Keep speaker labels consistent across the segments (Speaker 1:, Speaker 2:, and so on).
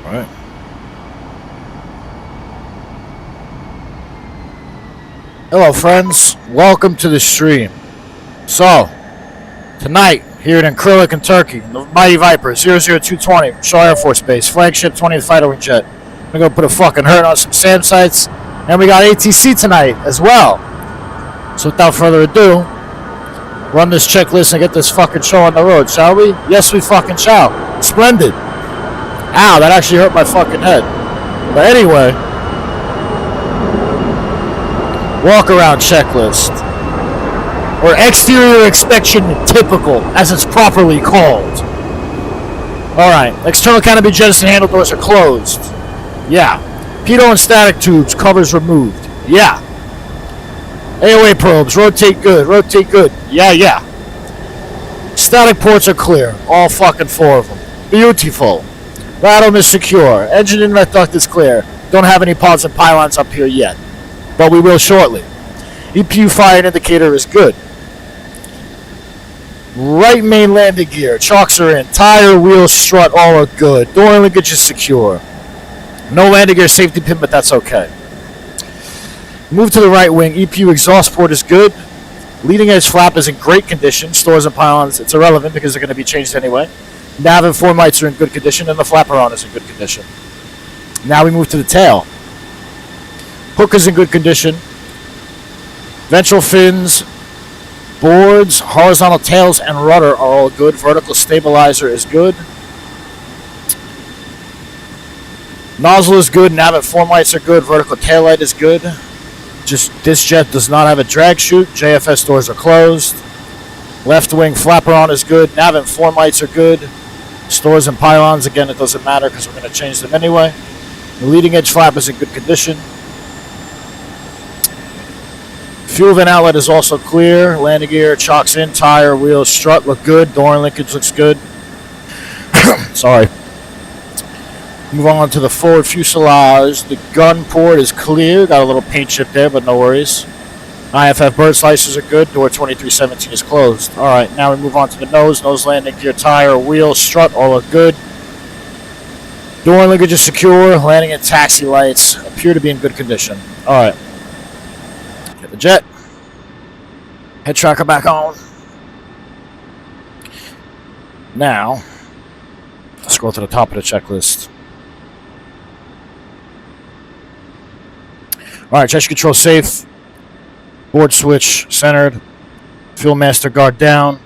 Speaker 1: Alright. Hello friends, welcome to the stream. So, tonight, here in Acrylic and Turkey, the Mighty Viper 00220, Shaw Air Force Base, flagship 20th Fighter Wing Jet. We're going to put a fucking hurt on some SAM sites, and we got ATC tonight as well. So without further ado, run this checklist and get this fucking show on the road, shall we? Yes, we fucking shall. Splendid. Ow, that actually hurt my fucking head. But anyway, walk around checklist. Or exterior inspection typical, as it's properly called. Alright, external canopy jettison handle doors are closed. Yeah. Pitot and static tubes, covers removed. Yeah. AOA probes, rotate good, rotate good. Yeah. Static ports are clear, all fucking 4 of them. Beautiful. Radome is secure. Engine inlet duct is clear. Don't have any pods and pylons up here yet, but we will shortly. EPU fire indicator is good. Right main landing gear, chocks are in. Tire, wheel, strut, all are good. Door linkage is secure. No landing gear safety pin, but that's okay. Move to the right wing. EPU exhaust port is good. Leading edge flap is in great condition. Stores and pylons, it's irrelevant because they're going to be changed anyway. Nav and form lights are in good condition, and the flapper on is in good condition. Now we move to the tail. Hook is in good condition. Ventral fins, boards, horizontal tails, and rudder are all good. Vertical stabilizer is good. Nozzle is good. Nav and form lights are good. Vertical tail light is good. Just this jet does not have a drag chute. JFS doors are closed. Left wing flapper on is good. Nav and form lights are good. Stores and pylons, again, it doesn't matter because we're going to change them anyway. The leading edge flap is in good condition. Fuel vent outlet is also clear. Landing gear, chocks in, tire, wheels, strut look good. Door linkage looks good. Sorry. Move on to the forward fuselage. The gun port is clear. Got a little paint chip there, but no worries. IFF bird slicers are good. Door 2317 is closed. Alright, now we move on to the nose. Nose landing gear, tire, wheel, strut, all are good. Door linkage is secure. Landing and taxi lights appear to be in good condition. Alright. Get the jet. Head tracker back on. Now, let's go to the top of the checklist. Alright, gesture control safe. Board switch centered. Fuel master guard down.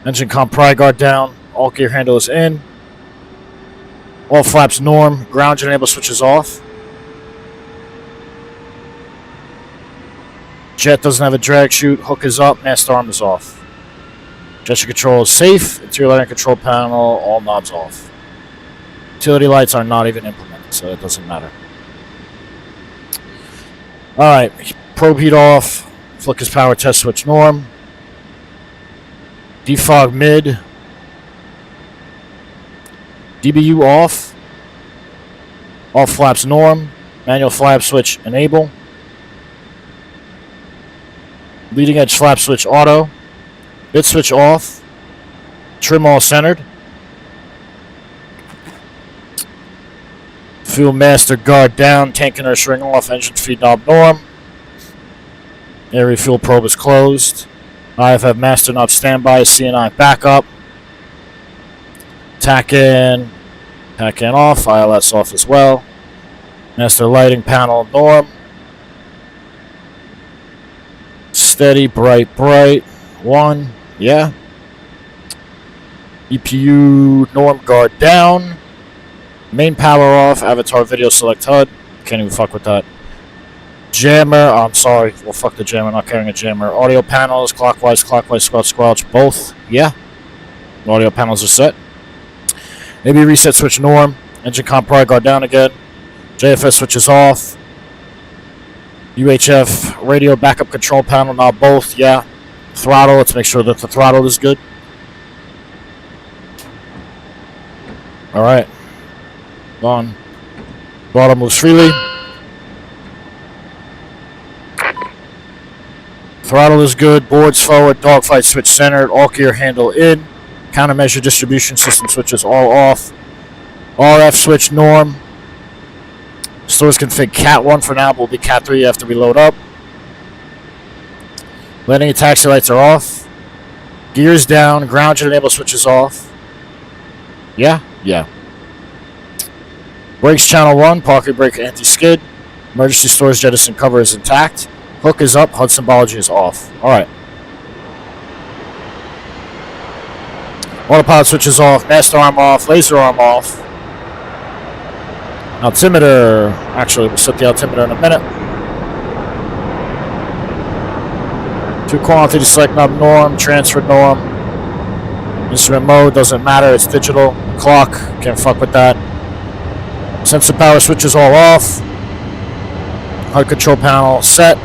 Speaker 1: Engine comp pry guard down. All gear handle is in. All flaps norm. Ground enable switch is off. Jet doesn't have a drag chute. Hook is up. Master arm is off. Gesture control is safe. Interior lighting control panel. All knobs off. Utility lights are not even implemented, so it doesn't matter. Alright, probe heat off, flick his power test switch norm, defog mid, DBU off, all flaps norm, manual flap switch enable, leading edge flap switch auto, bit switch off, trim all centered, fuel master guard down, tank inner string off, engine feed knob norm. Air refuel probe is closed. IFF master knob standby, CNI backup. Tack in off, ILS off as well. Master lighting panel norm. Steady, bright. 1, yeah. EPU norm guard down. Main power off, avatar video select HUD. Can't even fuck with that. Jammer, I'm sorry, well fuck the jammer, not carrying a jammer. Audio panels, clockwise, squelch, both, yeah. Audio panels are set. Maybe reset switch norm. Engine comp pry guard down again. JFS switch is off. UHF radio backup control panel, now both, yeah. Throttle, let's make sure that the throttle is good. Alright. On. Throttle moves freely. Throttle is good. Boards forward. Dogfight switch centered. All gear handle in. Countermeasure distribution system switches all off. RF switch norm. Stores config Cat 1 for now, but will be Cat 3 after we load up. Landing and taxi lights are off. Gears down. Ground jet enable switches off. Yeah? Yeah. Brakes channel 1. Parking brake anti-skid. Emergency stores jettison cover is intact. Hook is up. HUD symbology is off. Alright. Autopilot switch is off. Master arm off. Laser arm off. Altimeter. Actually, we'll set the altimeter in a minute. To quantity select knob norm. Transfer norm. Instrument mode doesn't matter. It's digital. Clock. Can't fuck with that. Sensor power switches all off. HUD control panel set.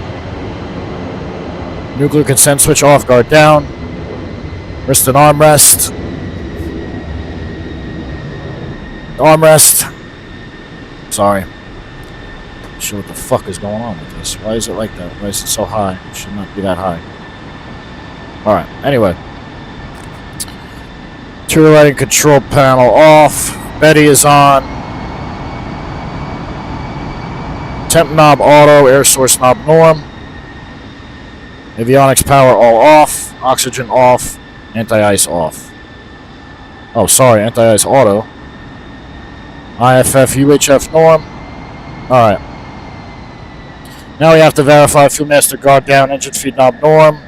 Speaker 1: Nuclear consent switch off. Guard down. Wrist and armrest. Armrest. Sorry. Not sure what the fuck is going on with this. Why is it like that? Why is it so high? It should not be that high. Alright, anyway. Interior lighting control panel off. Betty is on. Temp knob auto. Air source knob norm. Avionics power all off. Oxygen off. Anti-ice off. Oh, sorry. Anti-ice auto. IFF UHF norm. Alright. Now we have to verify fuel master guard down, engine feed knob norm.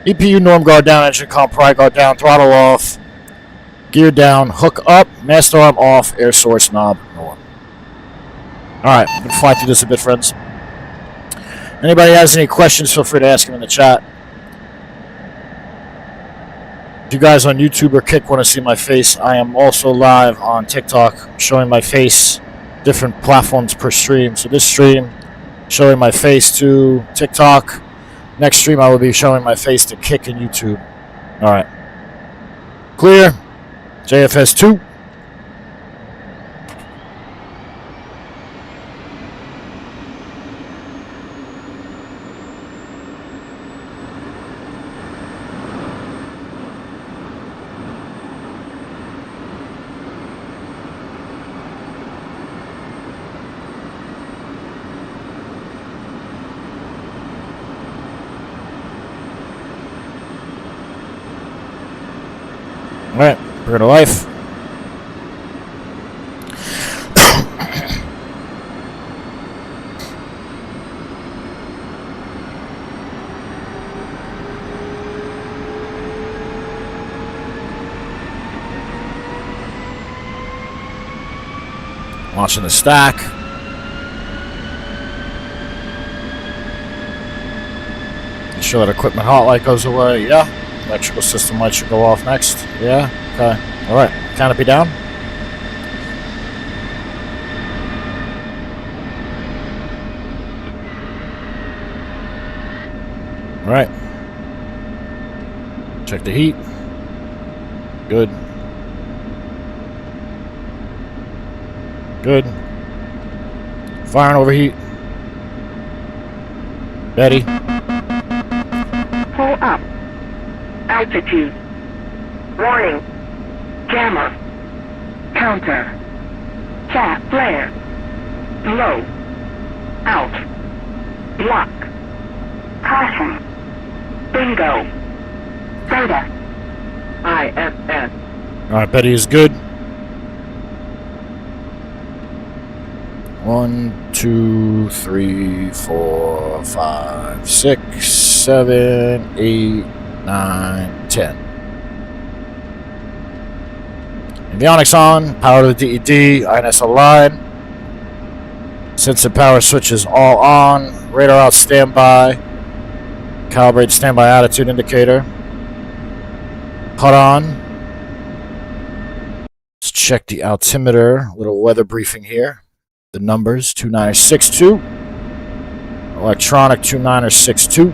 Speaker 1: EPU norm guard down, engine comp pry guard down, throttle off. Gear down, hook up, master arm off, air source knob norm. Alright, I'm going to fly through this a bit, friends. Anybody has any questions, feel free to ask them in the chat. If you guys on YouTube or Kick want to see my face, I am also live on TikTok showing my face, different platforms per stream. So this stream, showing my face to TikTok. Next stream, I will be showing my face to Kick and YouTube. Alright. Clear. JFS 2. Alright, bring it to life. Launching the stack. Make sure that equipment hot light goes away. Yeah. Electrical system light should go off next. Yeah? Okay. Alright. Canopy down. Alright. Check the heat. Good. Good. Fire and overheat. Betty.
Speaker 2: Pull up. Altitude. Warning. Jammer. Counter. Chat flare. Low. Out. Block. Caution. Bingo. Beta. IFS.
Speaker 1: Alright, Betty is good. 1, 2, 3, 4, 5, 6, 7, 8, 9, 10. Avionics on, power to the DED, INS aligned. Sensor power switches all on. Radar out standby. Calibrate standby attitude indicator. HUD on. Let's check the altimeter. Little weather briefing here. The numbers 2962. Electronic 2962.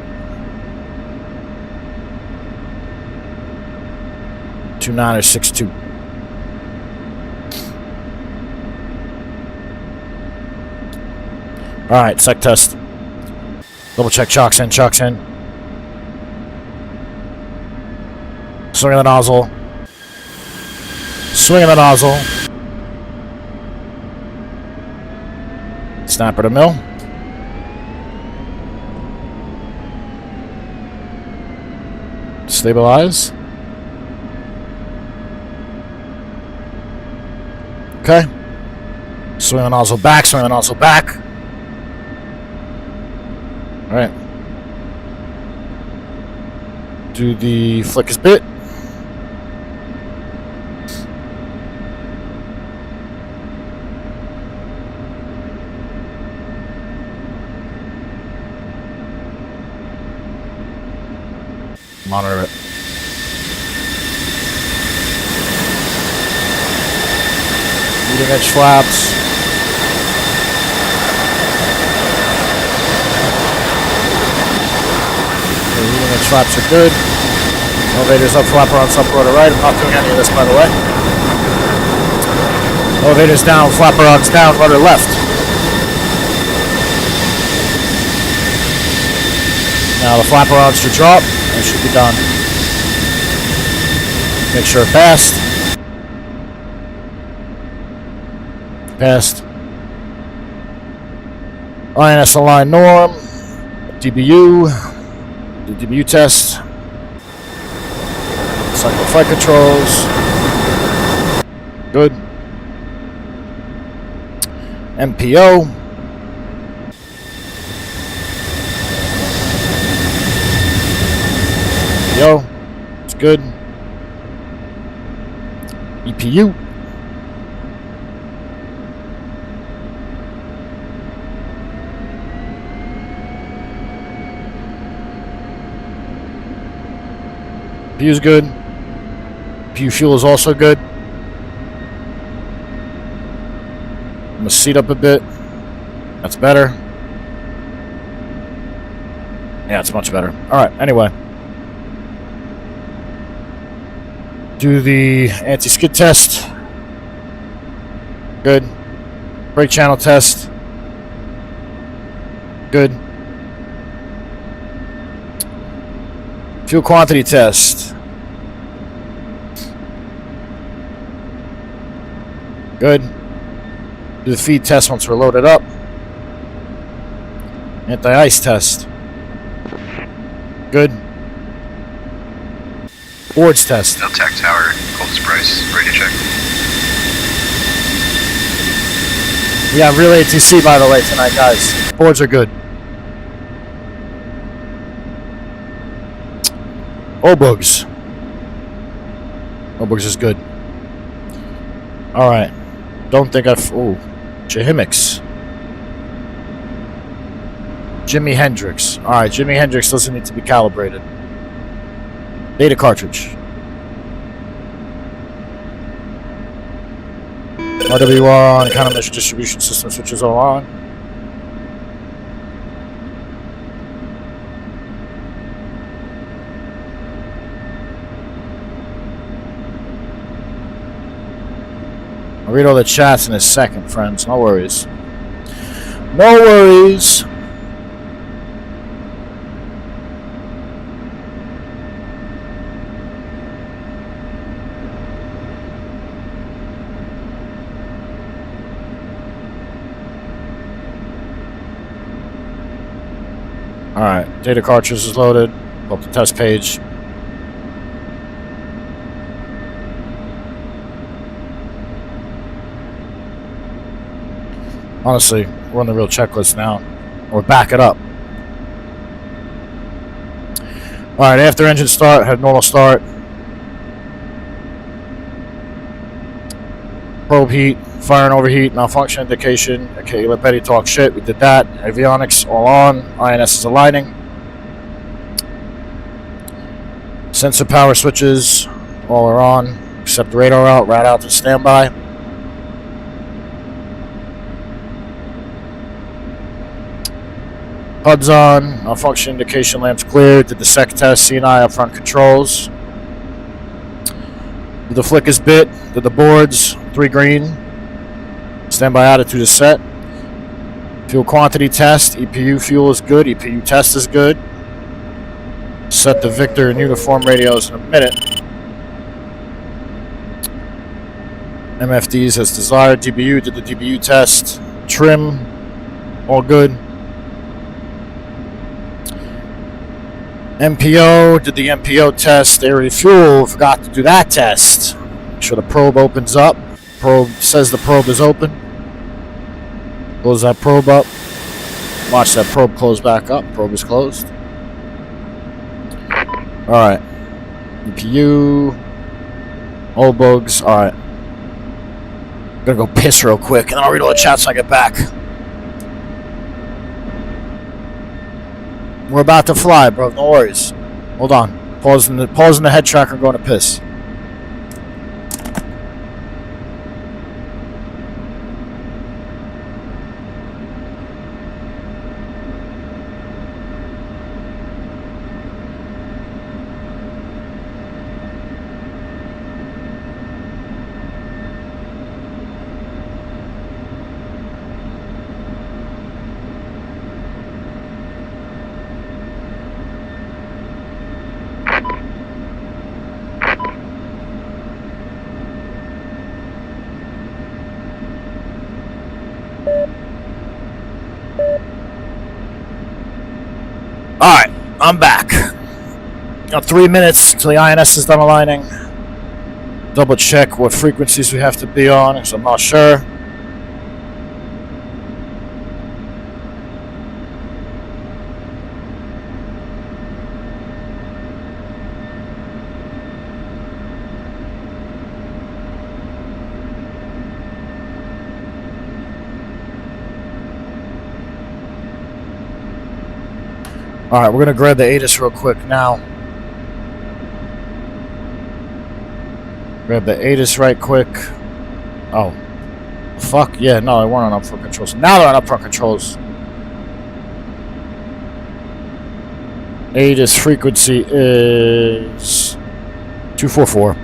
Speaker 1: 2962. Alright, sec test. Double check chocks in, chocks in. Swing of the nozzle. Swing of the nozzle. Snapper to mill. Stabilize. Okay. Swing the nozzle back, swing the nozzle back. Alright. Do the flick is bit. Monitor it. Leading edge flaps. The leading edge flaps are good. Elevators up, flapper on, subrotor right. I'm not doing any of this, by the way. Elevators down, flapper on's down, rudder left. Now the flapper ons to drop. It should be done. Make sure it passed. Passed. INS align norm. DBU. The DBU test. Cycle flight controls. Good. MPO. MPO. It's good. EPU. EPU is good. EPU fuel is also good. I'm gonna seat up a bit. That's better. Yeah, it's much better. Alright, anyway. Do the anti-skid test. Good. Brake channel test. Good. Fuel quantity test. Good. Do the feed test once we're loaded up. Anti-ice test. Good. Boards test.
Speaker 3: Tech tower, Coldest Price, radio check.
Speaker 1: We have real ATC, by the way, tonight, guys. Boards are good. Obugs. Obugs is good. Alright. Don't think I've... Ooh. Jahimix. Jimi Hendrix. Alright, Jimi Hendrix doesn't need to be calibrated. Data cartridge. RWR on, countermeasure distribution system switches all on. I'll read all the chats in a second, friends. No worries. No worries. Alright, data cartridge is loaded. Go up the test page. Honestly, we're on the real checklist now. Or back it up. Alright, after engine start, had normal start. Probe heat, fire and overheat, malfunction indication. Okay, let Betty talk shit. We did that. Avionics all on. INS is aligning. Sensor power switches all are on, except the radar out. Rad out to standby. HUD's on. Malfunction indication lamps cleared. Did the sec test. CNI up front controls. Did the flick is bit. Did the boards. 3 green. Standby attitude is set. Fuel quantity test. EPU fuel is good. EPU test is good. Set the Victor and uniform radios in a minute. MFDs as desired. DBU did the DBU test. Trim. All good. MPO, did the MPO test. They refuel, forgot to do that test. Make sure the probe opens up. Probe says the probe is open. Close that probe up. Watch that probe close back up. Probe is closed. Alright. MPU. All bugs. Alright. Gonna go piss real quick and then I'll read all the chats when I get back. We're about to fly, bro. No worries. Hold on. Pausing the head tracker and going to piss. Alright, I'm back. Got 3 minutes until the INS is done aligning. Double check what frequencies we have to be on, because I'm not sure. Alright, we're gonna grab the ATIS real quick now. Grab the ATIS right quick. Oh. Fuck, yeah, no, they weren't on upfront controls. Now they're on upfront controls. ATIS frequency is 244.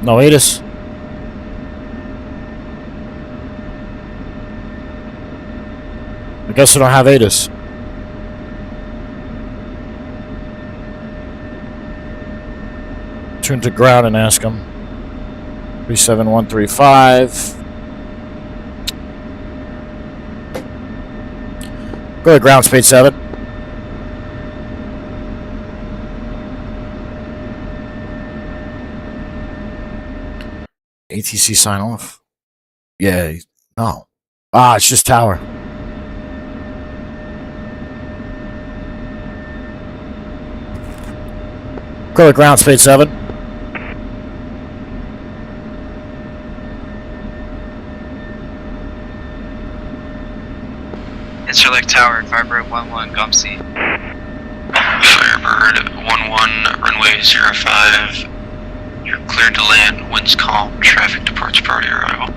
Speaker 1: No ATIS. I guess we don't have ATIS. Turn to ground and ask them. 37135. Go to ground, speed 7. ATC sign off. Yeah, no. Ah, it's just tower. Go to ground, speed 7.
Speaker 4: Interlake Tower, Firebird 11, Gumsy.
Speaker 3: Firebird 11, runway 05. You're cleared to land, winds calm, traffic departs prior to arrival.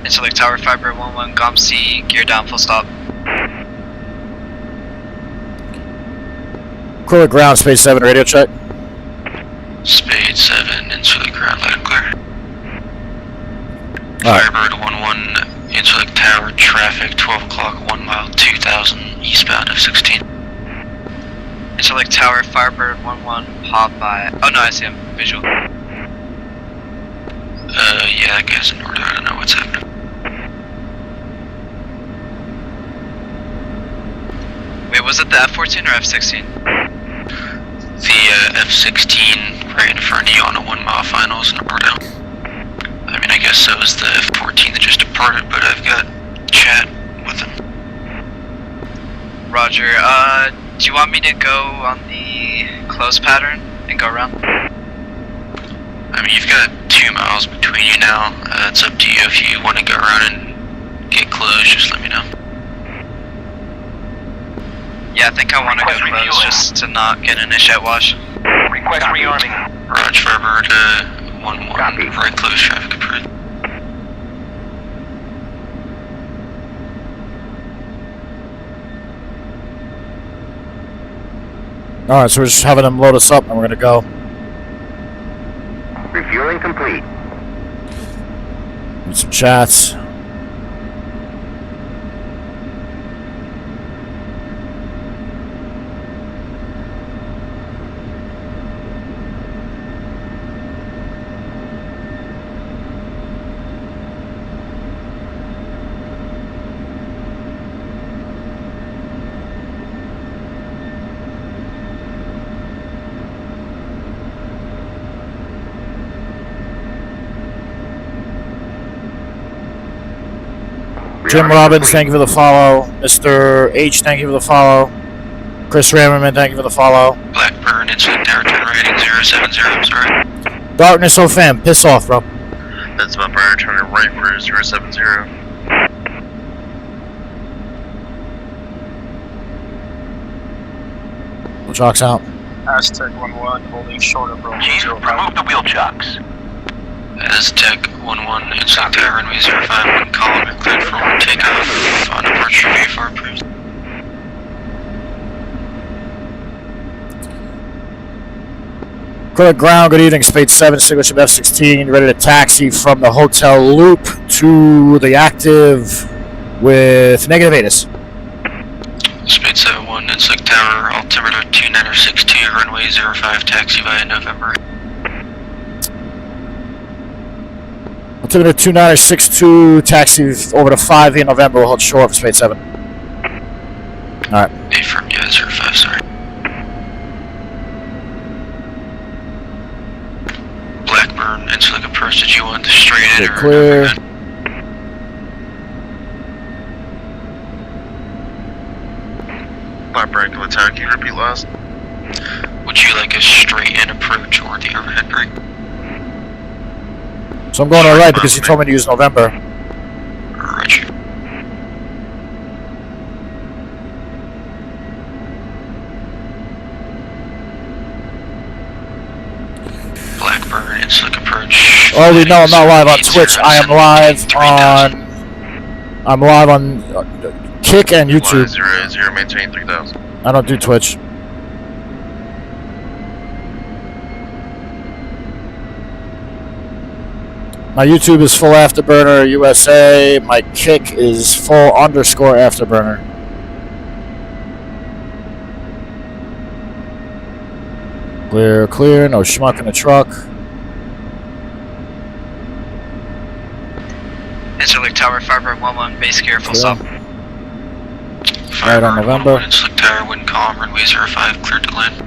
Speaker 4: Interlake Tower, Firebird 11, Gumsy, gear down, full stop.
Speaker 1: Clear ground, space 7, radio check.
Speaker 3: Spade 7, Interlake ground, loud and clear. Firebird 11, Interlake Tower, traffic 12 o'clock, 1 mile, 2000, eastbound F16.
Speaker 4: Interlake Tower, Firebird 11, Popeye. Oh no, I see him. Visual.
Speaker 3: Yeah, that guy's in order, I don't know what's happening.
Speaker 4: Wait, was it the F14 or F16?
Speaker 3: The F16 right in front of you on a 1 mile final is an order. I mean, I guess so is the F14 that just departed, but I've got chat with him.
Speaker 4: Roger, do you want me to go on the close pattern and go around?
Speaker 3: I mean, you've got 2 miles between you now. It's up to you if you want to go around and get close, just let me know.
Speaker 4: Yeah, I think I want to go close just to not get an issue at wash.
Speaker 2: Request rearming.
Speaker 3: Roger, Firebird 11,
Speaker 2: Copy.
Speaker 3: very close, traffic approved.
Speaker 1: Alright, so we're just having them load us up and we're gonna go.
Speaker 2: Refueling complete.
Speaker 1: Need some chats. Jim Robbins, thank you for the follow. Mr. H, thank you for the follow. Chris Rammerman, thank you for the follow.
Speaker 3: Blackburn, insulate tower, turn right heading 070, I'm sorry.
Speaker 1: Darkness, oh fam, piss off, bro.
Speaker 5: That's about burn, turning right for 070.
Speaker 1: Chalks out.
Speaker 6: Aztec 1-1, holding short of roll.
Speaker 2: Chief, remove the wheel chocks.
Speaker 3: Aztec 1-1, insulate tower, runway 05, one column, you're cleared for takeoff on departure VFR approved.
Speaker 1: Clear ground, good evening, Spade 7, signature F16, ready to taxi from the hotel loop to the active with negative ATIS.
Speaker 3: Spade 7-1, insulate tower, altimeter 2962, runway 05, taxi via November.
Speaker 1: Altimeter 2962, taxi over to 5 in November, we'll hold short for Spade 7. Alright.
Speaker 3: Affirm, yeah, 05, sorry. Blackburn, insulate approach, did you want the straight in or
Speaker 1: clear.
Speaker 5: Blackburn, can attack you, repeat last.
Speaker 3: Would you like a straight in approach or the overhead brake?
Speaker 1: So I'm going alright because you told me to use November.
Speaker 3: Roger. Blackburn, insulate approach.
Speaker 1: Oh, we know I'm not live on Twitch. I am live on... I'm live on Kick and YouTube.
Speaker 5: 080, maintain 3000.
Speaker 1: I don't do Twitch. My YouTube is full afterburner USA. My Kick is full underscore afterburner. Clear, clear. No schmuck in the truck.
Speaker 4: Insulate tower, Firebird 1-1, base gear, full
Speaker 1: Clear.
Speaker 4: stop.
Speaker 1: Right on November.
Speaker 3: Insulate tower, wind column, runway 05, cleared to land.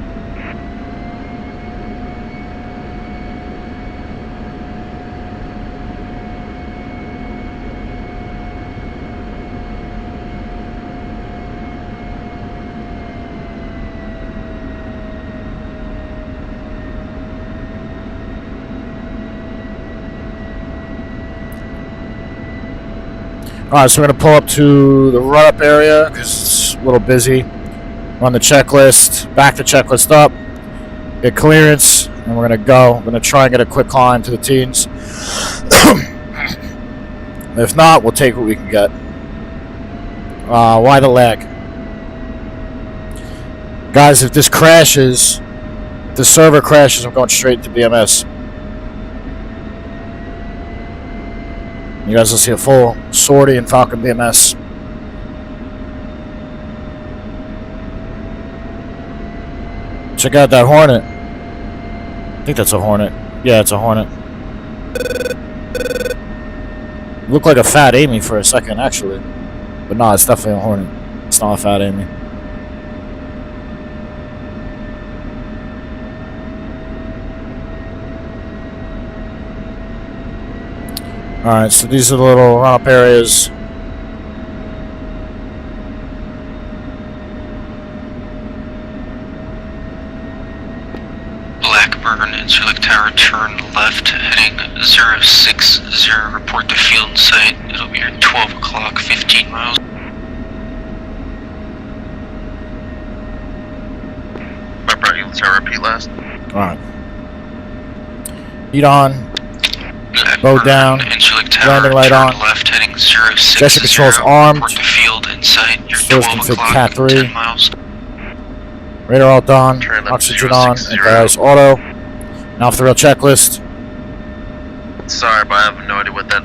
Speaker 1: Alright, so we're going to pull up to the run-up area because it's a little busy. Run the checklist, back the checklist up, get clearance, and we're going to go. We're going to try and get a quick climb to the teens. If not, we'll take what we can get. Why the lag? Guys, if this crashes, if the server crashes, I'm going straight to BMS. You guys will see a full sortie in Falcon BMS. Check out that Hornet. I think that's a Hornet. Yeah, it's a Hornet. Looked like a Fat Amy for a second, actually. But no, it's definitely a Hornet. It's not a Fat Amy. Alright, so these are the little run-up areas.
Speaker 3: Blackburn, insulate tower, turn left, heading 060, report to field in sight. It'll be at 12 o'clock, 15 miles.
Speaker 5: Blackburn, you tower, repeat last.
Speaker 1: Alright. Heat on. Bow down.
Speaker 3: Insulate tower,
Speaker 1: Landing light
Speaker 3: turn
Speaker 1: on.
Speaker 3: left, heading 060.
Speaker 1: Gesture controls armed.
Speaker 3: Report to field in sight. You're
Speaker 1: First
Speaker 3: 12
Speaker 1: config
Speaker 3: o'clock,
Speaker 1: Cat 3.
Speaker 3: 10 miles.
Speaker 1: Radar all on.
Speaker 5: Turn left
Speaker 1: Oxygen on.
Speaker 5: 060.
Speaker 1: Anti-ice auto. Now for the real checklist.
Speaker 5: Sorry, but I have no idea what that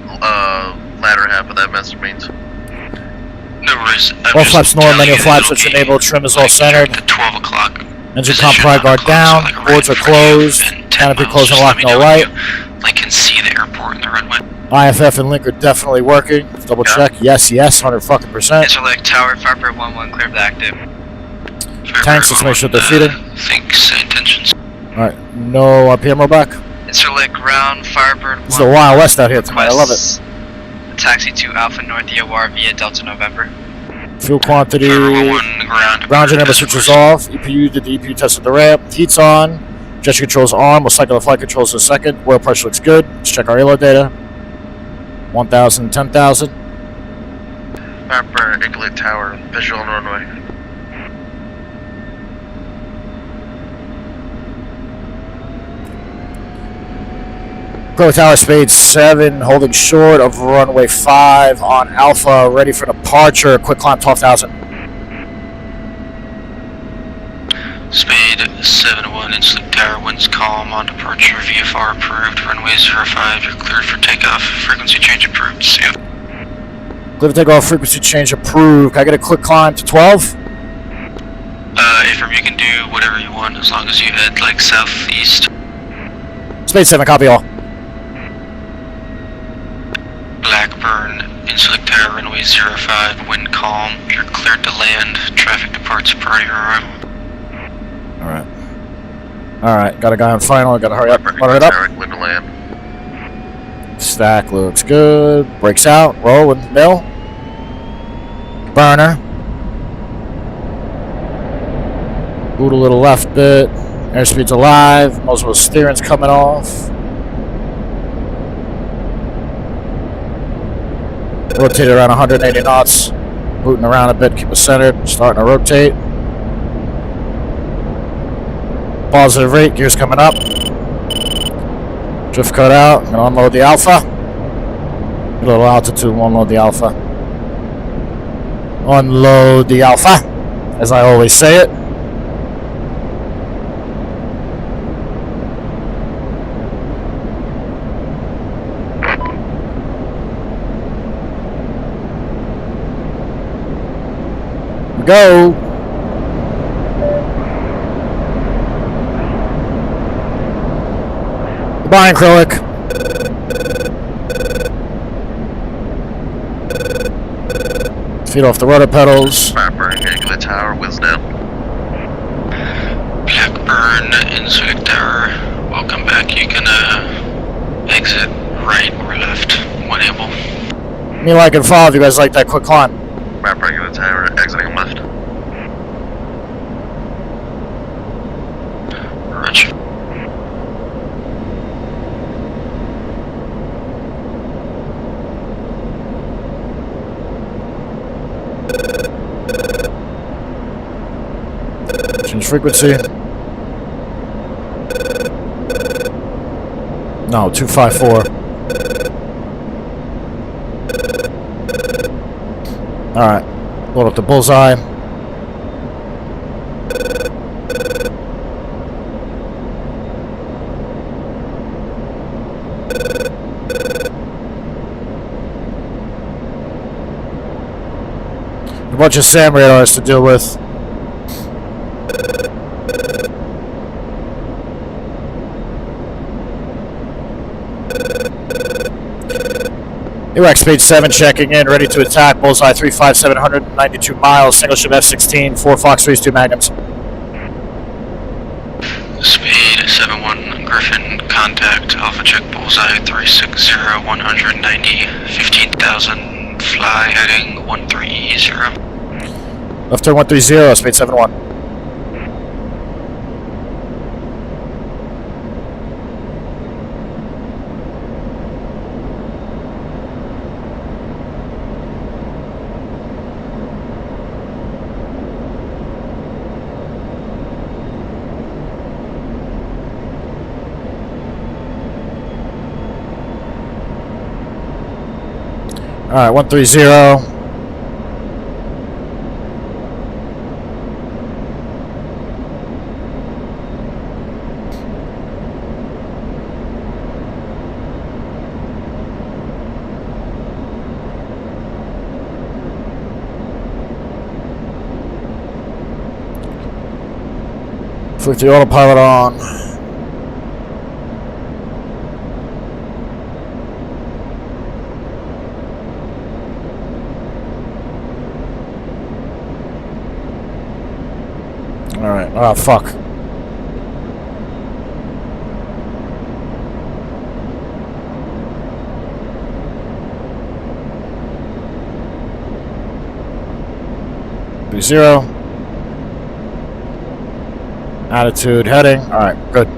Speaker 5: latter half of that message means.
Speaker 3: No worries.
Speaker 1: All flaps normal, manual flap switch enabled, trim is all centered.
Speaker 3: At 12 o'clock.
Speaker 1: Engine comp pride guard down. Boards are closed. Canopy closed and locked, no light.
Speaker 3: I can see the airport and the runway.
Speaker 1: IFF and Link are definitely working. Double check. Yes, 100%.
Speaker 4: Insulate tower, Firebird 1-1, clear to active.
Speaker 1: Tanks, let's make sure they're feeding.
Speaker 3: Thinks intentions.
Speaker 1: Alright, no PMO back.
Speaker 4: Insulate ground, Firebird 1-1.
Speaker 1: This is the Wild West out here tonight. I love it.
Speaker 4: taxi to Alpha North EOR via Delta November.
Speaker 1: Fuel quantity.
Speaker 3: Forever 1 ground.
Speaker 1: Ground gen number switches off. EPU did the EPU test at the ramp. Heat's on. Gesture controls on. We'll cycle the flight controls in a second. Oil pressure looks good. Let's check our ALO data. 1,000, 10,000.
Speaker 5: Firebird, Igloo Tower, visual on runway.
Speaker 1: Pro Tower speed 7, holding short of runway 5 on Alpha, ready for departure. Quick climb 12,000.
Speaker 3: Speed 7-1 in Sleep Tower, winds calm on departure, VFR approved, runway 05, you're cleared for takeoff, frequency change approved, see ya.
Speaker 1: Clear to takeoff, frequency change approved. Can I get a quick climb to 12?
Speaker 3: Affirm, you can do whatever you want as long as you head like southeast.
Speaker 1: Speed 7, copy all.
Speaker 3: Blackburn, in Sleep Tower, runway 05, wind calm, you're cleared to land, traffic departs prior to your arrival.
Speaker 1: Alright. Alright, got a guy on final, gotta hurry up.
Speaker 5: Firebird,
Speaker 1: Motor it
Speaker 5: Igloo
Speaker 1: up.
Speaker 5: Tower, clear to land.
Speaker 1: Stack looks good. Brakes out. Rolling. Mill. Burner. Boot a little left bit. Airspeed's alive. Most of the steering's coming off. Rotate around 180 knots. Booting around a bit. Keep it centered. Starting to rotate. Positive rate. Gears coming up. Drift cut out. I'm gonna unload the Alpha. A little altitude. Unload the Alpha. Unload the Alpha, as I always say it. Go. Goodbye, acrylic. Feet off the rudder pedals.
Speaker 5: Firebird, Igloo Tower, wheels down.
Speaker 3: Blackburn, in Sleep Tower, welcome back, you can exit right or left when able.
Speaker 1: Me like and follow if you guys like that quick climb.
Speaker 5: Firebird, Igloo Tower, exiting left.
Speaker 3: Roger.
Speaker 1: Change frequency. No, 254. Alright. Load up the bullseye. A bunch of SAM radars to deal with. Iraq speed 7 checking in, ready to attack. Bullseye 357, 192 miles. Single ship F16, 4 Fox 3s, 2 Magnums.
Speaker 3: Speed 71, Griffin, contact, Alpha check, bullseye 360, 190, 15,000, fly heading 130.
Speaker 1: Left turn 130, speed 71. Alright, 130. Flick the autopilot on. Alright, oh fuck. 30. Attitude, heading. Alright, good.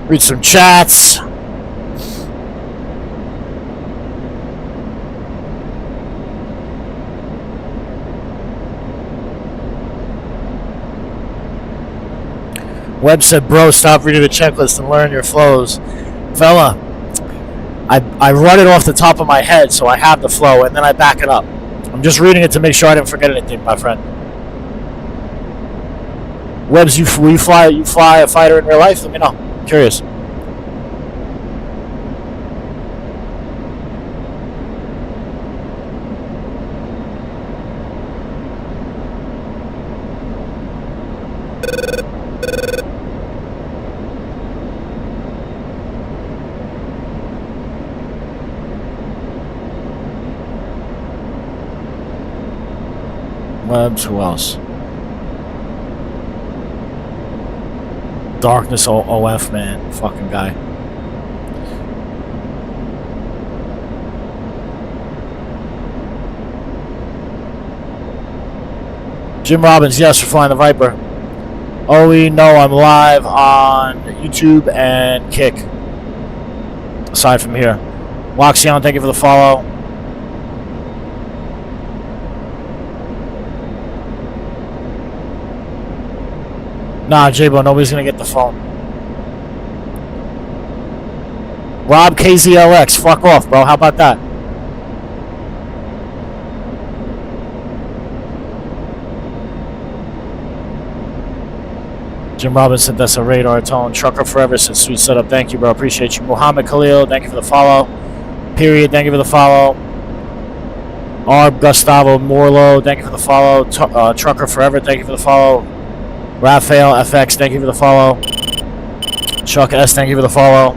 Speaker 1: Read some chats. Webb said, bro, stop reading the checklist and learn your flows. Fella, I run it off the top of my head, so I have the flow, and then I back it up. I'm just reading it to make sure I didn't forget anything, my friend. Webbs, you fly a fighter in real life? Let me know. I'm curious. Webbs, who else? Darkness OF, man. Fucking guy. Jim Robbins, yes, for flying the Viper. Oh, we know I'm live on YouTube and Kick. Aside from here. Waxion, thank you for the follow. Nah, J-Bo, nobody's gonna get the phone. Rob KZLX, fuck off, bro. How about that? Jim Robinson, that's a radar tone. Trucker Forever says, sweet setup. Thank you, bro. Appreciate you. Muhammad Khalil, thank you for the follow. Period, thank you for the follow. Arb Gustavo Morlo, thank you for the follow. Trucker Forever, thank you for the follow. Raphael FX, thank you for the follow. Chuck S, thank you for the follow.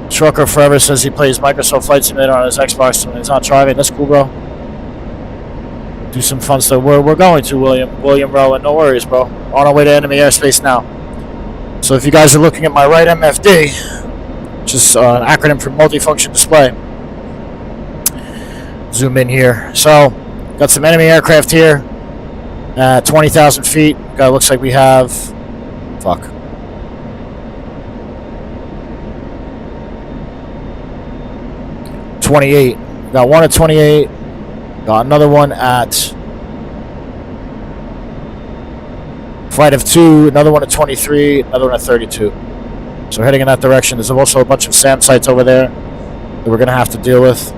Speaker 1: Trucker Forever says he plays Microsoft Flight Simulator on his Xbox when he's not driving. That's cool, bro. Do some fun stuff. We're going to, William Rowan. No worries, bro. On our way to enemy airspace now. So if you guys are looking at my right MFD, which is an acronym for multifunction display, zoom in here. So, got some enemy aircraft here. At 20,000 feet, looks like we have, 28. Got one at 28. Got another one at flight of 2. Another one at 23. Another one at 32. So we're heading in that direction. There's also a bunch of SAM sites over there that we're going to have to deal with.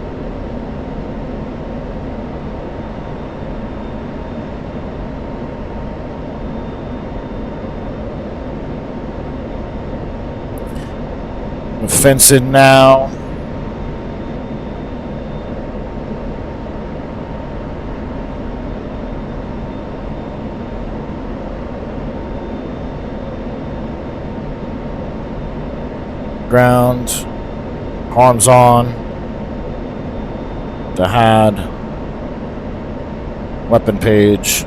Speaker 1: Fencing now. Ground. Arms on. The HAD. Weapon page.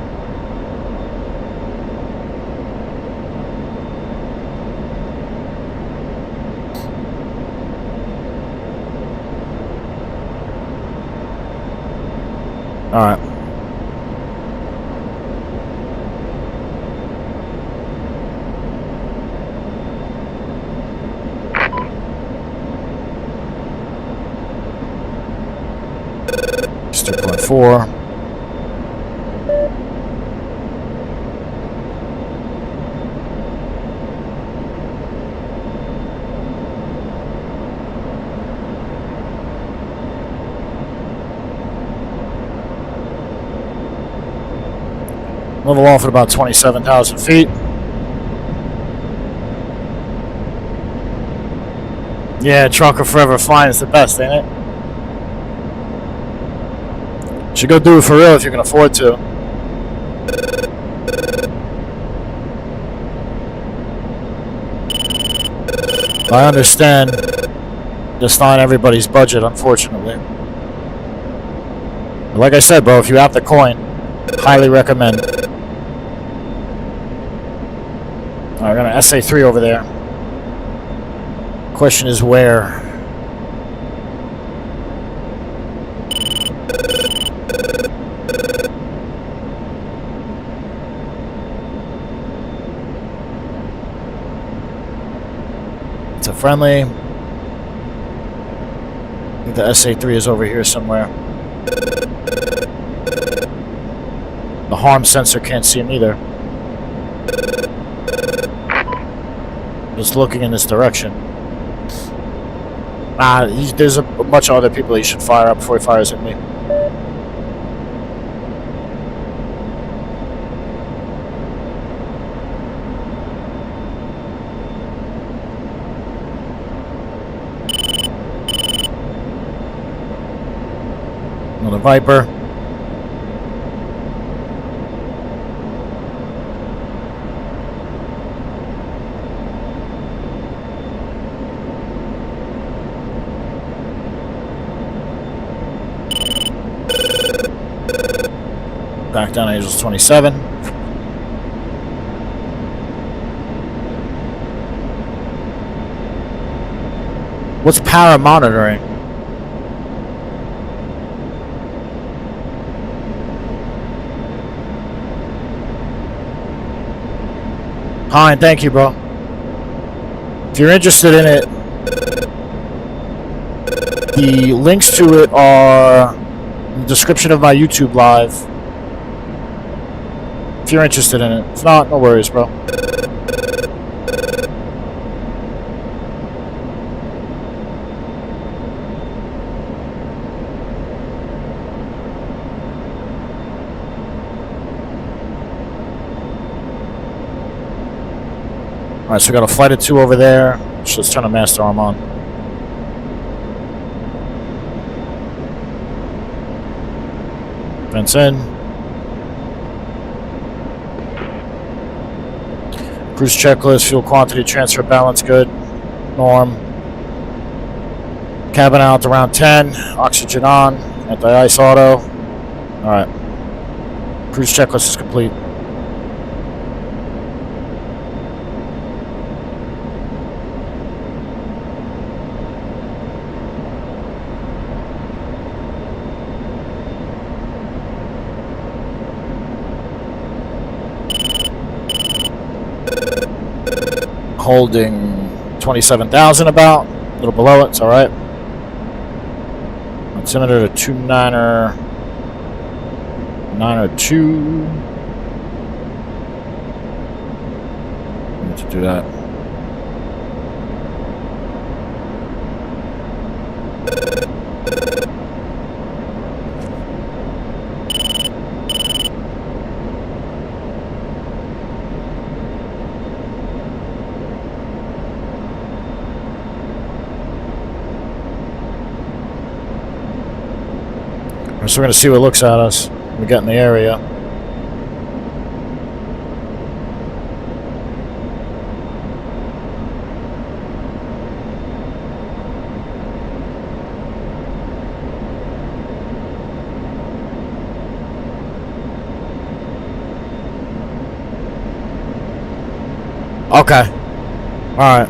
Speaker 1: All right. It's 2.4. Level off at about 27,000 feet. Yeah, Trucker Forever flying is the best, ain't it? Should go do it for real if you can afford to. I understand just not everybody's budget, unfortunately. But like I said, bro, if you have the coin, highly recommend. Alright, we're gonna SA3 over there. Question is where? Friendly. I think the SA-3 is over here somewhere. The harm sensor can't see him either. Just looking in this direction. There's a bunch of other people he should fire up before he fires at me. Another Viper. Back down to Angels 27. What's power monitoring? Fine, thank you, bro. If you're interested in it, the links to it are in the description of my YouTube live. If you're interested in it. If not, no worries, bro. Alright, so we got a flight of 2 over there. So let's turn the master arm on. Fence in. Cruise checklist, fuel quantity, transfer balance good. Norm. Cabin out around 10. Oxygen on. Anti-ice auto. Alright. Cruise checklist is complete. Holding 27,000 about, a little below it, it's alright. Altimeter to 29er, 902. I need to do that. So we're going to see what looks at us when we get in the area. Okay. Alright.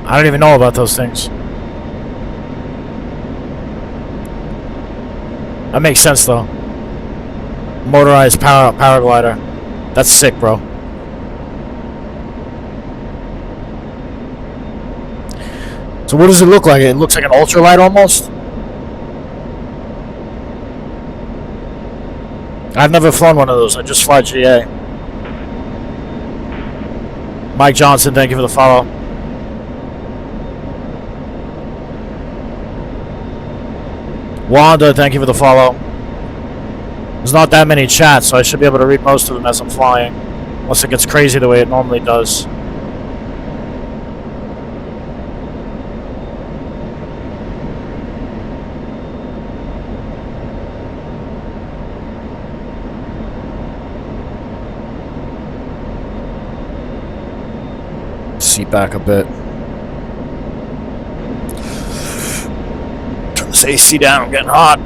Speaker 1: I don't even know about those things. That makes sense, though. Motorized paraglider. That's sick, bro. So what does it look like? It looks like an ultralight almost? I've never flown one of those. I just fly GA. Mike Johnson, thank you for the follow. Wanda, thank you for the follow. There's not that many chats, so I should be able to read most of them as I'm flying. Unless it gets crazy the way it normally does. Seat back a bit. Turn this AC down, I'm getting hot.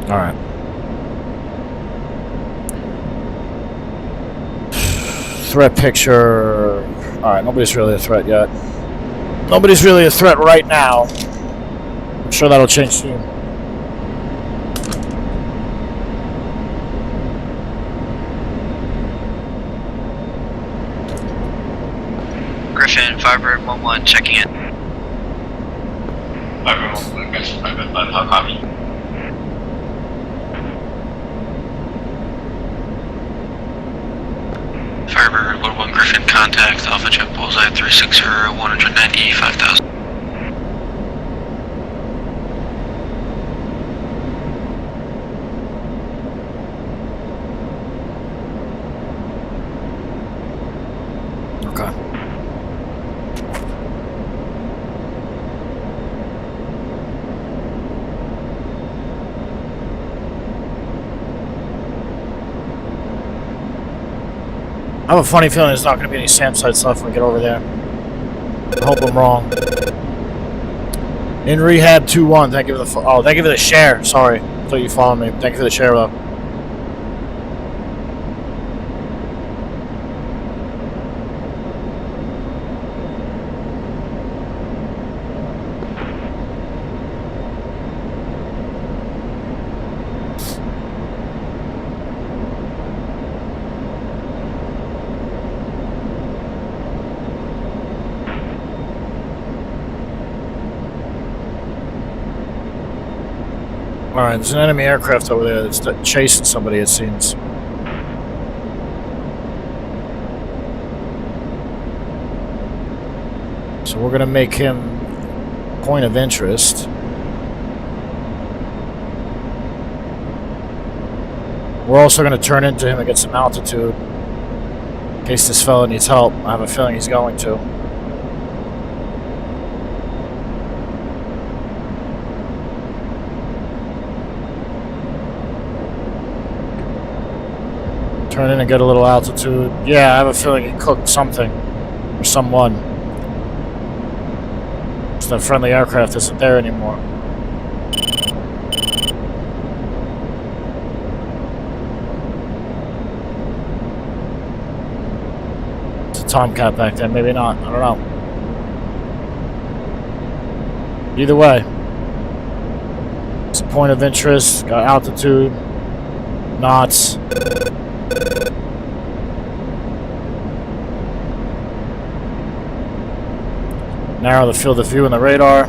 Speaker 1: All right. Threat picture. Alright, nobody's really a threat yet. Nobody's really a threat right now. I'm sure that'll change soon.
Speaker 4: Griffin, Firebird 1-1, checking in.
Speaker 7: Firebird 1-1, Griffin, Firebird 5, how copy?
Speaker 3: Firebird 1-1 Griffin, contact Alpha Jet Bullseye 360, 195,000.
Speaker 1: Okay. I have a funny feeling there's not going to be any SAM sites left when we get over there. I hope I'm wrong. In rehab 2-1. Thank you for the thank you for the share. Sorry, I thought you followed me. Thank you for the share though. Alright, there's an enemy aircraft over there that's chasing somebody, it seems. So we're going to make him point of interest. We're also going to turn into him and get some altitude. In case this fella needs help. I have a feeling he's going to. Turn in and get a little altitude. Yeah, I have a feeling he cooked something. Or someone. So that friendly aircraft isn't there anymore. It's a Tomcat back there. Maybe not. I don't know. Either way. It's a point of interest. Got altitude. Knots. Narrow the field of view in the radar.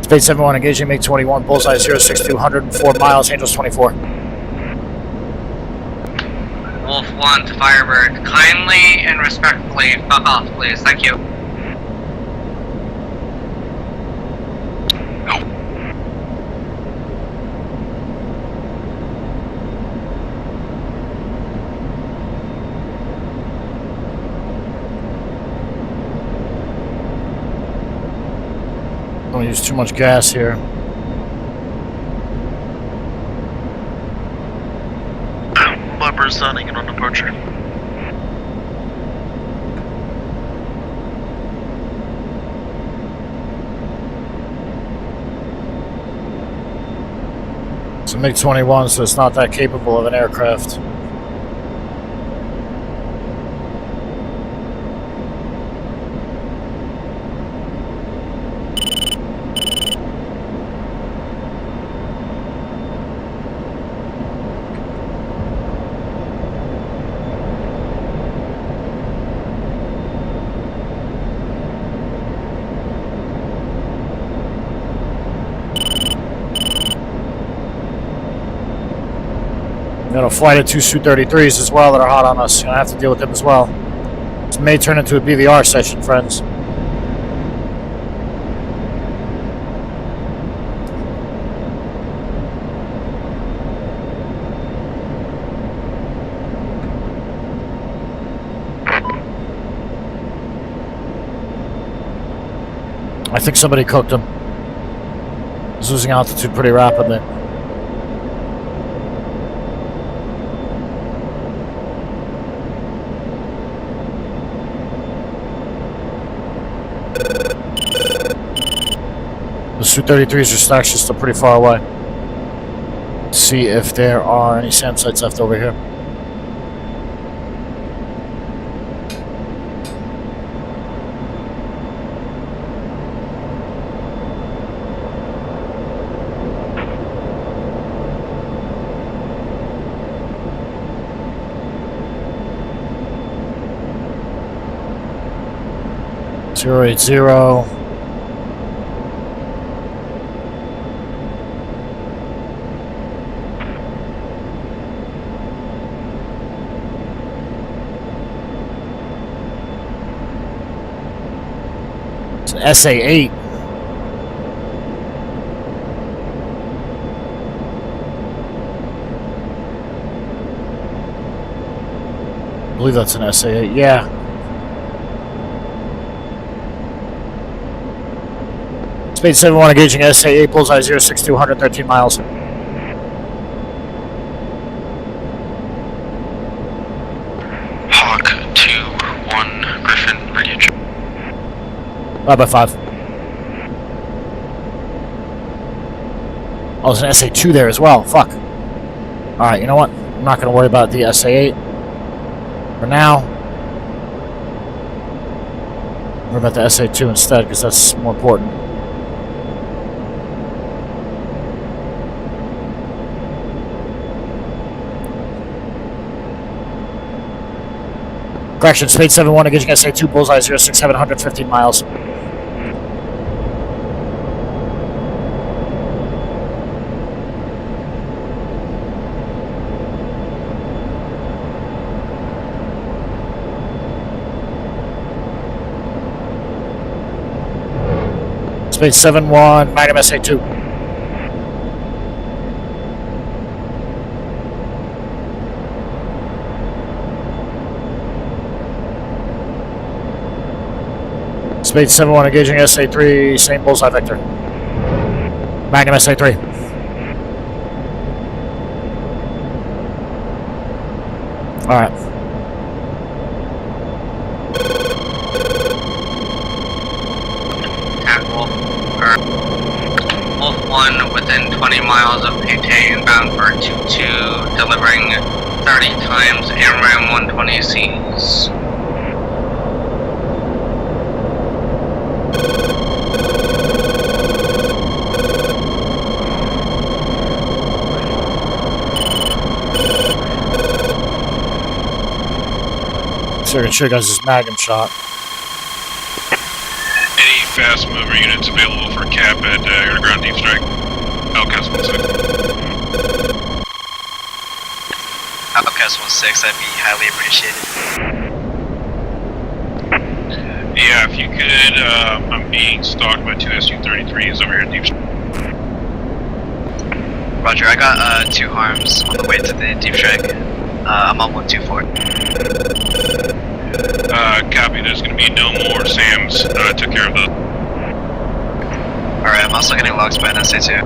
Speaker 1: Space 71 engaging MiG-21, bullseye 062, 104 miles, Angels 24.
Speaker 4: Wolf 1 to Firebird, kindly and respectfully fuck off, please. Thank you.
Speaker 1: Don't use too much gas here.
Speaker 5: Bumper's sounding in on departure.
Speaker 1: It's a MiG-21, so it's not that capable of an aircraft. Got a flight of 2 Su-33s as well that are hot on us. Gonna have to deal with them as well. This may turn into a BVR session, friends. I think somebody cooked him. He's losing altitude pretty rapidly. The Su-33s are actually still pretty far away. See if there are any SAM sites left over here. Zero 80. It's an SA-8. I believe that's an SA-8. Yeah. Speed 71 engaging SA-8, bullseye 062, 113 miles.
Speaker 3: Hawk 2-1 Griffin, radio check.
Speaker 1: 5x5. Oh, there's an SA-2 there as well. Fuck. Alright, you know what? I'm not going to worry about the SA-8 for now. Worry about the SA-2 instead, because that's more important. Correction, speed 71 engaging SA-2, bullseye 067, 115 miles. Speed 71, Magnum SA-2. Speed 71 engaging SA-3, same bullseye vector. Magnum SA-3. Alright.
Speaker 4: Wolf 1 within 20 miles of Paytay inbound for 2-2, delivering 30 times AMRAAM 120Cs.
Speaker 1: Sure, sure guys, this Magnum shot.
Speaker 8: Any fast mover units available for cap at underground deep strike? Outcast 16.
Speaker 4: Outcast 16, that'd be highly appreciated.
Speaker 8: Yeah, if you could, I'm being stalked by 2 Su-33s over here in deep strike.
Speaker 4: Roger, I got 2 harms on the way to the deep strike. I'm on 124.
Speaker 8: Copy, there's going to be no more SAMs. I took care of those.
Speaker 4: Alright, I'm also getting logs by an SA-2.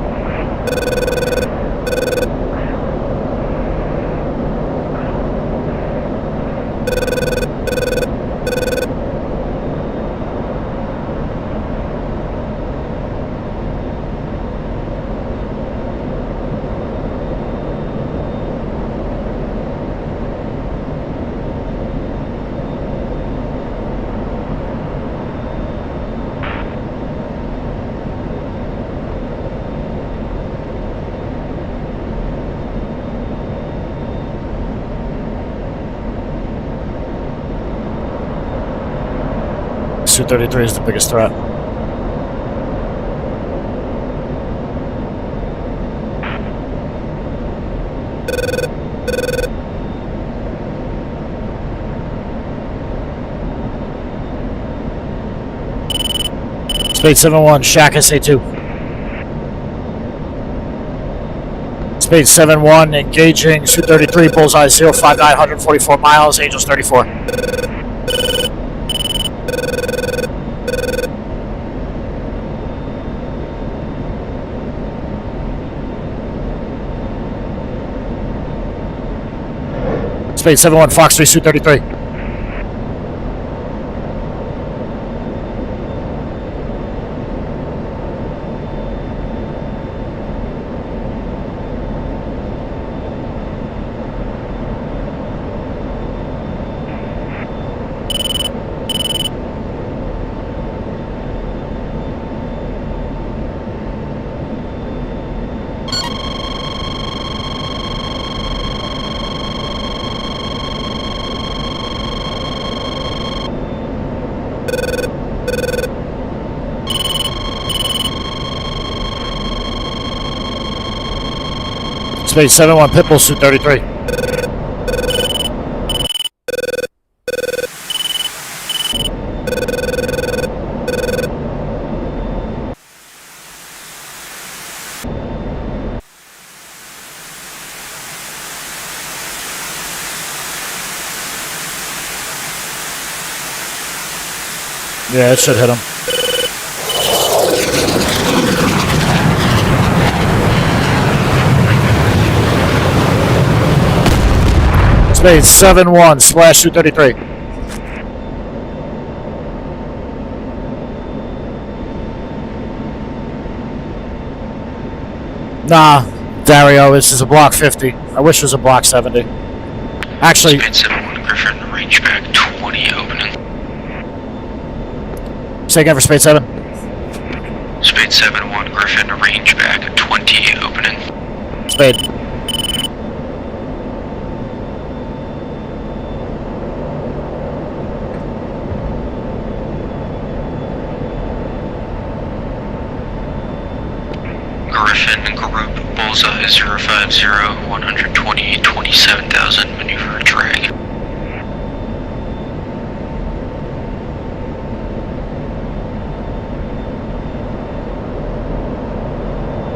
Speaker 1: Su-33 is the biggest threat. Speed 71, Shack SA-2. Speed 71, engaging Su-33, bullseye 059, 144 miles, Angels 34. Speed 71, Fox 3, Su-33. Space 7-1, Pitbull, suit 33. Yeah, it should hit him. Space 7-1, splash suit 33. Nah, Dario, this is a block 50. I wish it was a block 70. Actually,
Speaker 3: Speed 71 Griffin, range back 20 opening.
Speaker 1: say again for Space 7.
Speaker 3: Speed 71 Griffin, range back 20 opening.
Speaker 1: Spade.
Speaker 3: Griffin group bullseye 050 120 27,000 maneuver drag.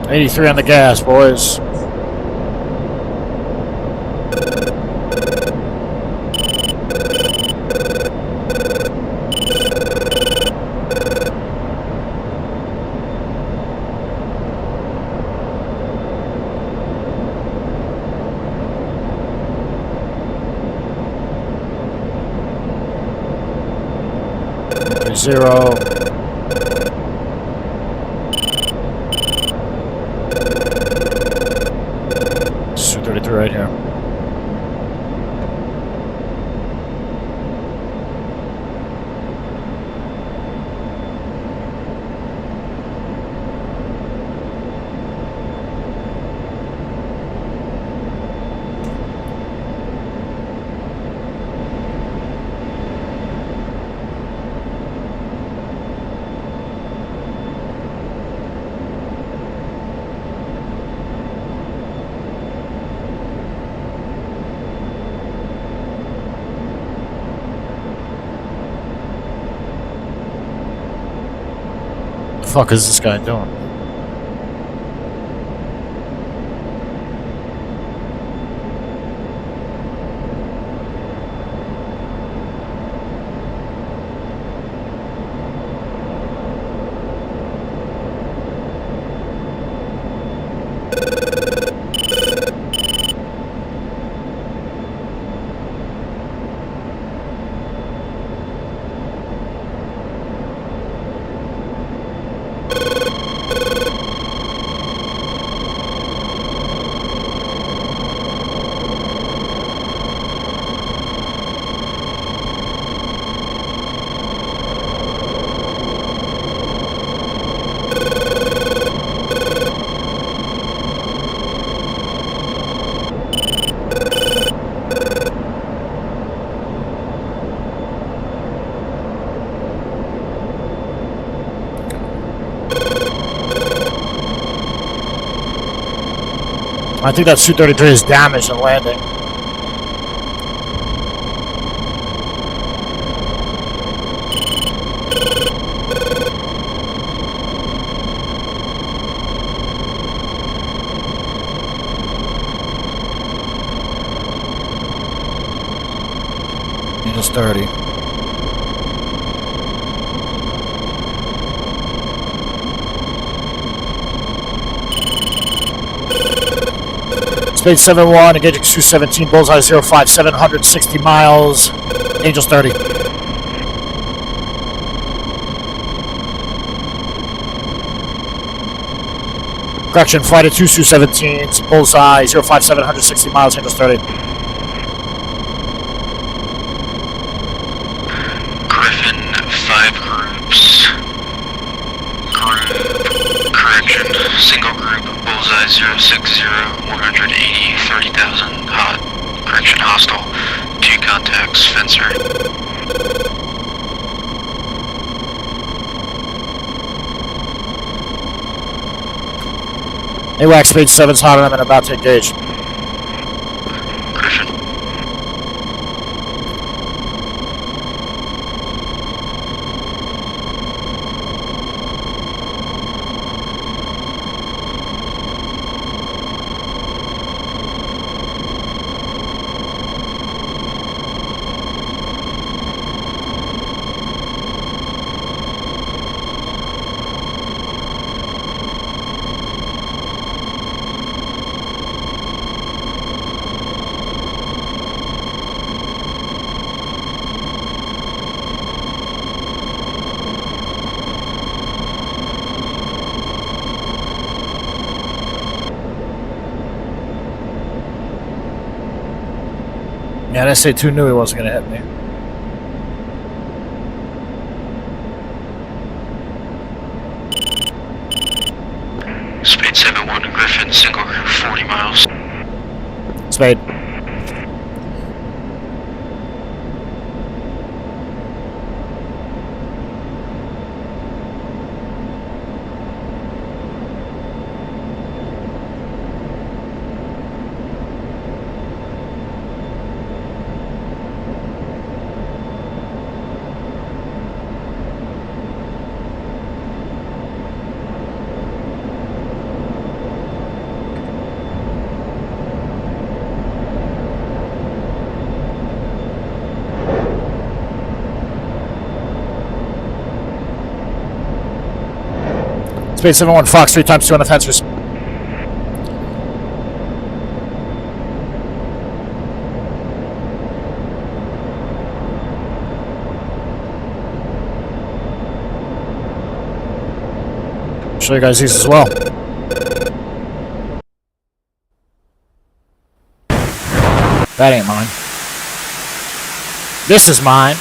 Speaker 1: $83 on the gas, boys. Zero. Suit 33 right here. The fuck is this guy doing? I think that Suit 33 is damaged and landing. Angels 30. Space 7-1, engaging Sioux 17, bullseye 057, 160 miles, Angels 30. Correction, flight at 2 Sioux 17, bullseye 057, 160 miles, Angels 30.
Speaker 3: Griffin, 5 groups. Group, correction, single group, bullseye 060, 180, 30,000, hot, correction, hostile, 2 contacts, fencer.
Speaker 1: AWAC speed 7's hot and I'm about to engage.
Speaker 3: Griffin.
Speaker 1: Yeah, that SA2 knew he wasn't going to hit me.
Speaker 3: Speed 7-1 to Griffin, single group 40 miles.
Speaker 1: Spade. Speed 7-1 Fox 3 times 2 on the fencers. Show you guys these as well. That ain't mine. This is mine.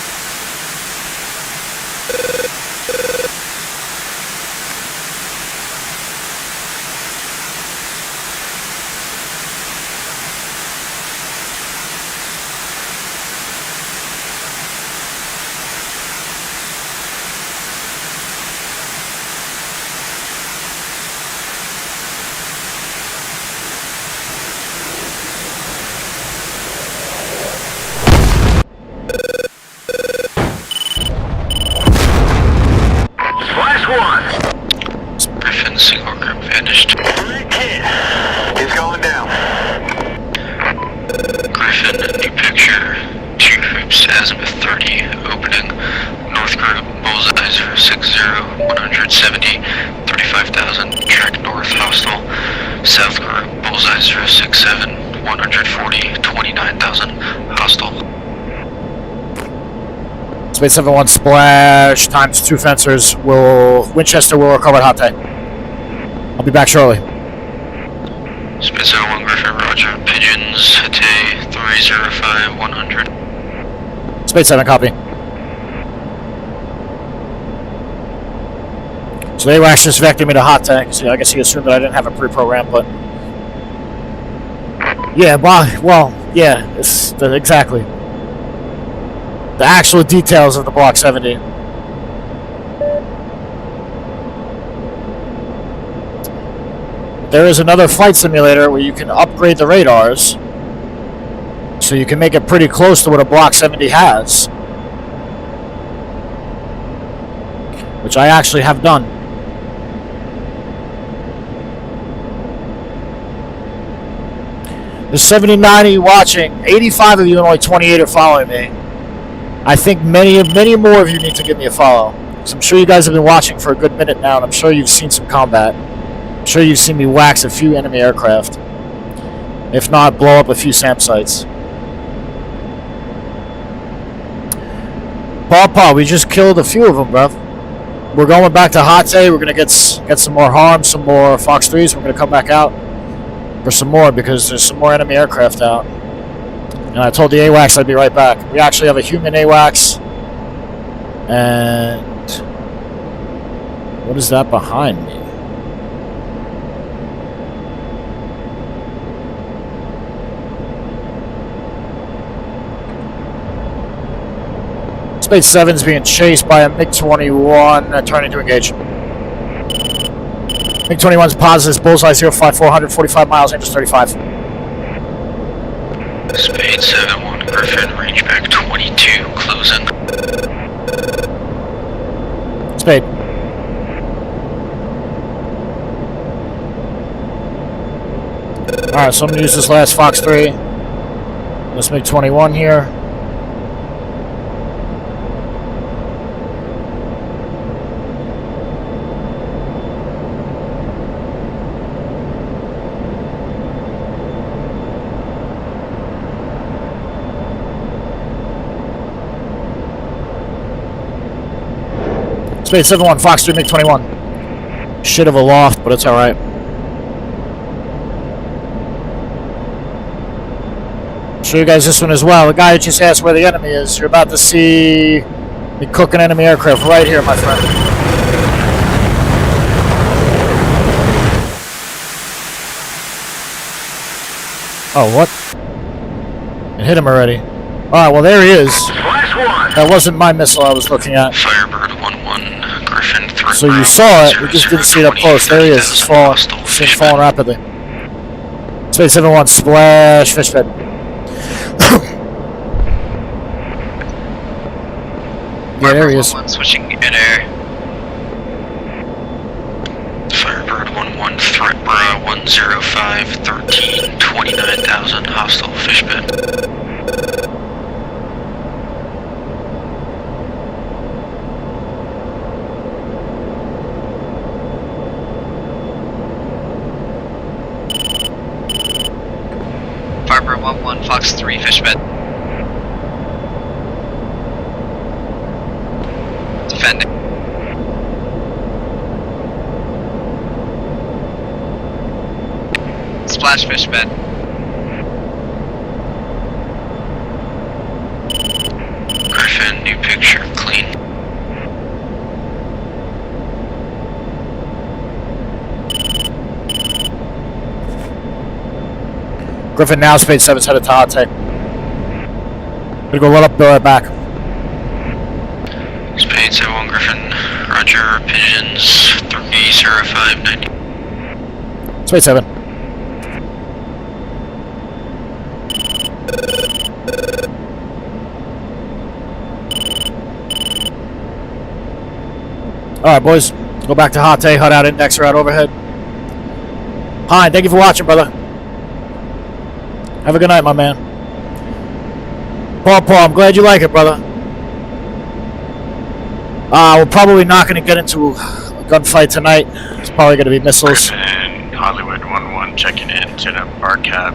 Speaker 3: Griffin, single group vanished.
Speaker 2: He's going down.
Speaker 3: Griffin, new picture. 2 groups, azimuth 30, opening. North group, bullseye 060, 170, 35,000, track north, hostile. South group, bullseye 067, 140, 29,000, hostile.
Speaker 1: Space 7-1 splash times 2 fencers. Winchester will recover hot tank. I'll be back shortly.
Speaker 3: Space 01 Griffin, roger. Pigeons, Hatay, 305, 100.
Speaker 1: Space 7, copy. So they were actually just vectoring me to hot tank. So I guess he assumed that I didn't have a pre-program, but yeah, well, yeah, exactly. The actual details of the Block 70. There is another flight simulator where you can upgrade the radars so you can make it pretty close to what a Block 70 has, which I actually have done. There's 79 of you watching, 85 of you and only 28 are following me. I think many more of you need to give me a follow. So I'm sure you guys have been watching for a good minute now, and I'm sure you've seen some combat. I'm sure you've seen me wax a few enemy aircraft. If not, blow up a few SAM sites. Papa, we just killed a few of them, bruv. We're going back to Hatay. We're going to get some more harm, some more Fox 3s. We're going to come back out for some more because there's some more enemy aircraft out. And I told the AWACS I'd be right back. We actually have a human AWACS. And what is that behind me? Space 7's being chased by a MiG-21 turning to engage. MiG-21's positive, bullseye 054, 145 miles, Angels 35.
Speaker 3: Spade 7-1, Griffin, range back 22, closing.
Speaker 1: Spade. Alright, so I'm going to use this last Fox 3. Let's make 21 here. Spade 7-1, Fox 3, MiG-21. Shit of a loft, but it's alright. Show you guys this one as well. The guy who just asked where the enemy is. You're about to see me cook an enemy aircraft right here, my friend. Oh, what? It hit him already. Alright, well there he is. That wasn't my missile I was looking at.
Speaker 3: Firebird 1-1, Griffin 3.
Speaker 1: So you saw it, you just didn't see it up close. There he is. He's falling. He's falling rapidly. Space 7-1, splash, fish bed. Yeah, there he is.
Speaker 4: Switching in air.
Speaker 3: Firebird 1-1, threat bra 105, 13, 29,000, hostile fish bed.
Speaker 4: Firebird 1-1, Fox 3, fish bed. Defending. Splash fish bed.
Speaker 3: Griffin, new picture, clean.
Speaker 1: Griffin now, Spade 7's headed to Hot Take. Gonna go right up, go right back.
Speaker 3: Spade 7-1, Griffin, roger, pigeons 30590.
Speaker 1: Spade 7. Alright, boys. Go back to Hot Take, HUD out, indexer out overhead. Hi, thank you for watching, brother. Have a good night, my man. Paul, I'm glad you like it, brother. We're probably not going to get into a gunfight tonight. It's probably going to be missiles.
Speaker 6: And Hollywood 1-1 checking in to the RCAP.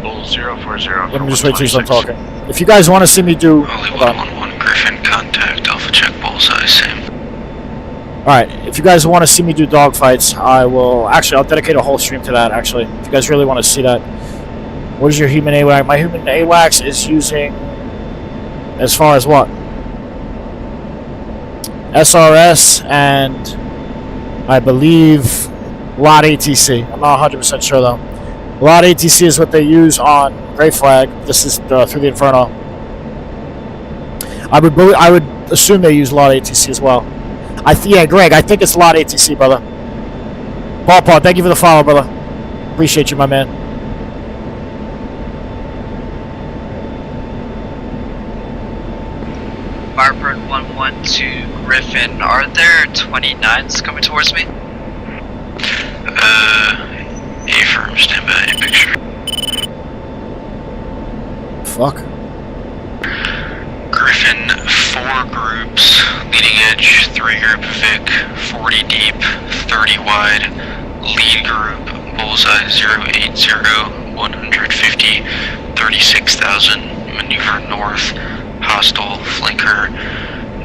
Speaker 6: Bull 040.
Speaker 1: Let me just wait till I'm talking. If you guys want to see me do...
Speaker 3: Hollywood 1-1, Griffin, contact, Alpha check, bullseye, same.
Speaker 1: Alright, if you guys want to see me do dogfights, I will... Actually, I'll dedicate a whole stream to that, actually. If you guys really want to see that. What is your human AWAC? My human AWACS is using... As far as what? SRS and... I believe... LOT ATC. I'm not 100% sure, though. LOT ATC is what they use on Grey Flag. This is through the Inferno. I would assume they use LOT ATC as well. Yeah, Greg, I think it's LOT ATC, brother. Paul, thank you for the follow, brother. Appreciate you, my man.
Speaker 4: Firebird 1-1 to Griffin. Are there 29s coming towards me?
Speaker 3: A-firm, stand by, picture.
Speaker 1: Fuck.
Speaker 3: Griffin, 4 groups, leading edge, 3 group Vic, 40 deep, 30 wide, lead group, bullseye 080, 150, 36,000, maneuver north, hostile flanker,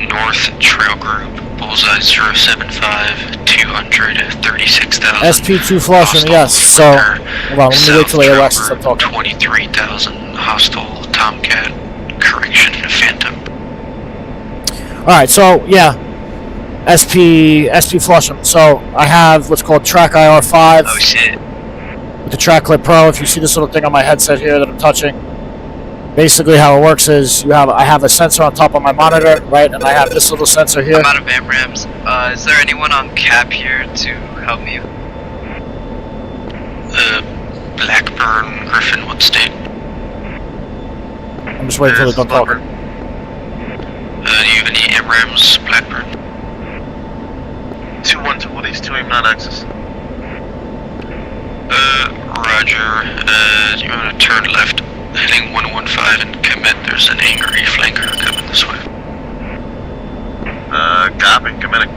Speaker 3: north trail group, bullseye 075, 236,000.
Speaker 1: SP2 flushing, yes. So, hold on, let me wait till they arrest us. I'm talking.
Speaker 3: 23,000, hostile Tomcat, correction, Phantom.
Speaker 1: Alright, so, yeah. SP flush them. So, I have what's called Track IR5.
Speaker 4: Oh shit.
Speaker 1: With the Track Clip Pro. If you see this little thing on my headset here that I'm touching, basically how it works is I have a sensor on top of my monitor, right? And I have this little sensor here.
Speaker 4: I'm out of AMRAMs. Is there anyone on cap here to help me
Speaker 3: Blackburn, Griffin, what state?
Speaker 1: I'm just waiting for the done talking.
Speaker 3: Do you have any MRAMs, Blackburn?
Speaker 5: 212, what are these two aim non-axis?
Speaker 3: Roger. You want to turn left, heading 115 and commit. There's an angry flanker coming this way.
Speaker 5: Copy, committing.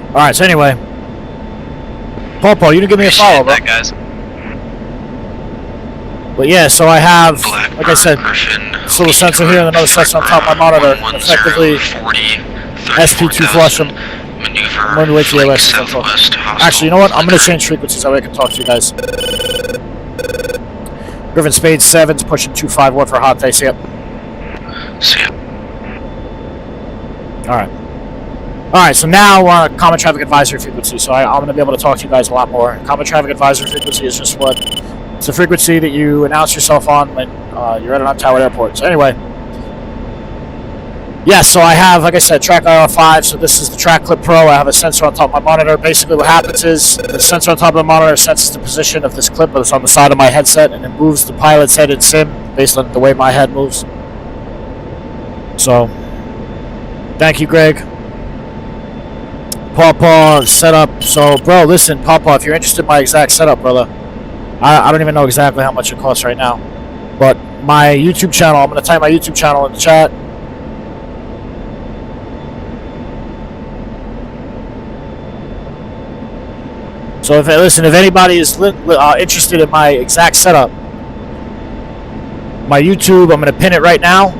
Speaker 1: Alright, so anyway. Paul, you didn't give me a follow, bro.
Speaker 3: That, guys.
Speaker 1: But yeah, so I have,
Speaker 3: Blackburn,
Speaker 1: like I said,
Speaker 3: Griffin,
Speaker 1: this little sensor here and another sensor on top of my monitor. Effectively, SP2 flush them. I'm going to wait till you guys. Actually, you know what? I'm going to change frequencies so I can talk to you guys. Griffin Spade 7's pushing 251 for hot day. See ya.
Speaker 3: See ya.
Speaker 1: Alright. Alright, so now we're on Common Traffic Advisory frequency, so I'm going to be able to talk to you guys a lot more. Common Traffic Advisory frequency is just what... It's a frequency that you announce yourself on when you're at an untowered airport. So anyway... Yes, so I have, like I said, Track IR5, so this is the Track Clip Pro. I have a sensor on top of my monitor. Basically what happens is the sensor on top of the monitor senses the position of this clip that's on the side of my headset, and it moves the pilot's head in sim based on the way my head moves. So, thank you, Greg. Pawpaw setup. So, bro, listen, Pawpaw, if you're interested in my exact setup, brother, I don't even know exactly how much it costs right now. But my YouTube channel, I'm going to type my YouTube channel in the chat. So if anybody is interested in my exact setup, my YouTube, I'm going to pin it right now.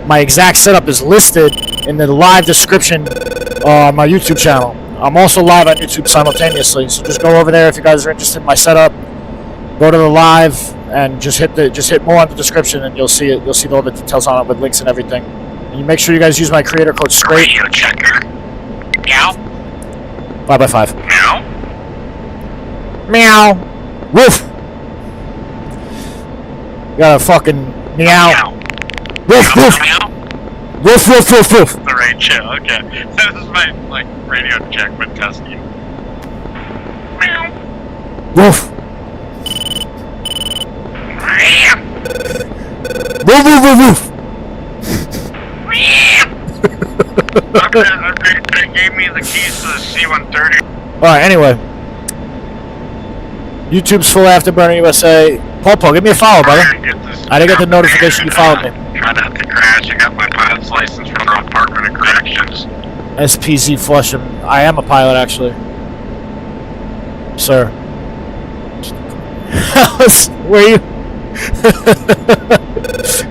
Speaker 1: My exact setup is listed in the live description on my YouTube channel. I'm also live on YouTube simultaneously, so just go over there if you guys are interested in my setup. Go to the live and just hit more on the description, and you'll see it. You'll see all the details on it with links and everything. And you make sure you guys use my creator code STRAIGHT.
Speaker 4: Radio checker. Meow.
Speaker 1: 5x5.
Speaker 4: Meow.
Speaker 1: Meow. Woof. You got a fucking meow. Woof, woof.
Speaker 4: Meow.
Speaker 1: Woof, woof, woof, woof.
Speaker 6: The radio, okay. This is my, radio check with testing.
Speaker 4: Meow.
Speaker 1: Woof.
Speaker 4: Meow.
Speaker 1: Woof, woof, woof, woof.
Speaker 4: Okay, they gave me the keys to the C-130.
Speaker 1: Alright, anyway. YouTube's full Afterburner USA. Popo, give me a follow, brother. I didn't get the notification you followed me.
Speaker 4: Try not to crash. I got my pilot's license from the Department of Corrections.
Speaker 1: SPZ Flusham. I am a pilot, actually. Sir. Were you?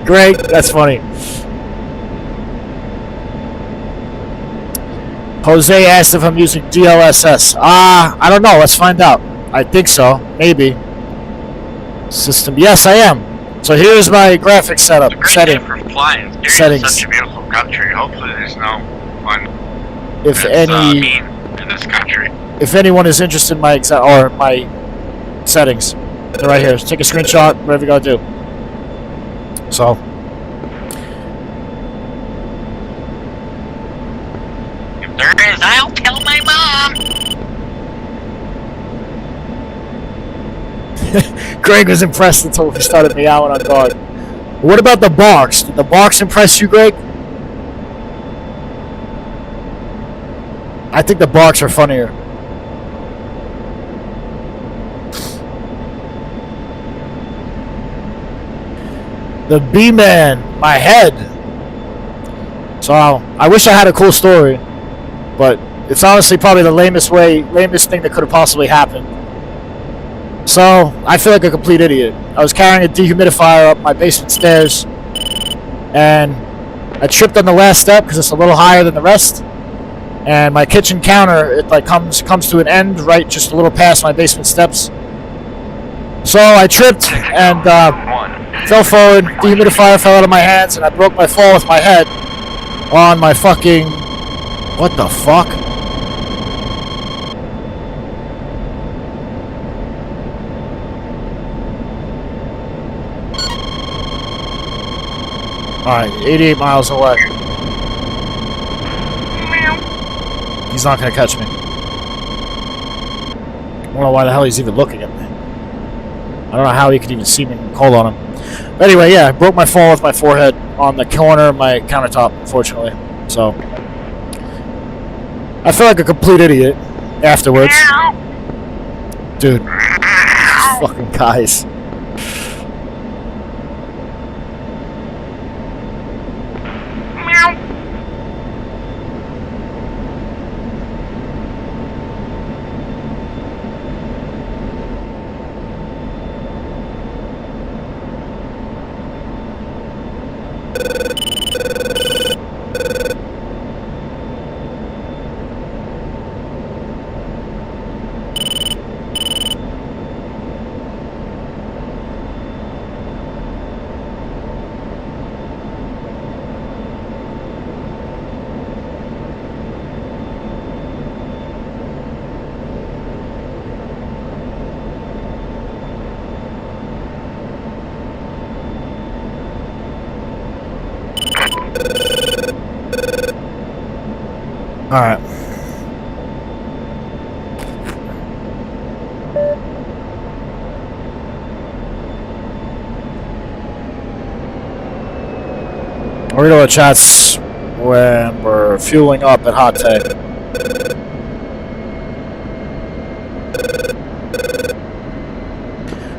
Speaker 1: Great, that's funny. Jose asked if I'm using DLSS. I don't know. Let's find out. I think so. Maybe. System. Yes, I am. So here's my graphics setup. Setting.
Speaker 4: For flying. Syria
Speaker 1: Settings.
Speaker 4: is such a beautiful country. Hopefully there's no one
Speaker 1: If
Speaker 4: that's,
Speaker 1: any,
Speaker 4: mean in this country.
Speaker 1: if anyone is interested in my my settings, they're right here. Take a screenshot. Whatever you gotta do. So.
Speaker 4: If there is, I'll tell my mom.
Speaker 1: Greg was impressed until we started meowing on guard. What about the barks? Did the barks impress you, Greg? I think the barks are funnier. The B-Man, my head. So I wish I had a cool story, but it's honestly probably the lamest thing that could have possibly happened. So I feel like a complete idiot. I was carrying a dehumidifier up my basement stairs, and I tripped on the last step because it's a little higher than the rest. And my kitchen counter, it comes to an end right just a little past my basement steps. So I tripped and fell forward. Dehumidifier fell out of my hands, and I broke my fall with my head on my fucking... What the fuck? Alright, 88 miles away. He's not gonna catch me. don't know why the hell he's even looking at me. I don't know how he could even see me call on him. But anyway, yeah, I broke my phone with my forehead on the corner of my countertop, unfortunately. So I feel like a complete idiot afterwards. Dude, fucking guys. Alright. We're gonna chats when we're fueling up at Hot Tank.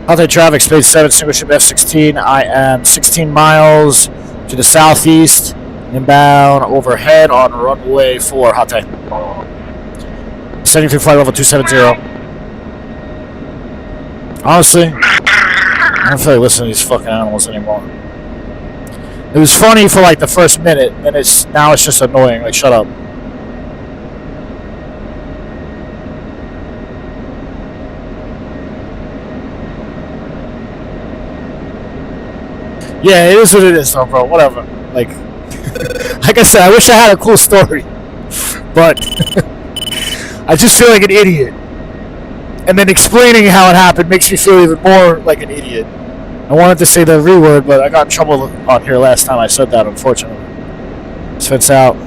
Speaker 1: Hot Tank traffic, speed 7, single ship F16. I am 16 miles to the southeast, inbound overhead on runway 4, Hot Tank. Sending through flight level 270. Honestly, I don't feel like listening to these fucking animals anymore. It was funny for like the first minute, and now it's just annoying. Like, shut up. Yeah, it is what it is, though, bro. Whatever. Like I said, I wish I had a cool story, but I just feel like an idiot. And then explaining how it happened makes me feel even more like an idiot. I wanted to say the V word, but I got in trouble on here last time I said that, unfortunately. Spits out.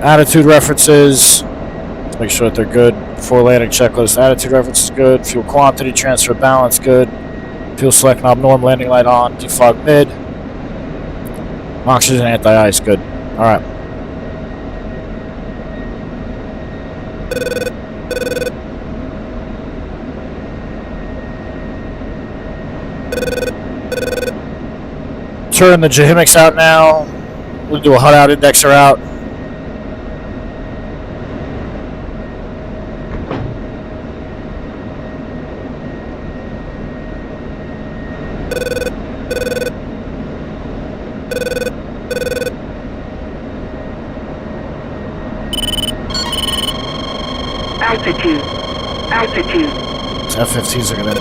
Speaker 1: Attitude references. Let's make sure that they're good. Before landing checklist. Attitude reference is good. Fuel quantity, transfer balance, good. Fuel select knob norm, landing light on. Defog mid. Oxygen anti-ice, good. Alright. Turn the Jahimics out now. We'll do a HUD out, indexer out.
Speaker 9: Altitude.
Speaker 1: F-15s are gonna.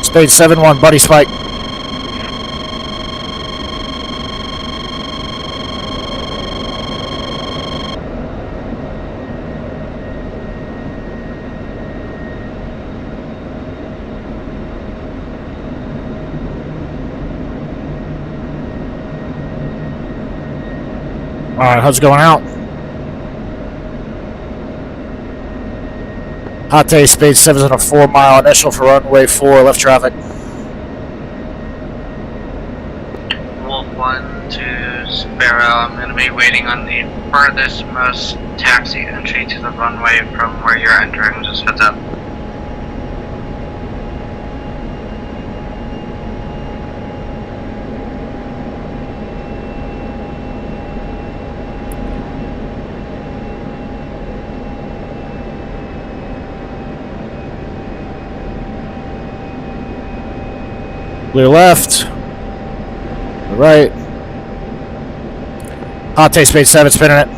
Speaker 1: Spade 7-1, buddy spike. Alright, how's it going out? Hot day, Spade 7's on a 4-mile initial for runway 4, left traffic.
Speaker 4: Wolf 1 to Sparrow, I'm going to be waiting on the furthest most taxi entry to the runway from where you're entering, just heads up.
Speaker 1: Clear left. Right. Hot day, Spade 7, spinning it.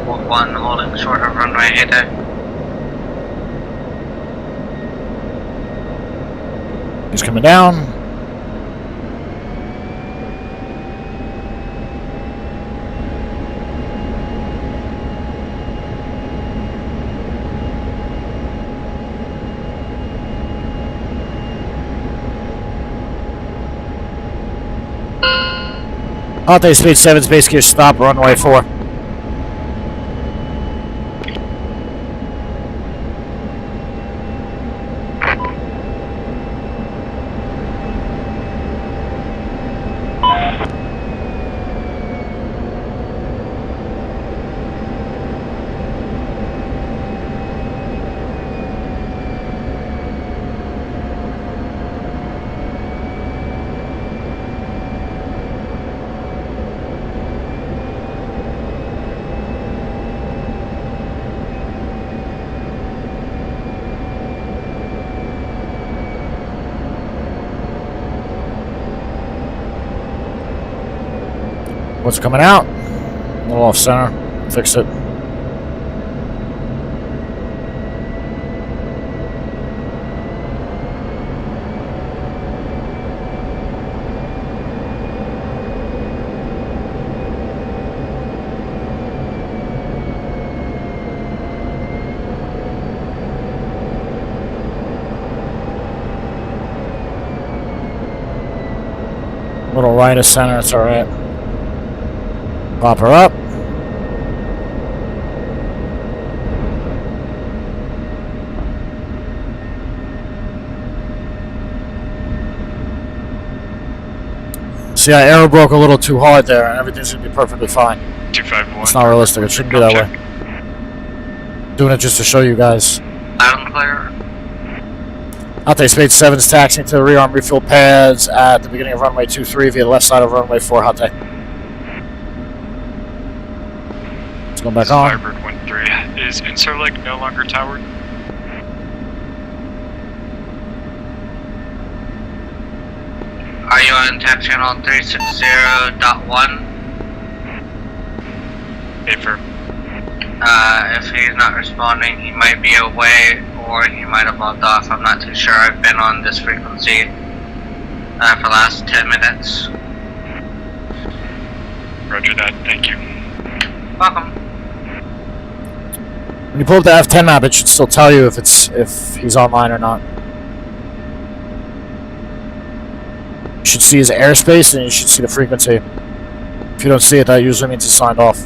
Speaker 4: Wolf 1 holding short of runway 8.
Speaker 1: He's coming down. Altai Speed 7's base gear stop, runway 4. What's coming out? A little off center. Fix it. A little right of center, it's alright. Pop her up. See, I arrow broke a little too hard there, and everything's gonna be perfectly fine.
Speaker 8: 251.
Speaker 1: It's not realistic. It shouldn't be that way. Doing it just to show you guys.
Speaker 4: Loud and clear.
Speaker 1: Altai Speed 7's taxiing to the rear arm refuel pads at the beginning of runway 23 via the left side of runway 4. Altai. Going back on.
Speaker 8: Firebird 1-3. Is Inserleg no longer towered?
Speaker 4: Are you on tap channel 360.1?
Speaker 8: Affirm.
Speaker 4: If he's not responding, he might be away or he might have logged off. I'm not too sure. I've been on this frequency for the last 10 minutes.
Speaker 8: Roger that. Thank you.
Speaker 4: Welcome.
Speaker 1: When you pull up the F10 map, it should still tell you if he's online or not. You should see his airspace and you should see the frequency. If you don't see it, that usually means he's signed off.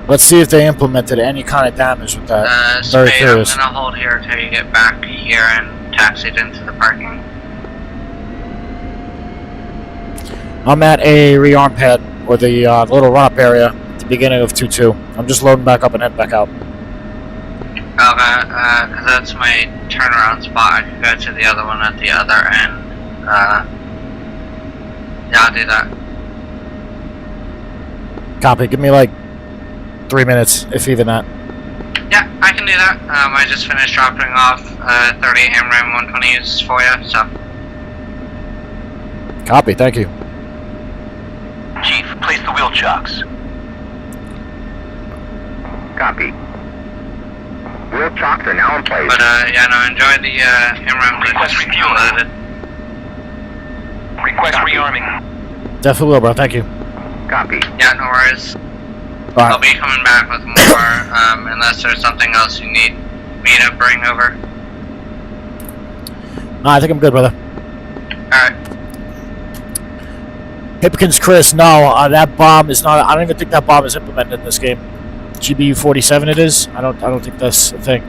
Speaker 1: Let's see if they implemented any kind of damage with that. Very
Speaker 4: Spade,
Speaker 1: curious.
Speaker 4: I'm gonna hold here until you get back here and taxied into the parking.
Speaker 1: I'm at a rearm pad, or the little run-up area at the beginning of 2-2. I'm just loading back up and heading back out.
Speaker 4: Okay, cause that's my turnaround spot. I can go to the other one at the other end. Yeah, I'll do that.
Speaker 1: Copy. Give me like 3 minutes, if even that.
Speaker 4: Yeah, I can do that. I just finished dropping off 30 AMRAAM 120s for you, so.
Speaker 1: Copy. Thank you.
Speaker 2: Chief, place the wheel chocks.
Speaker 9: Copy. Wheel chocks are now in place.
Speaker 4: But yeah, no, enjoy the AMRAAM that
Speaker 2: Request
Speaker 4: just
Speaker 2: refueling.
Speaker 4: loaded.
Speaker 2: Request rearming.
Speaker 1: Definitely will, bro. Thank you.
Speaker 9: Copy.
Speaker 4: Yeah, no worries.
Speaker 1: Bye.
Speaker 4: I'll be coming back with more, unless there's something else you need me to bring over.
Speaker 1: No, I think I'm good, brother.
Speaker 4: Alright.
Speaker 1: Hipkins Chris, no, that bomb is not. I don't even think that bomb is implemented in this game. GBU-47 it is. I don't think that's a thing.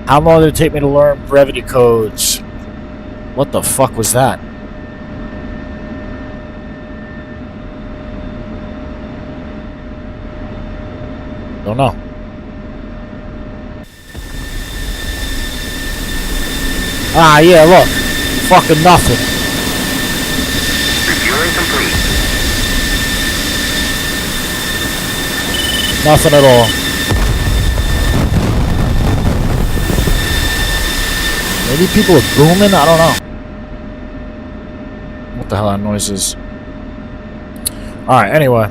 Speaker 1: How long did it take me to learn brevity codes? What the fuck was that? Don't know. Ah, yeah, look. Fucking nothing.
Speaker 9: Refueling complete.
Speaker 1: Nothing at all. Maybe people are booming? I don't know. the hell that noise is. Alright, anyway.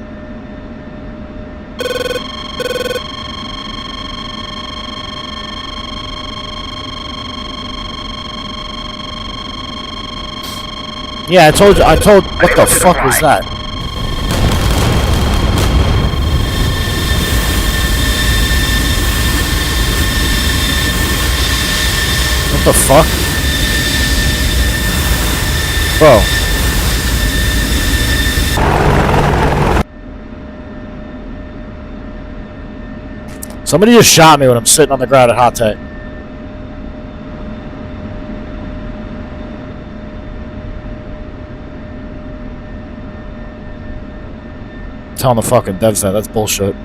Speaker 1: Yeah, I told, what the fuck was that? What the fuck? Bro. Somebody just shot me when I'm sitting on the ground at Hot Tech. Telling the fucking devs that. That's bullshit.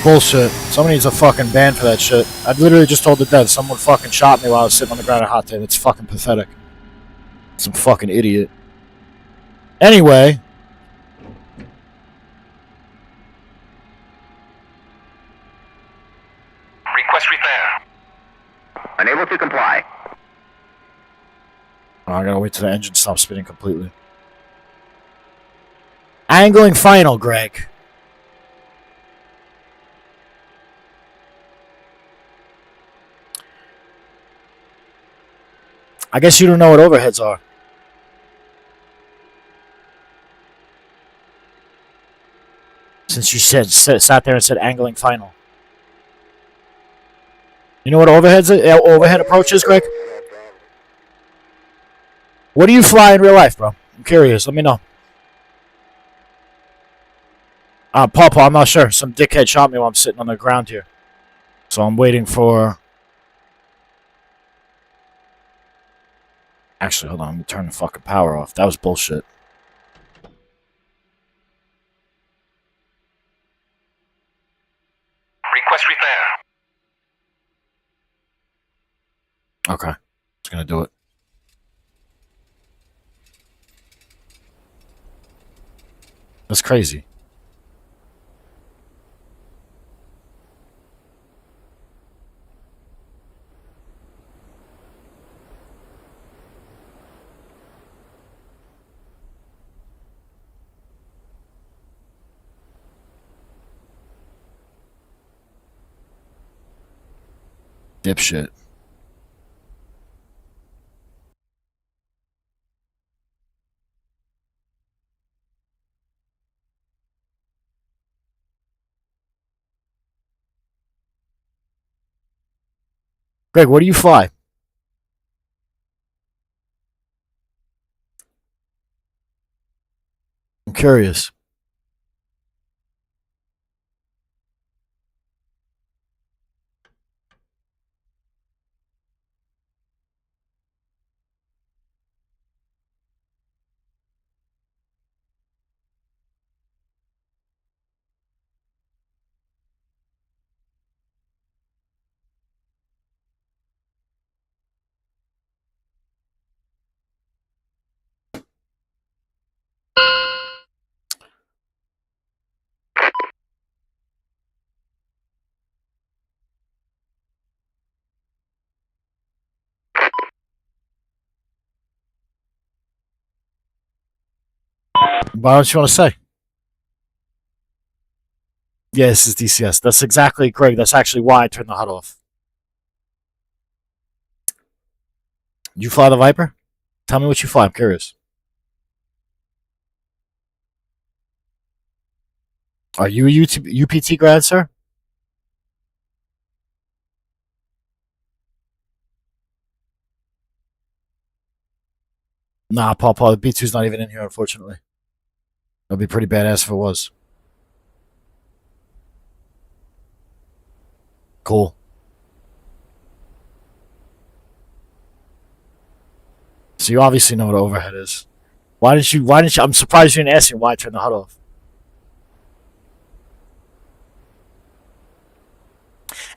Speaker 1: Bullshit. Somebody needs a fucking ban for that shit. I literally just told the dead someone fucking shot me while I was sitting on the ground at Hot Tub. It's fucking pathetic. Some fucking idiot. Anyway.
Speaker 2: Request repair.
Speaker 9: Unable to comply.
Speaker 1: Oh, I gotta wait till the engine stops spinning completely. Angling final, Greg. I guess you don't know what overheads are. Since you sat there and said angling final. You know what overhead approach is, Greg? What do you fly in real life, bro? I'm curious. Let me know. Paw, I'm not sure. Some dickhead shot me while I'm sitting on the ground here. So I'm waiting for... Actually, hold on. Let me turn the fucking power off. That was bullshit.
Speaker 2: Request repair.
Speaker 1: Okay. It's gonna do it. That's crazy. Dipshit. Greg, what do you fly? I'm curious. Why don't you want to say? Yeah, this is DCS. That's exactly, Greg. That's actually why I turned the HUD off. You fly the Viper? Tell me what you fly. I'm curious. Are you a UPT grad, sir? Nah, Paul, the B2's not even in here, unfortunately. That'd be pretty badass if it was. Cool. So you obviously know what overhead is. Why didn't you? I'm surprised you didn't ask me why I turned the HUD off.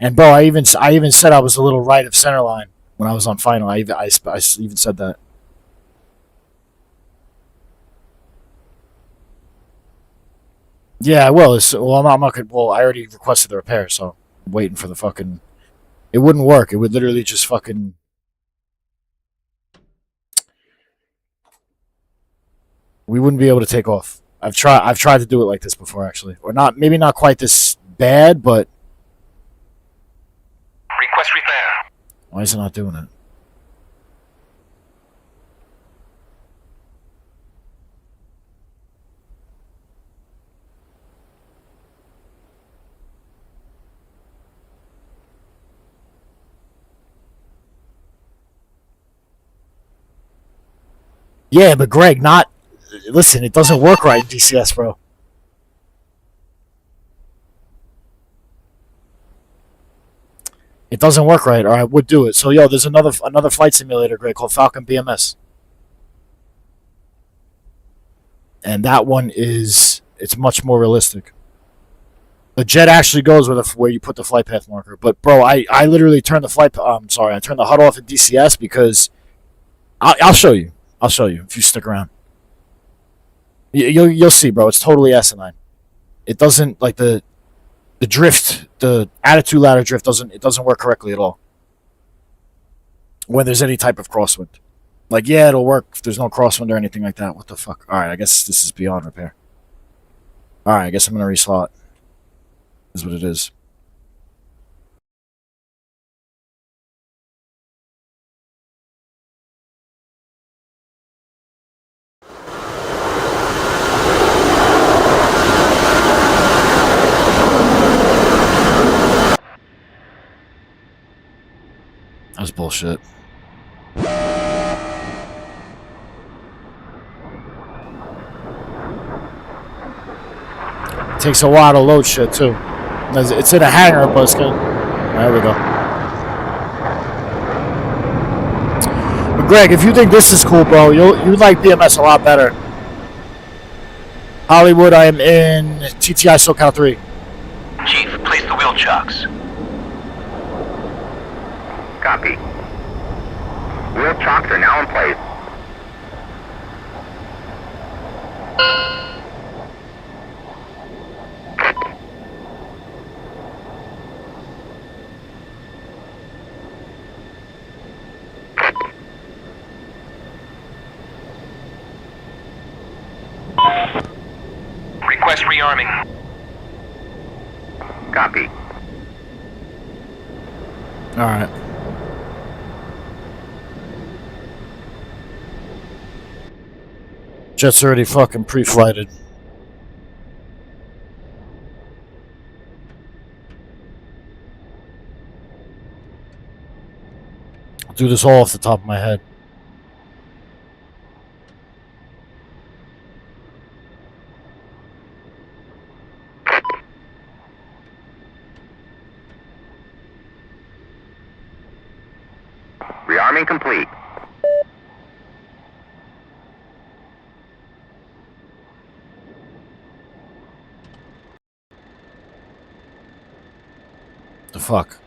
Speaker 1: And bro, I even said I was a little right of center line when I was on final. I even said that. Yeah, I will. I'm not gonna. Well, I already requested the repair, so I'm waiting for the fucking. It wouldn't work. It would literally just fucking. We wouldn't be able to take off. I've tried to do it like this before, actually, or not. Maybe not quite this bad, but
Speaker 2: Request repair.
Speaker 1: why is it not doing it? Yeah, but Greg, not. Listen, it doesn't work right in DCS, bro. It doesn't work right, or I would do it. So, yo, there's another flight simulator, Greg, called Falcon BMS, and that one it's much more realistic. The jet actually goes where you put the flight path marker. But bro, I literally turned the I turned the HUD off at DCS because I'll show you. I'll show you if you stick around. You'll see, bro. It's totally asinine. It doesn't like the drift, the attitude ladder drift doesn't work correctly at all when there's any type of crosswind. Like, yeah, it'll work if there's no crosswind or anything like that. What the fuck? All right, I guess this is beyond repair. All right, I guess I'm gonna reslot. Is what it is. That's bullshit. It takes a while to load shit too. It's in a hangar, but it's gonna. There we go. But Greg, if you think this is cool, bro, you like BMS a lot better. Hollywood, I am in TTI SoCal 3.
Speaker 2: Chief, place the wheel chocks.
Speaker 9: Copy. Wheel chocks are now in place.
Speaker 2: Request rearming.
Speaker 9: Copy.
Speaker 1: All right. Jet's already fucking pre-flighted. I'll do this all off the top of my head.
Speaker 9: Rearming complete.
Speaker 1: The fuck?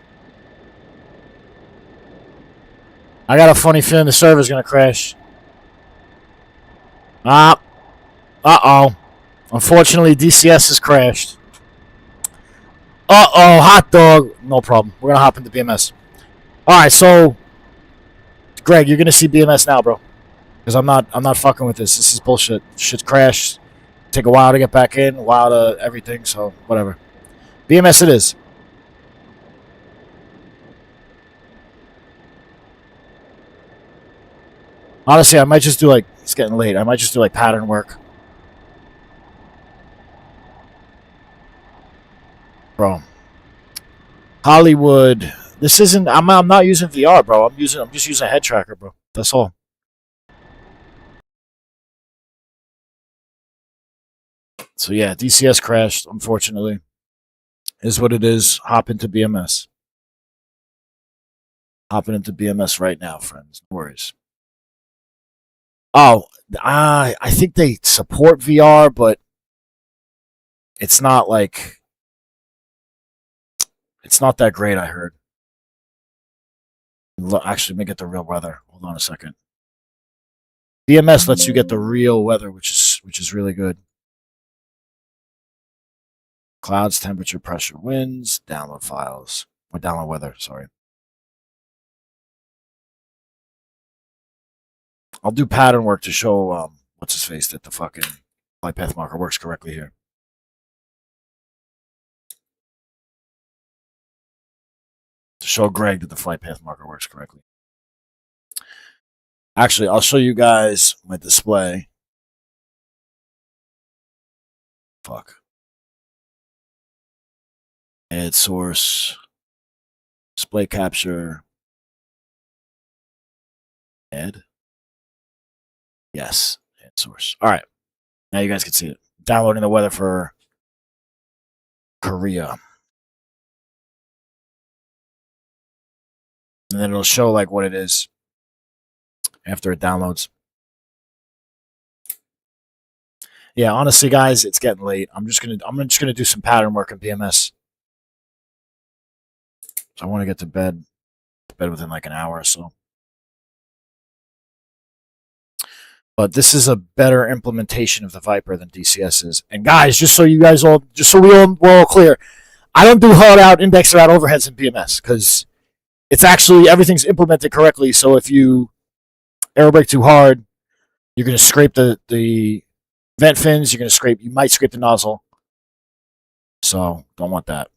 Speaker 1: I got a funny feeling the server's gonna crash. Uh-oh. Unfortunately, DCS has crashed. Uh-oh, hot dog. No problem. We're gonna hop into BMS. Alright, so Greg, you're gonna see BMS now, bro. Because I'm not fucking with this. This is bullshit. Shit's crashed. Take a while to get back in, a while to everything, so whatever. BMS it is. Honestly, I might just do like, it's getting late. I might just do like pattern work. Bro. Hollywood. This isn't, I'm not using VR, bro. I'm just using a head tracker, bro. That's all. So yeah, DCS crashed, unfortunately. Is what it is. Hop into BMS. Hopping into BMS right now, friends. No worries. Oh, I think they support VR, but it's not like it's not that great. I heard. Actually, let me get the real weather. Hold on a second. BMS lets you get the real weather, which is really good. Clouds, temperature, pressure, winds, download files, or download weather. Sorry. I'll do pattern work to show what's his face that the fucking flight path marker works correctly here. To show Greg that the flight path marker works correctly. Actually, I'll show you guys my display. Fuck. Add source. Display capture. Add. Yes. Add source. All right. Now you guys can see it. Downloading the weather for Korea. And then it'll show like what it is after it downloads. Yeah, honestly, guys, it's getting late. I'm just gonna do some pattern work in BMS. So I want to get to bed within like an hour or so. But this is a better implementation of the Viper than DCS is. And guys, just so we're all clear, I don't do HUD out, indexer out overheads in BMS because it's actually everything's implemented correctly. So if you air brake too hard, you're gonna scrape the vent fins. You might scrape the nozzle. So don't want that.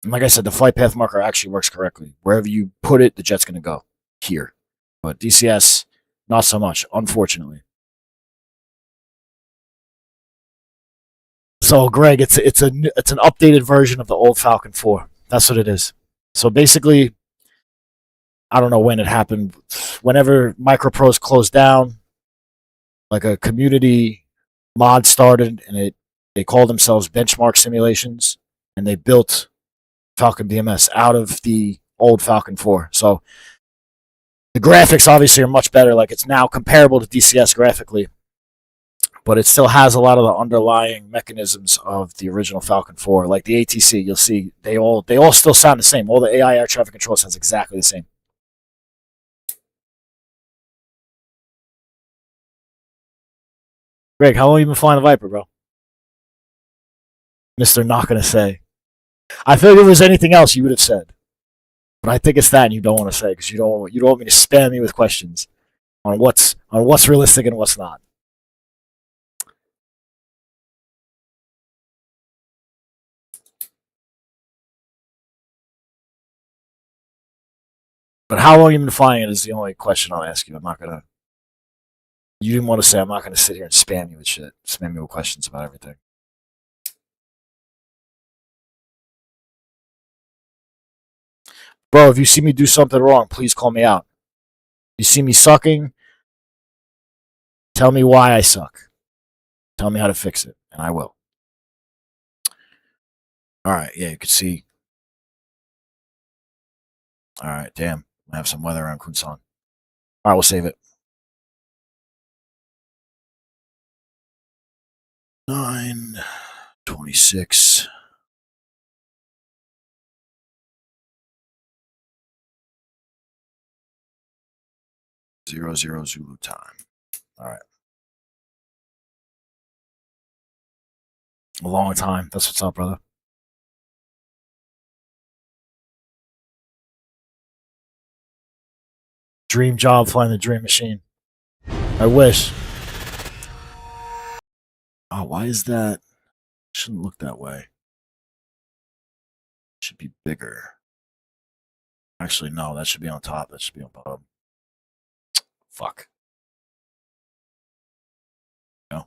Speaker 1: And like I said, the flight path marker actually works correctly. Wherever you put it, the jet's gonna go here. But DCS, not so much, unfortunately. So, Greg, it's an updated version of the old Falcon 4. That's what it is. So basically, I don't know when it happened. Whenever MicroProse closed down, like a community mod started, and they called themselves Benchmark Simulations, and they built Falcon BMS out of the old Falcon 4. So the graphics obviously are much better. Like it's now comparable to DCS graphically, but it still has a lot of the underlying mechanisms of the original Falcon 4. Like the ATC, you'll see they all still sound the same. All the AI air traffic control sounds exactly the same. Greg, how long have you been flying the Viper, bro? Mister, not gonna say. I feel like if there was anything else, you would have said. But I think it's that, and you don't want to say because you don't want me to spam me with questions on what's realistic and what's not. But how long you've been flying it is the only question I'll ask you. I'm not gonna. You didn't want to say I'm not gonna sit here and spam you with shit, spam you with questions about everything. Bro, if you see me do something wrong, please call me out. You see me sucking, tell me why I suck. Tell me how to fix it, and I will. All right, yeah, you can see. All right, damn. I have some weather around Kunsan. All right, we'll save it. 9:26. 00 Zulu time. All right. A long time. That's what's up, brother. Dream job flying the Dream Machine. I wish. Oh, why is that? Shouldn't look that way. Should be bigger. Actually, no, that should be on top. That should be on bottom. Fuck. No.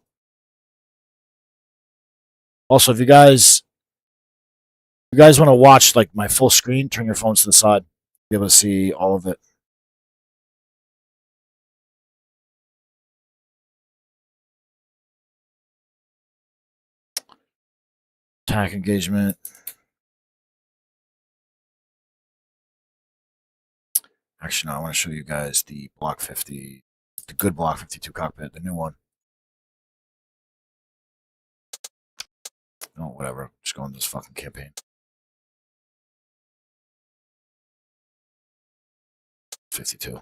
Speaker 1: Also, if you guys want to watch like my full screen, turn your phones to the side. Be able to see all of it. Attack engagement. Actually, no, I want to show you guys the Block 50, the good Block 52 cockpit, the new one. Oh, whatever. Just go into this fucking campaign. 52.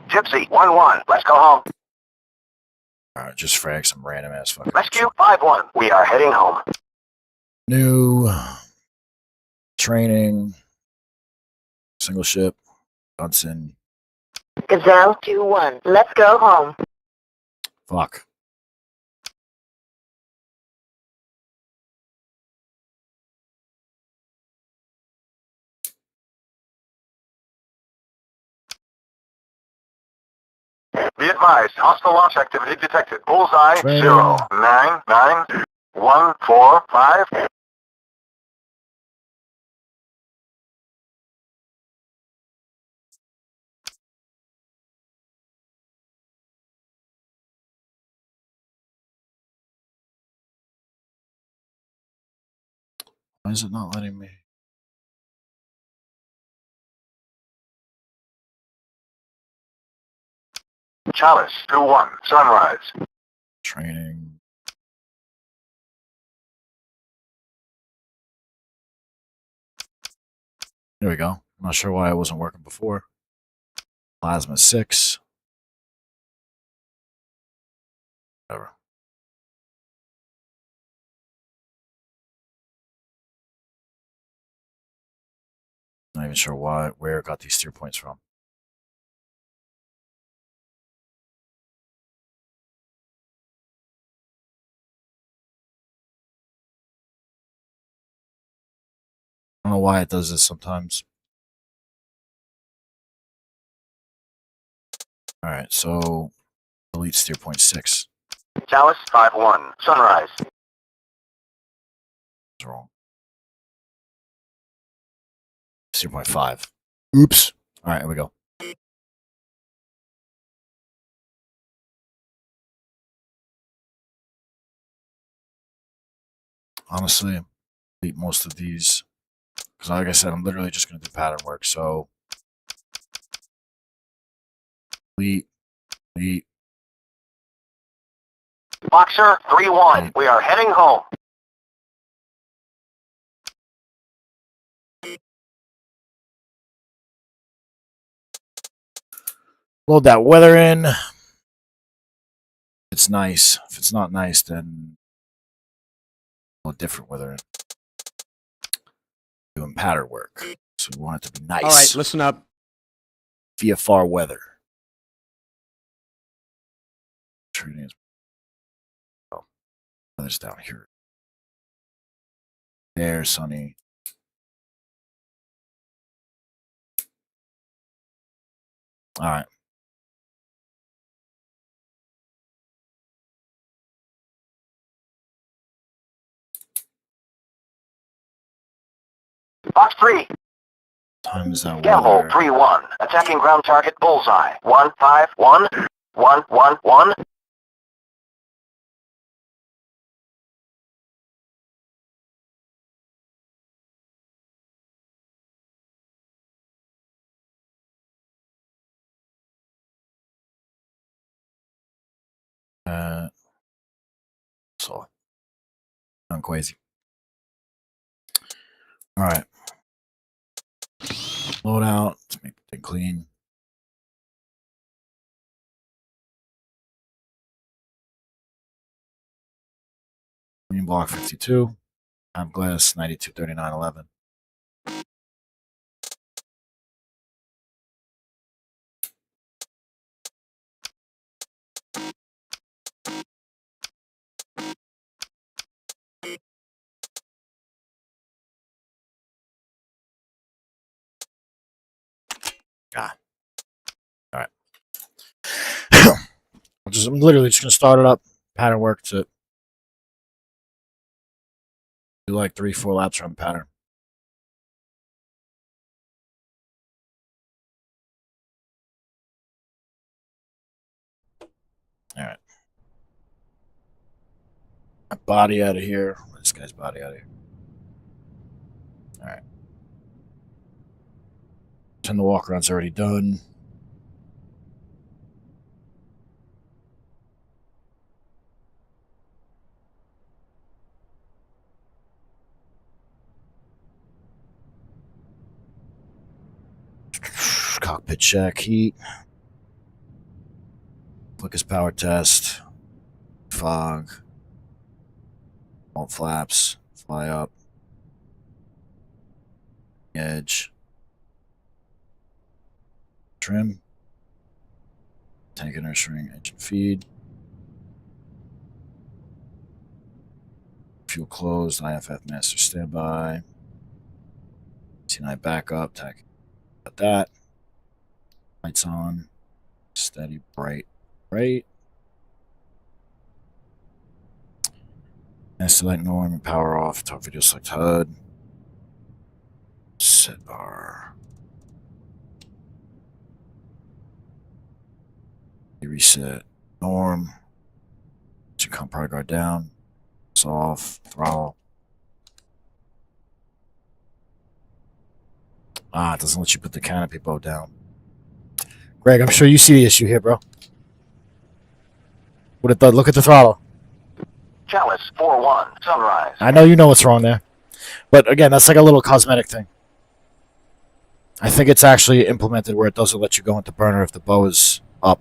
Speaker 9: Gypsy 1-1. Let's go home.
Speaker 1: Alright, just frag some random ass fucking.
Speaker 9: Rescue 5-1. We are heading home.
Speaker 1: New training. Single ship. Hudson.
Speaker 10: Gazelle 2-1. Let's go home.
Speaker 1: Fuck.
Speaker 9: Be advised, hostile launch activity detected. Bullseye
Speaker 1: Training.
Speaker 9: 0 9 9 1 4 5.
Speaker 1: Why is it not letting me?
Speaker 9: Chalice 2-1. Sunrise.
Speaker 1: Training. There we go. I'm not sure why it wasn't working before. Plasma 6. Whatever. Not even sure where it got these steer points from. I don't know why it does this sometimes. Alright, so delete steer point 6.
Speaker 9: Chalice 5-1. Sunrise.
Speaker 1: It's wrong. Steer point 5. Oops. Alright, here we go. Honestly, delete most of these. Because like I said, I'm literally just going to do pattern work. So, delete.
Speaker 9: Boxer 3-1. We are heading home.
Speaker 1: Load that weather in. It's nice. If it's not nice, then load different weather in. Doing pattern work. So we want it to be nice.
Speaker 11: All right, listen up.
Speaker 1: VFR weather. Trading is. Oh, weather's down here. There, sunny. All right.
Speaker 9: Box 3.
Speaker 1: Time is that
Speaker 9: Gamble
Speaker 1: weather.
Speaker 9: 3-1. Attacking ground target Bullseye. 1-5-1. 1-1-1.
Speaker 1: So, I'm crazy. All right. Load out. Let's make the thing clean. Green block 52. I'm glass 923911. God. All right. I'm literally just gonna start it up. Pattern work to do like 3-4 laps around the pattern. Body out of here. This guy's body out of here. All right. 10 the walk around's already done. Cockpit check, heat. Quickest power test. Fog. All flaps. Fly up. Edge. Trim. Tank inertia ring, engine feed. Fuel closed. IFF master standby. T9 backup. Tack. Got that. Lights on. Steady, bright, bright. Master light norm and power off. Top video select HUD. Set bar. Reset. Norm. Should come power guard down. It's off. Throttle. It doesn't let you put the canopy bow down. Greg, I'm sure you see the issue here, bro. Look at the throttle.
Speaker 2: Chalice 4-1, sunrise.
Speaker 1: I know you know what's wrong there. But again, that's like a little cosmetic thing. I think it's actually implemented where it doesn't let you go into burner if the bow is up.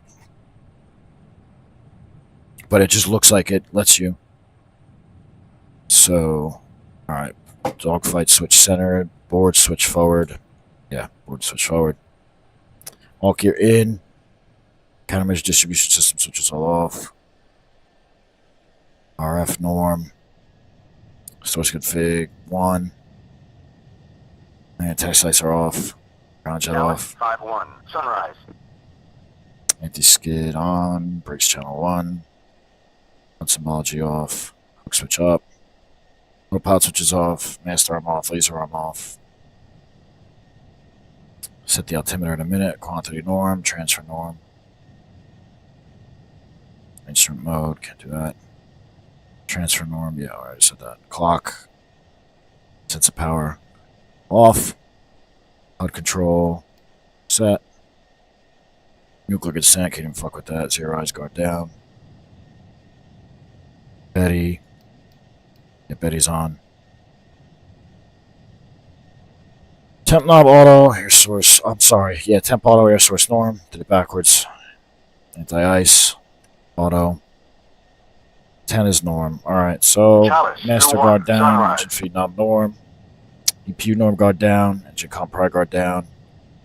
Speaker 1: But it just looks like it lets you. So, alright. Dogfight switch centered. Board switch forward. Yeah, board switch forward. All gear in. Countermeasure distribution system switches all off. RF norm. Source config 1. And test lights are off. Ground jet off.
Speaker 2: 5-1, sunrise.
Speaker 1: Anti-skid on. Brakes channel 1. Symbology off. Hook switch up. Autopilot switches off. Master arm off. Laser arm off. Set the altimeter in a minute. Quantity norm. Transfer norm. Instrument mode. Can't do that. Transfer norm. Yeah, I already said that. Clock. Sets of power. Off. HUD control. Set. Nuclear descent. Can't even fuck with that. Zero eyes guard down. Betty. Yeah, Betty's on. Temp knob auto, air source. I'm sorry. Yeah, temp auto, air source norm. Did it backwards. Anti-ice. Auto. 10 is norm. Alright, so
Speaker 2: Chalice,
Speaker 1: master
Speaker 2: 2-1,
Speaker 1: guard down.
Speaker 2: sunrise.
Speaker 1: Engine feed knob norm. EPU norm guard down. Engine comp pry guard down.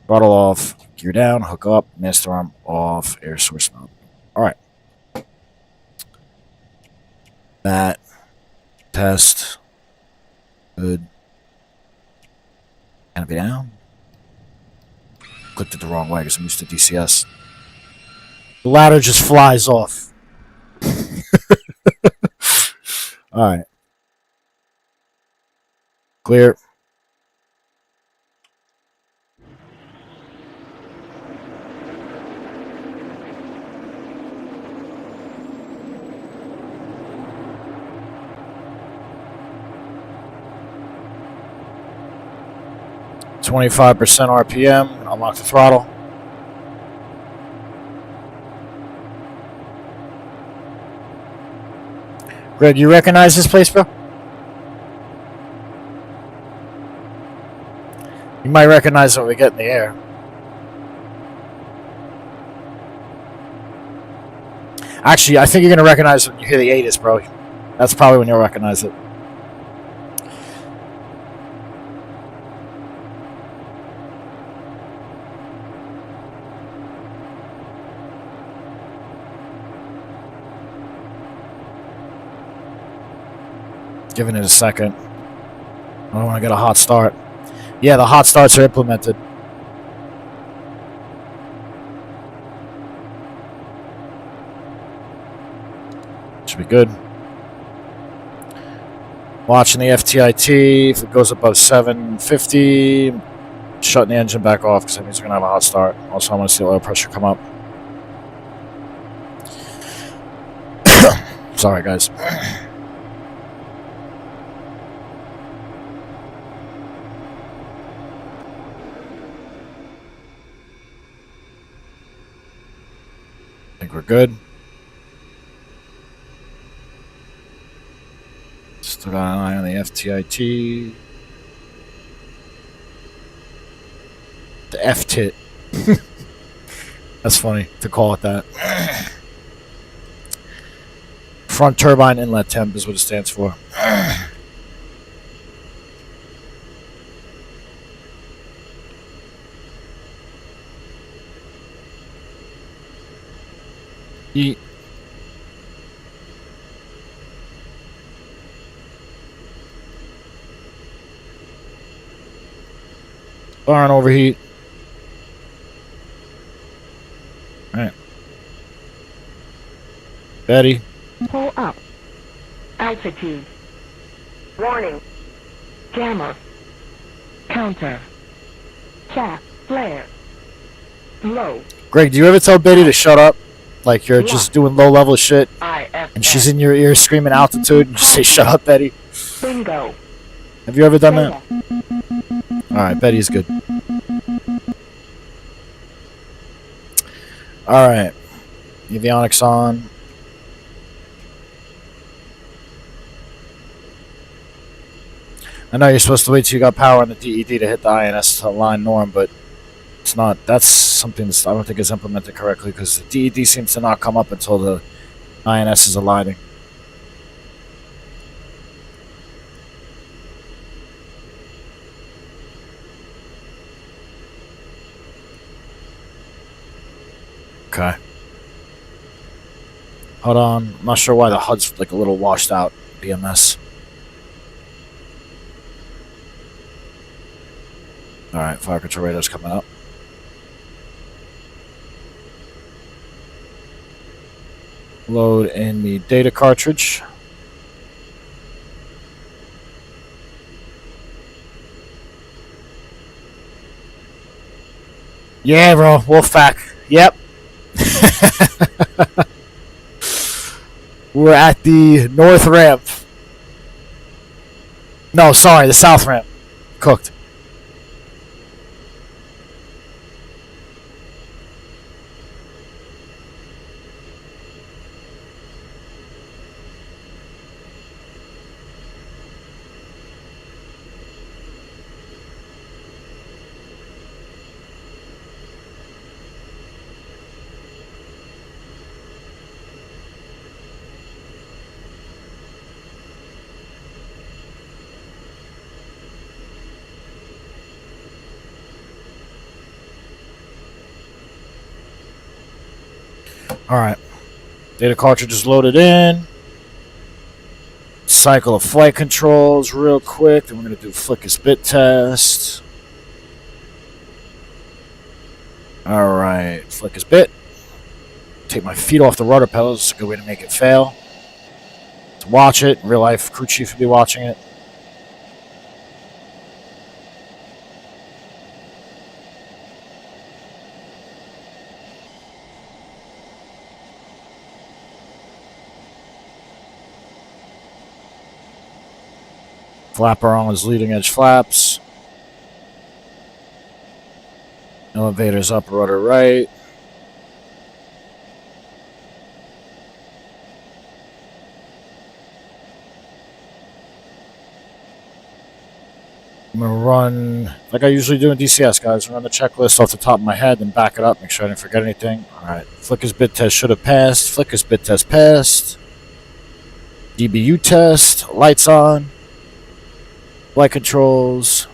Speaker 1: Throttle off. Gear down. Hook up. Master arm off. Air source knob. Alright. That. Test. Good. Canopy down. Clicked it the wrong way because I'm used to DCS. The ladder just flies off. Alright. Clear. .25% RPM. Unlock the throttle. Greg, you recognize this place, bro? You might recognize it when we get in the air. Actually, I think you're going to recognize it when you hear the ATIS, bro. That's probably when you'll recognize it. Giving it a second. I don't want to get a hot start. Yeah, the hot starts are implemented. Should be good. Watching the FTIT. If it goes above 750, shutting the engine back off because that means we're going to have a hot start. Also, I want to see the oil pressure come up. Sorry, guys. think we're good. Still got an eye on the FTIT. The F-tit. That's funny to call it that. Front turbine inlet temp is what it stands for. Eat. Barn overheat. Alright. Betty.
Speaker 10: Pull up. Altitude. Warning. Jammer. Counter. Chaff. Flare. Low.
Speaker 1: Greg, do you ever tell Betty to shut up? Like you're just doing low level shit
Speaker 10: IFF.
Speaker 1: and she's in your ear screaming altitude and just say, shut up, Betty.
Speaker 10: Bingo.
Speaker 1: Have you ever done that? Alright, Betty's good. Alright. Avionics on. I know you're supposed to wait till you got power on the DED to hit the INS to align norm, but it's not. That's something that I don't think is implemented correctly because the DED seems to not come up until the INS is aligning. Okay. Hold on. I'm not sure why the HUD's like a little washed out. BMS. Alright, fire control radar's coming up. Load in the data cartridge. Yeah, bro. Wolfpack. Yep. We're at the north ramp. No, sorry, the south ramp. Cooked. Alright. Data cartridge is loaded in. Cycle of flight controls real quick. Then we're going to do flickus bit test. Alright. Flickus bit. Take my feet off the rudder pedals. It's a good way to make it fail. To watch it. In real life, crew chief would be watching it. Flapper on his leading edge flaps. Elevators up, rudder right. I'm going to run, like I usually do in DCS, guys, run the checklist off the top of my head and back it up, make sure I didn't forget anything. Alright, Flicker's bit test should have passed. Flicker's bit test passed. DBU test, lights on. Flight controls.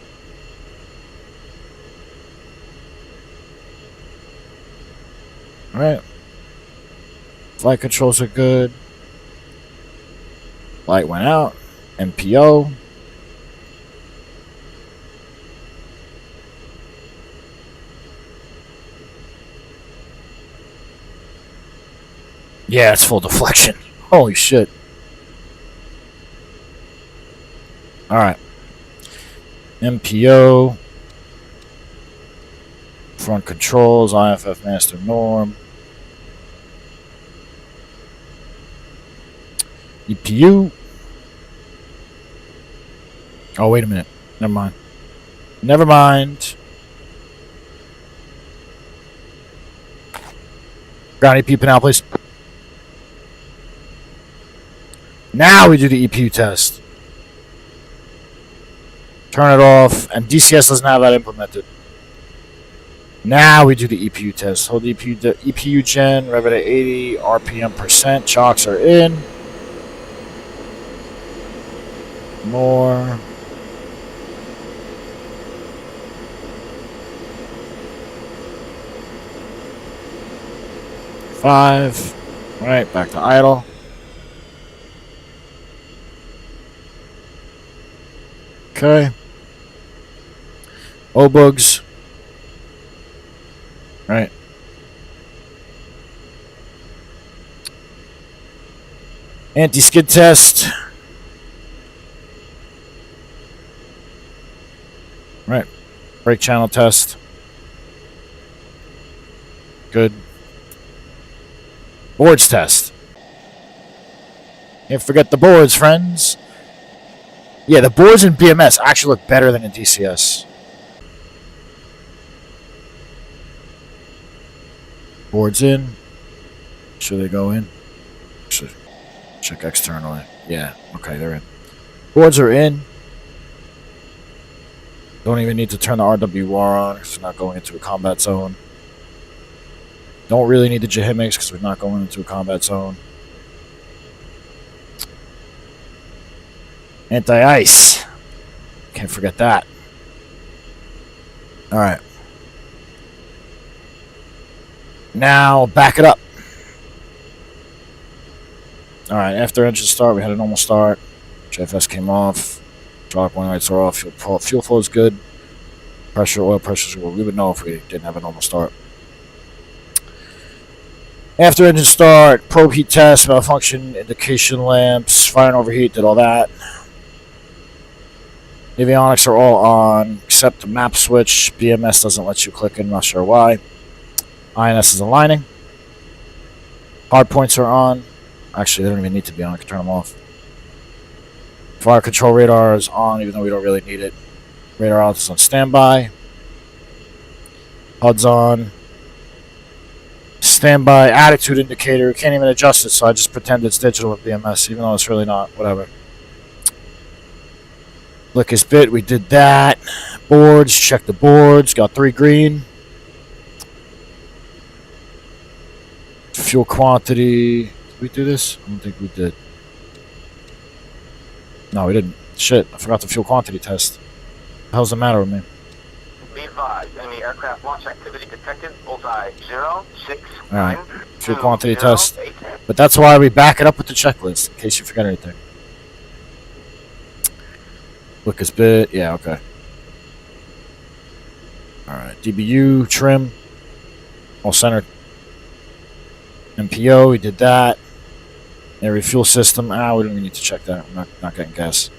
Speaker 1: Alright. Flight controls are good. Light went out. MPO. Yeah, it's full deflection. Holy shit. Alright. MPO. Front controls. IFF master norm. EPU. Oh, wait a minute. Never mind. Never mind. Ground EP panel, please. Now we do the EPU test. Turn it off, and DCS doesn't have that implemented. Now we do the EPU test. Hold the EPU gen, rev it at 80, RPM percent, chocks are in. More. Five. Right, back to idle. Okay. O-bugs. Right. Anti-skid test. Right. Brake channel test. Good. Boards test. Can't forget the boards, friends. Yeah, the boards in BMS actually look better than in DCS. Boards in. Should they go in? Should check externally. Yeah, okay, they're in. Boards are in. Don't even need to turn the RWR on because we're not going into a combat zone. Don't really need the Jahimics because we're not going into a combat zone. Anti-ice. Can't forget that. Alright. Now, back it up. Alright, after engine start, we had a normal start. JFS came off. Hydraulic warning lights are off. Fuel flow is good. Pressure, oil pressure, we would know if we didn't have a normal start. After engine start, probe heat test, malfunction, indication lamps, fire and overheat, did all that. Avionics are all on, except the map switch. BMS doesn't let you click in, not sure why. INS is aligning. Hard points are on. Actually, they don't even need to be on. I can turn them off. Fire control radar is on, even though we don't really need it. Radar out is on standby. HUD's on. Standby attitude indicator. We can't even adjust it, so I just pretend it's digital with BMS, even though it's really not. Whatever. Lick is bit. We did that. Boards. Check the boards. Got 3 green. Fuel quantity. Did we do this? I don't think we did. No, we didn't. Shit. I forgot the fuel quantity test. What the hell's the matter with me?
Speaker 2: Be advised, enemy aircraft launch activity detected. Bullseye 0, 6,
Speaker 1: Alright.
Speaker 2: 9,
Speaker 1: Fuel
Speaker 2: 2,
Speaker 1: quantity
Speaker 2: 0,
Speaker 1: test.
Speaker 2: 8.
Speaker 1: But that's why we back it up with the checklist, in case you forget anything. Lucas bit. Yeah, okay. Alright. DBU, trim. All centered. MPO, we did that. Air refuel system. We don't even need to check that. I'm not getting gas.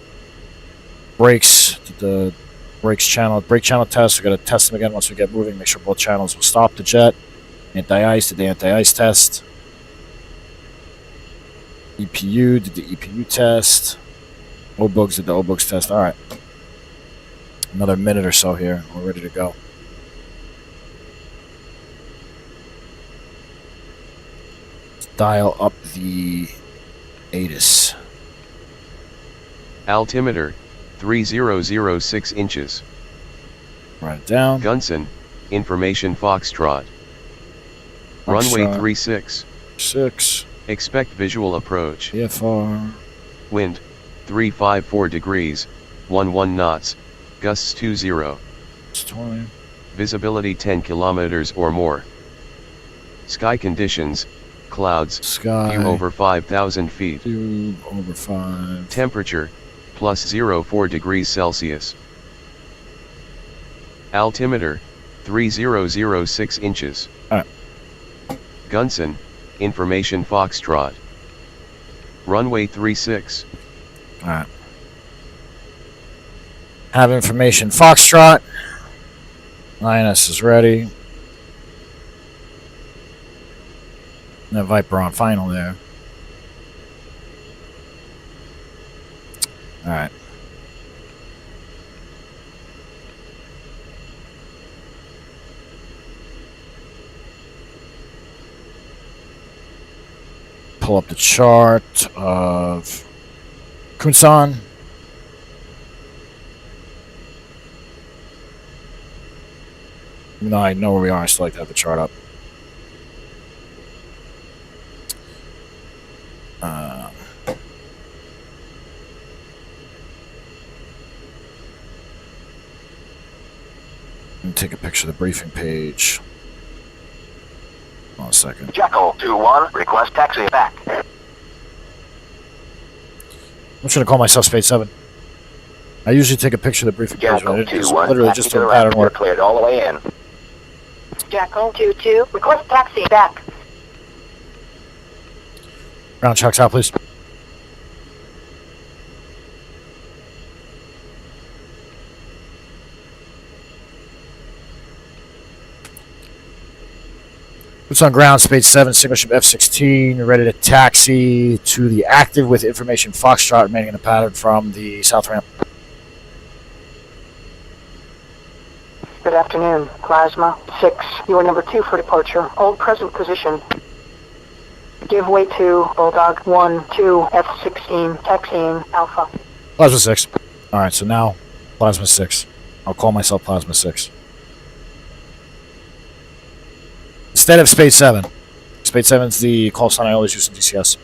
Speaker 1: Brakes. The brake channel test. We got to test them again once we get moving. Make sure both channels will stop the jet. Anti-ice. Did the anti-ice test. EPU. Did the EPU test. O-bugs did the O-bugs test. Alright. Another minute or so here. We're ready to go. Let's dial up the ATIS.
Speaker 11: Altimeter, 3006 inches.
Speaker 1: Write it down.
Speaker 11: Gunson, information Foxtrot. Runway 36.
Speaker 1: 6.
Speaker 11: Expect visual approach.
Speaker 1: VFR.
Speaker 11: Wind, 354 degrees, 11 knots, gusts 20.
Speaker 1: It's 20.
Speaker 11: Visibility 10 kilometers or more. Sky conditions, clouds,
Speaker 1: Sky.
Speaker 11: view over 5,000 feet.
Speaker 1: View over 5.
Speaker 11: Temperature, plus 04 degrees Celsius. Altimeter, 3006 inches.
Speaker 1: Alright.
Speaker 11: Gunson, information Foxtrot. Runway 36.
Speaker 1: Alright. Have information Foxtrot. INS is ready. And that Viper on final there. Alright. pull up the chart of Kunsan. No, I know where we are. I still like to have the chart up. Let me take a picture of the briefing page. Hold on a second.
Speaker 2: Jackal 2-1, request taxi back.
Speaker 1: I'm just going to call myself Spade 7. I usually take a picture of the briefing page.
Speaker 2: Jackal
Speaker 1: But it's
Speaker 2: 2-1,
Speaker 1: literally
Speaker 2: taxi
Speaker 1: just
Speaker 2: to the
Speaker 1: doing
Speaker 2: right.
Speaker 1: pattern
Speaker 2: You're
Speaker 1: work.
Speaker 2: cleared all the way in.
Speaker 10: Jackal 2-2, request taxi back.
Speaker 1: Ground checks out, please. Boots on ground, Spade 7, signal ship F16, ready to taxi to the active with information Foxtrot remaining in the pattern from the south ramp.
Speaker 10: Good afternoon, Plasma 6. You are number 2 for departure. Hold present position. Give way to Bulldog 1-2 F16, taxiing Alpha.
Speaker 1: Plasma 6. Alright, so now Plasma 6. I'll call myself Plasma 6. Instead of Spade 7. Spade 7's the call sign I always use in DCS.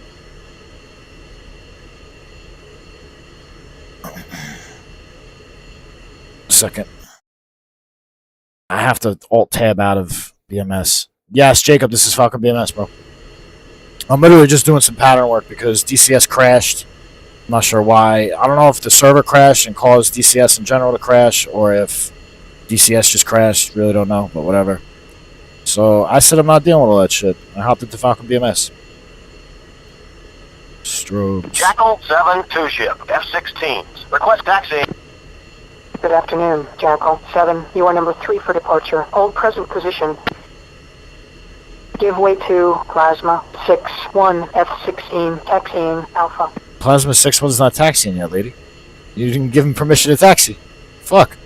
Speaker 1: Second. I have to alt-tab out of BMS. Yes, Jacob, this is Falcon BMS, bro. I'm literally just doing some pattern work because DCS crashed. I'm not sure why. I don't know if the server crashed and caused DCS in general to crash or if DCS just crashed. Really don't know, but whatever. So I said I'm not dealing with all that shit. I hopped into Falcon BMS. Strobes.
Speaker 2: Jackal 7-2 ship F16s, request taxi.
Speaker 10: Good afternoon, Jackal 7. You are number 3 for departure. Hold present position. Give way to Plasma 6-1 F16, taxiing Alpha.
Speaker 1: Plasma 6-1's not taxiing yet, lady. You didn't give him permission to taxi. Fuck.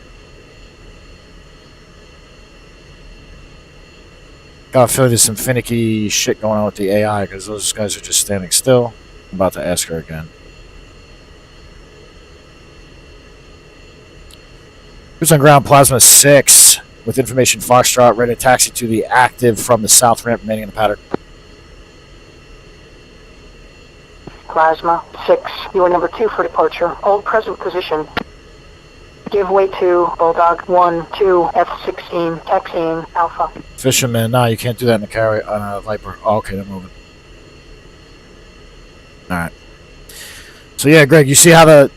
Speaker 1: Got a feeling there's some finicky shit going on with the AI because those guys are just standing still. I'm about to ask her again. Boots on ground, Plasma 6 with information Foxtrot ready to taxi to the active from the south ramp remaining in the pattern.
Speaker 10: Plasma 6. You are number 2 for departure. Hold present position. Give way to Bulldog 1-2 F16, taxiing Alpha.
Speaker 1: Fisherman, no, you can't do that in the carrier on a Viper. Oh, okay, they're moving. Alright. So yeah, Greg, you see how the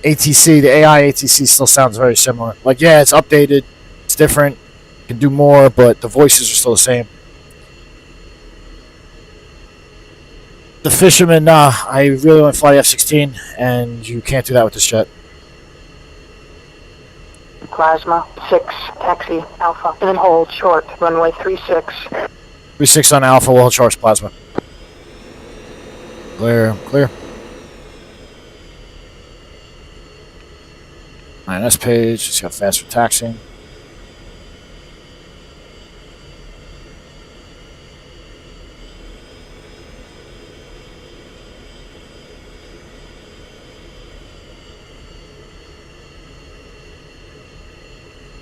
Speaker 1: ATC, the AI ATC still sounds very similar. Like, yeah, it's updated, it's different, can do more, but the voices are still the same. The Fisherman, nah, I really want to fly the F-16, and you can't do that with this jet.
Speaker 10: Plasma 6, taxi Alpha, and then hold short, runway 36.
Speaker 1: 36 on Alpha, we'll hold charge Plasma. Clear, clear. INS page, just got faster taxiing.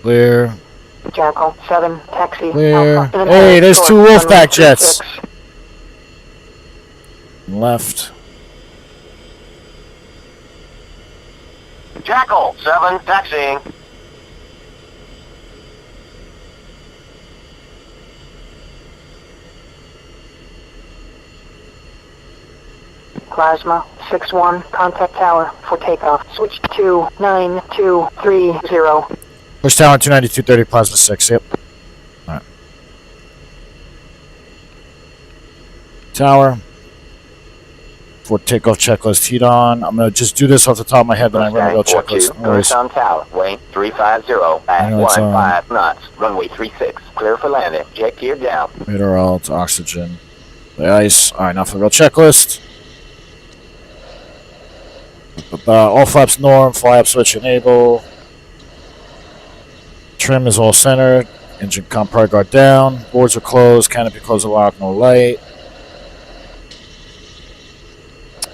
Speaker 1: Clear.
Speaker 10: Jackal 7, taxi
Speaker 1: Clear.
Speaker 10: Alpha. And then
Speaker 1: Hey,
Speaker 10: hold
Speaker 1: there's
Speaker 10: short,
Speaker 1: two
Speaker 10: runway
Speaker 1: Wolfpack jets.
Speaker 10: 36.
Speaker 1: Left.
Speaker 2: Jackal 7, taxiing.
Speaker 10: Plasma 6-1, contact tower for takeoff. Switch to 9230.
Speaker 1: Push tower 29230, Plasma 6, yep. Alright. Tower. For takeoff checklist, heat on. I'm going to just do this off the top of my head, but I'm going to go checklist. No worries.
Speaker 2: Kunsan Tower, weight 350 at 15 knots, runway 36, clear for landing, jet gear down.
Speaker 1: Radar alt, oxygen, the ice. Alright, now for the real checklist. All flaps norm, fly up switch enable. Trim is all centered. Engine comp power guard down. Boards are closed, canopy closed, lock, no light.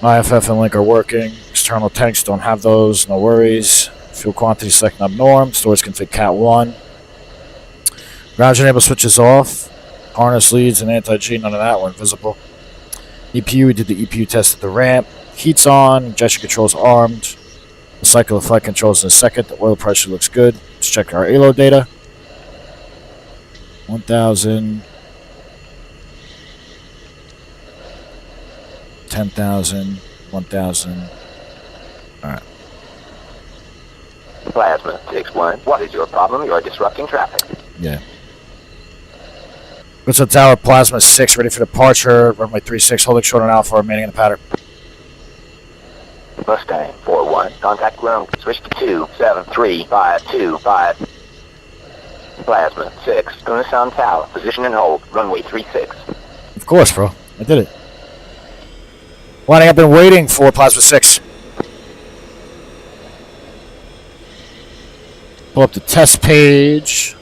Speaker 1: IFF and Link are working. External tanks don't have those. No worries. Fuel quantity selecting up norm. Stores config cat 1. Ground enable switches off. Harness leads and anti-G. None of that were invisible. EPU, we did the EPU test at the ramp. Heat's on. Gesture controls armed. The cycle of flight controls in a second. The oil pressure looks good. Let's check our ALO data. 1,000. 10,000. 1,000. Alright.
Speaker 2: Plasma 6-1. What is your problem? You are disrupting traffic.
Speaker 1: Yeah. What's up, Tower? Plasma 6, ready for departure. Runway 36, holding short on Alpha, remaining in the pattern.
Speaker 2: Mustang 4-1. Contact ground. Switch to 273-525. Plasma 6. Gunasan Tower. Position and hold. Runway 36.
Speaker 1: Of course, bro. I did it. Lining up and waiting for Plasma 6. Pull up the test page.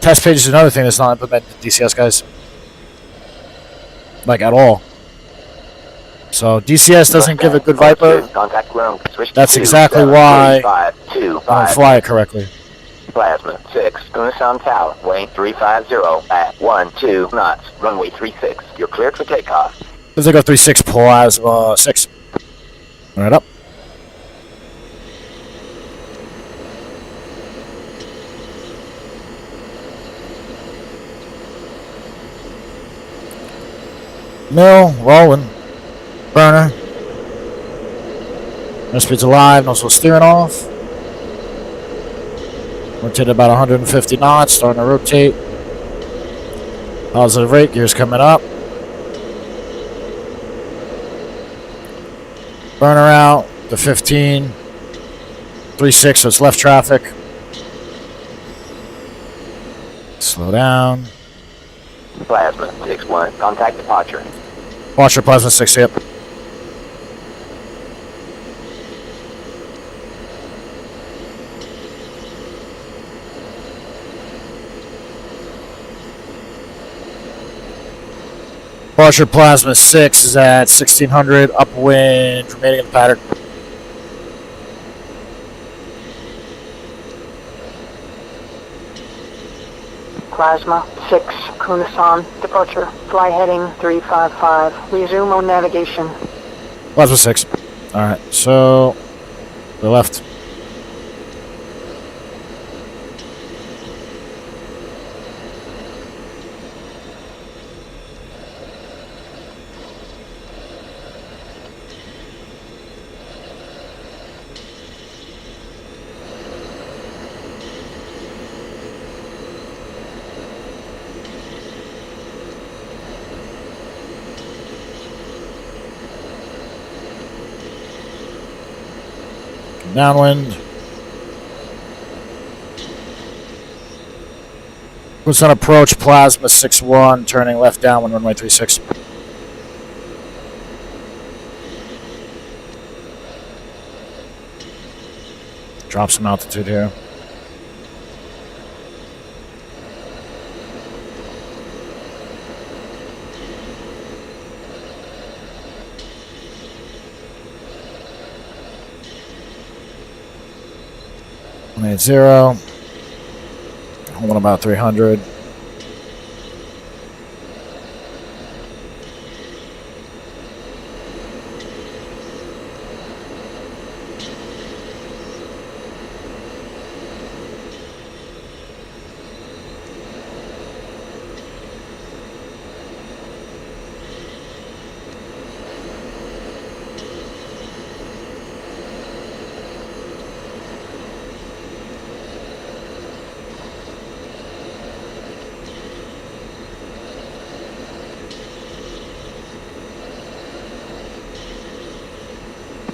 Speaker 1: Test page is another thing that's not implemented in DCS, guys. Like, at all. So, DCS doesn't give a good Viper.
Speaker 2: Contact ground. Switch
Speaker 1: That's
Speaker 2: to
Speaker 1: exactly why
Speaker 2: 273-525.
Speaker 1: I don't fly it correctly.
Speaker 2: Plasma 6. Gunasan Tower. Weight 350 at 12 knots. Runway 36. You're cleared for takeoff.
Speaker 1: Let's go 36 Plasma 6. Right up. Mill, rolling. Burner. No speed's alive, no slow steering off. Rotate about 150 knots, starting to rotate. Positive rate, gears coming up. Burner out, the 15. 3-6, so it's left traffic. Slow down.
Speaker 2: Plasma 6-1. Contact departure.
Speaker 1: Watch your Plasma 6, yep. Departure Plasma 6 is at 1600, upwind, remaining in the pattern.
Speaker 10: Plasma 6, Kunasan, departure. Fly heading 355. Resume on navigation.
Speaker 1: Plasma 6. Alright, so the left. Downwind. What's on approach? Plasma 6-1, turning left downwind, runway 36. Drop some altitude here. At 0. Holding about 300.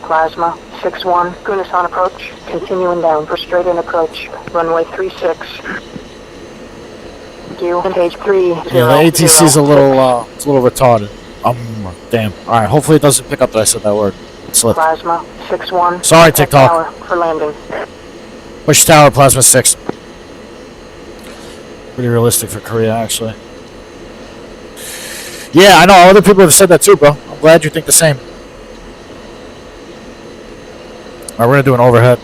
Speaker 10: Plasma 6-1, Gunasan approach. Continuing down for straight in approach. Runway 36. You page 3.
Speaker 1: Yeah, the ATC's a little, it's a little retarded. Damn. All right. Hopefully it doesn't pick up that I said that word. Slip.
Speaker 10: Plasma 6-1.
Speaker 1: Sorry, TikTok.
Speaker 10: Tower for landing.
Speaker 1: Push tower, Plasma 6. Pretty realistic for Korea, actually. Yeah, I know. Other people have said that too, bro. I'm glad you think the same. Alright, we're going to do an overhead.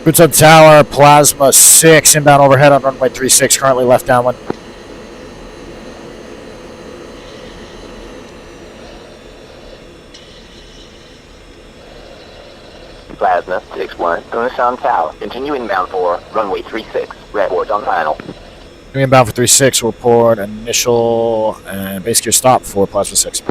Speaker 1: Boots on tower, Plasma 6, inbound overhead on runway 36, currently left downwind.
Speaker 2: Plasma 6-1, going to sound tower. Continue inbound for runway 36. Red boards on final.
Speaker 1: Inbound for 36, we'll report initial and base gear stop for Plasma 6.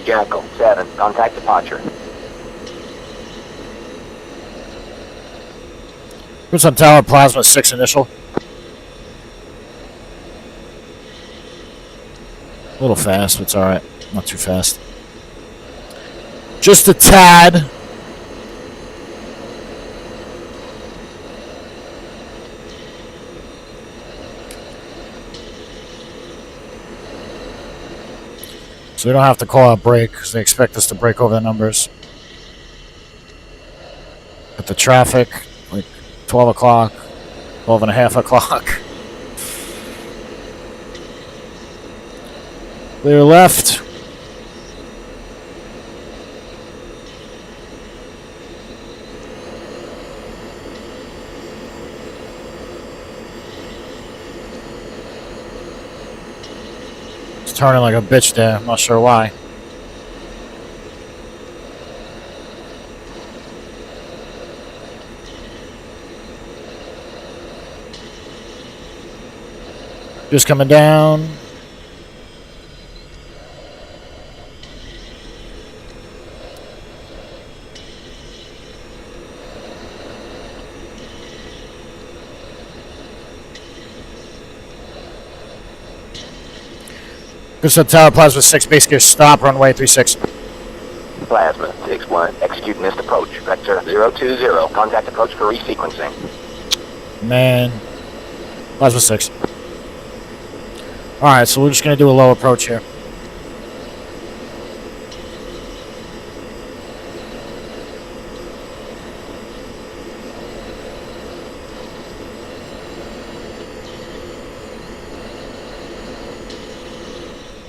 Speaker 2: Jackal 7, contact departure.
Speaker 1: Boots on tower, Plasma 6 initial. A little fast, but it's alright. Not too fast. Just a tad. So we don't have to call out break because they expect us to break over the numbers. But the traffic, like 12 o'clock, 12 and a half o'clock. Clear left. It's turning like a bitch there. I'm not sure why. Just coming down. Good tower, Plasma 6, base gear stop, runway 36.
Speaker 2: Plasma 6-1, execute missed approach. Vector 020, contact approach for resequencing.
Speaker 1: Man. Plasma 6. Alright, so we're just going to do a low approach here.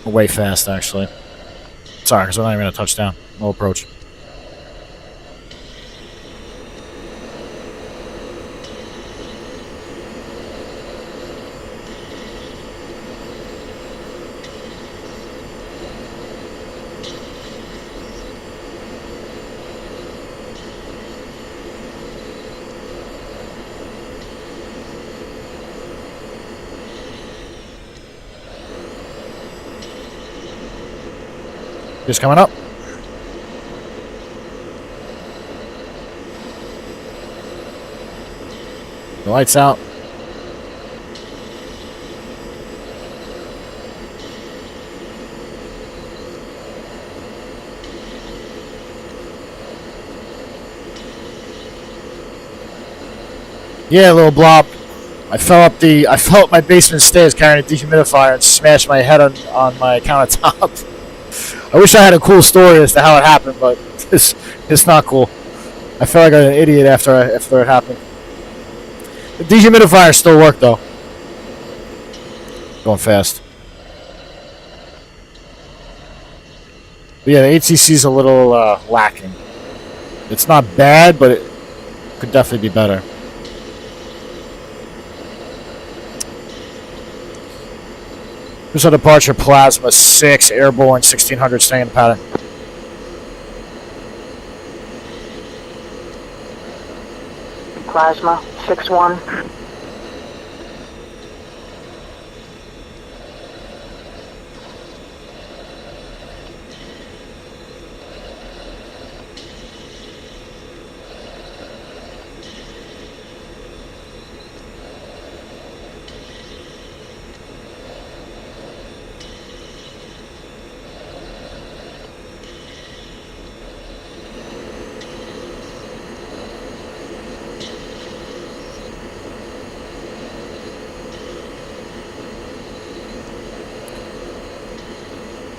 Speaker 1: Way fast, actually. Sorry, because we're not even going to touch down. Low approach. Just coming up. The lights out. Yeah, a little blob. I fell up my basement stairs carrying a dehumidifier and smashed my head on my countertop. I wish I had a cool story as to how it happened, but it's not cool. I felt like an idiot after it happened. The dehumidifier still worked though. Going fast. But yeah, the HCC is a little lacking. It's not bad, but it could definitely be better. Here's our departure, Plasma 6, airborne 1600, staying in the pattern.
Speaker 10: Plasma 6-1.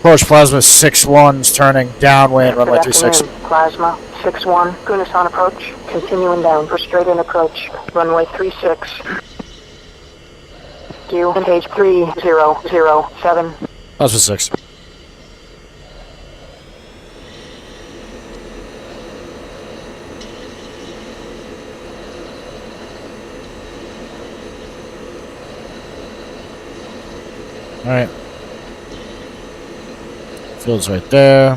Speaker 1: Approach Plasma 6-1's turning downwind, runway
Speaker 10: Good
Speaker 1: 36.
Speaker 10: afternoon, Plasma 6-1, Gunas on approach, continuing down for straight in approach, runway 36. Q, engage 3007.
Speaker 1: Plasma 6. Alright. Field's right there.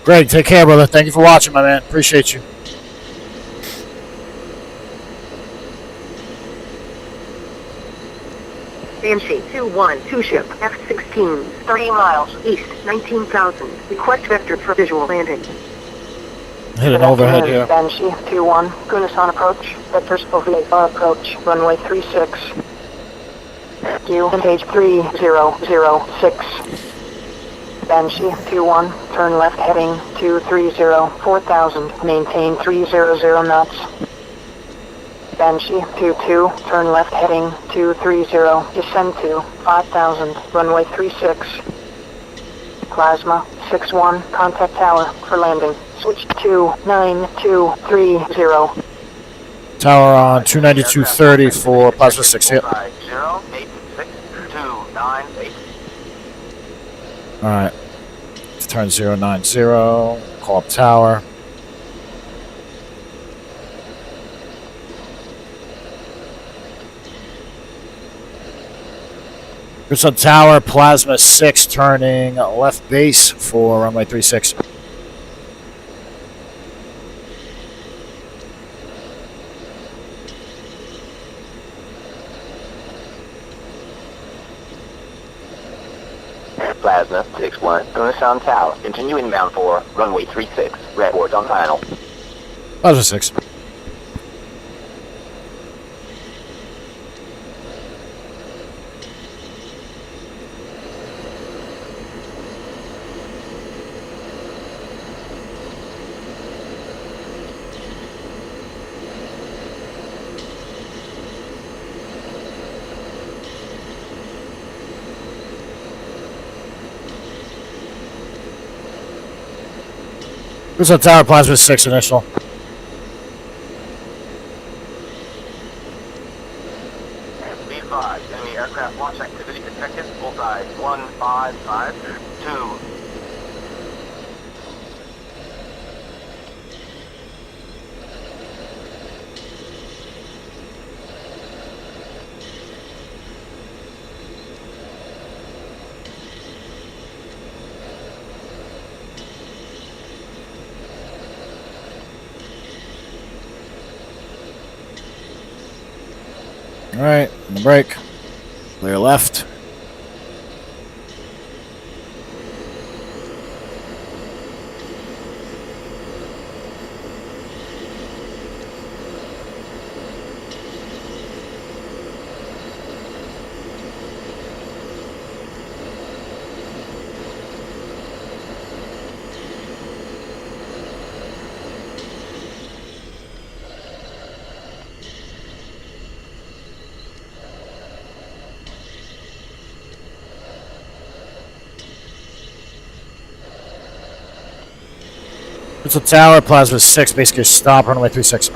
Speaker 1: Greg, take care, brother. Thank you for watching, my man. Appreciate you.
Speaker 10: AMC 212 ship F16, 30 miles east, 19,000. Request vector for visual landing.
Speaker 1: Hit an overhead here.
Speaker 10: Banshee 2-1, Gunas on approach, vectors OVA approach, runway 36. Q, engage 3006. Banshee 2-1, turn left heading 230, 4,000, maintain 300 knots. Banshee 2-2, turn left heading 230, descend to 5,000, runway 36. Plasma 6-1, contact tower for landing. Switch to 9230.
Speaker 1: Tower on 292.30 for Plasma 6. Yep.
Speaker 2: 08629.
Speaker 1: Alright. Turn 090. Call up tower. Here's on tower, Plasma 6 turning left base for runway 36.
Speaker 2: Plasma 6-1, Gunas on tower, continue inbound for runway 36, red boards on final.
Speaker 1: Plasma 6. Here's on tower, Plasma 6 initial.
Speaker 2: B5, enemy aircraft launch activity detected, bullseye 1552.
Speaker 1: Alright, on the break. Clear left. It's a tower, Plasma 6, basically stop, runway 36.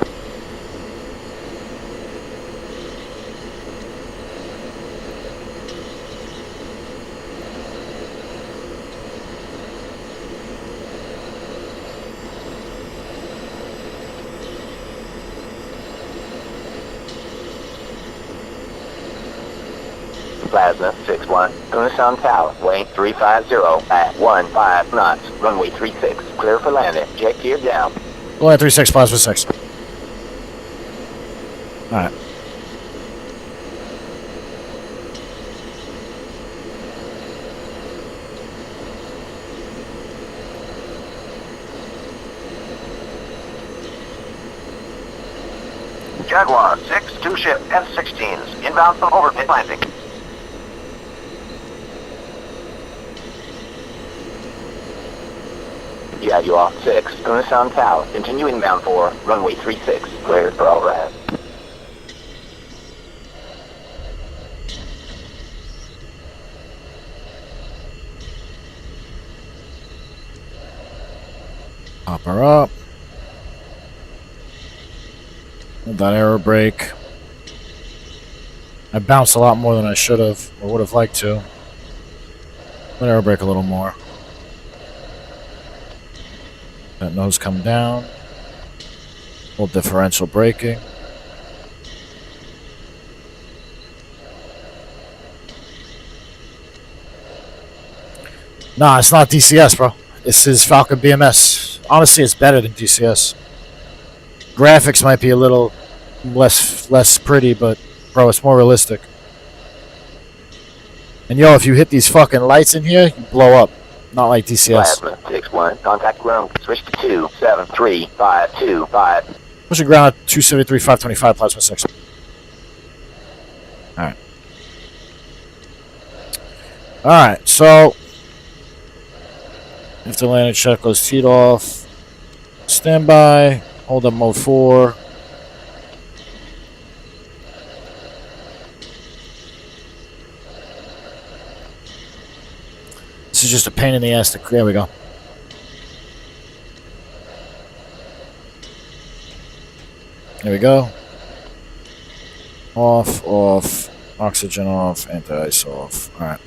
Speaker 2: Plasma 6-1, Gunas on tower, weight 350 at 15 knots, runway 36, clear for landing, jet gear down.
Speaker 1: Runway 36, Plasma 6. Alright.
Speaker 2: Jaguar 6-2 ship F16s, inbound from overpit landing. Jaguar 6, gonna sound tower. Continue inbound for runway 36, clear for overhead.
Speaker 1: Pop her up. Hold that aero brake. I bounced a lot more than I should have, or would have liked to. Let aero brake a little more. That nose come down. Little differential braking. Nah, it's not DCS, bro. This is Falcon BMS. Honestly, it's better than DCS. Graphics might be a little less pretty, but bro, it's more realistic. And yo, if you hit these fucking lights in here, you blow up. Not like DCS.
Speaker 2: Plasma 6-1, contact ground. Switch to 273-525.
Speaker 1: Push the ground at 273-525, plasma 6. Alright. Alright, so if the landing check goes teed off, standby, hold up mode 4. This is just a pain in the ass to... There we go. There we go. Off, off, oxygen off, anti-ice off. Alright.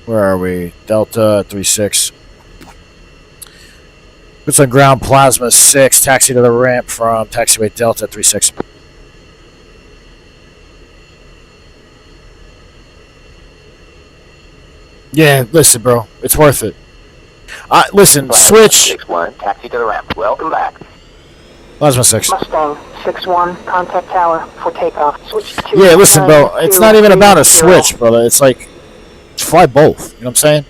Speaker 1: Where are we? Delta 36. Puts on ground, plasma 6. Taxi to the ramp from taxiway Delta 36. Yeah, listen, bro. It's worth it. Listen, switch.
Speaker 2: 6-1, taxi to the ramp. Welcome back.
Speaker 1: Plasma 6.
Speaker 10: Mustang 6-1, contact tower for takeoff. Switch to
Speaker 1: Yeah, listen, bro. It's not even about a switch, brother. It's like, fly both. You know what I'm saying?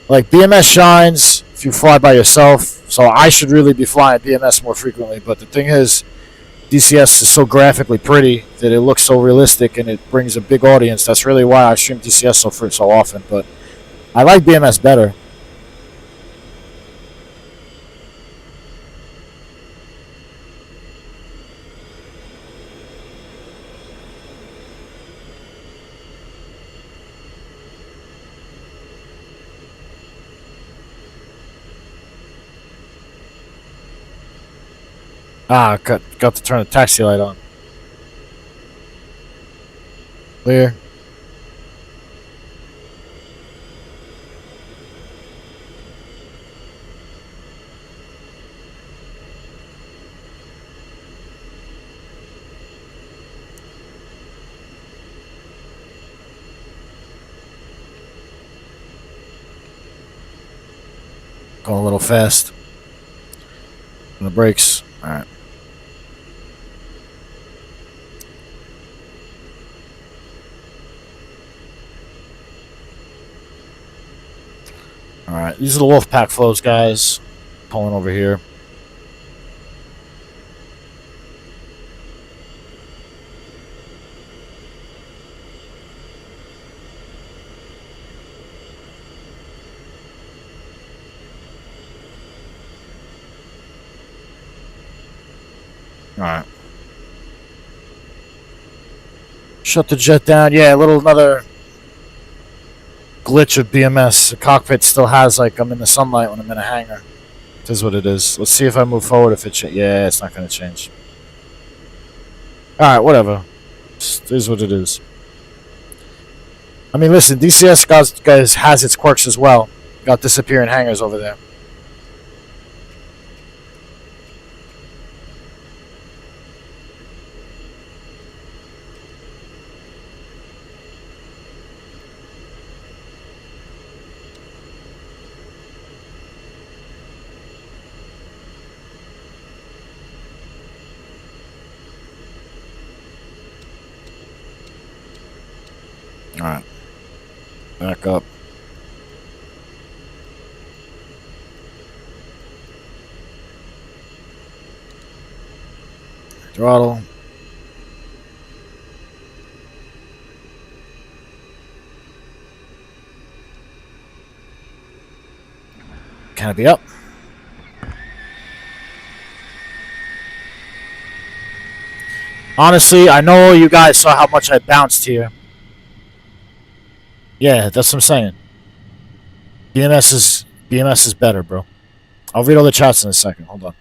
Speaker 1: Like, BMS shines if you fly by yourself. So I should really be flying BMS more frequently. But the thing is, DCS is so graphically pretty that it looks so realistic and it brings a big audience. That's really why I stream DCS so often. But I like BMS better. Ah, got to turn the taxi light on. Clear. Going a little fast. On the brakes. All right. Alright, these are the Wolfpack flows, guys. Pulling over here. Alright. Shut the jet down. Yeah, another glitch of BMS. The cockpit still has, like, I'm in the sunlight when I'm in a hangar. It is what it is. Let's see if I move forward if it yeah, it's not going to change. Alright, whatever. It is what it is. I mean, listen, DCS guys has its quirks as well. Got disappearing hangars over there. Alright. Back up. Throttle. Canopy up. Honestly, I know you guys saw how much I bounced here. Yeah, that's what I'm saying. BMS is better, bro. I'll read all the chats in a second. Hold on.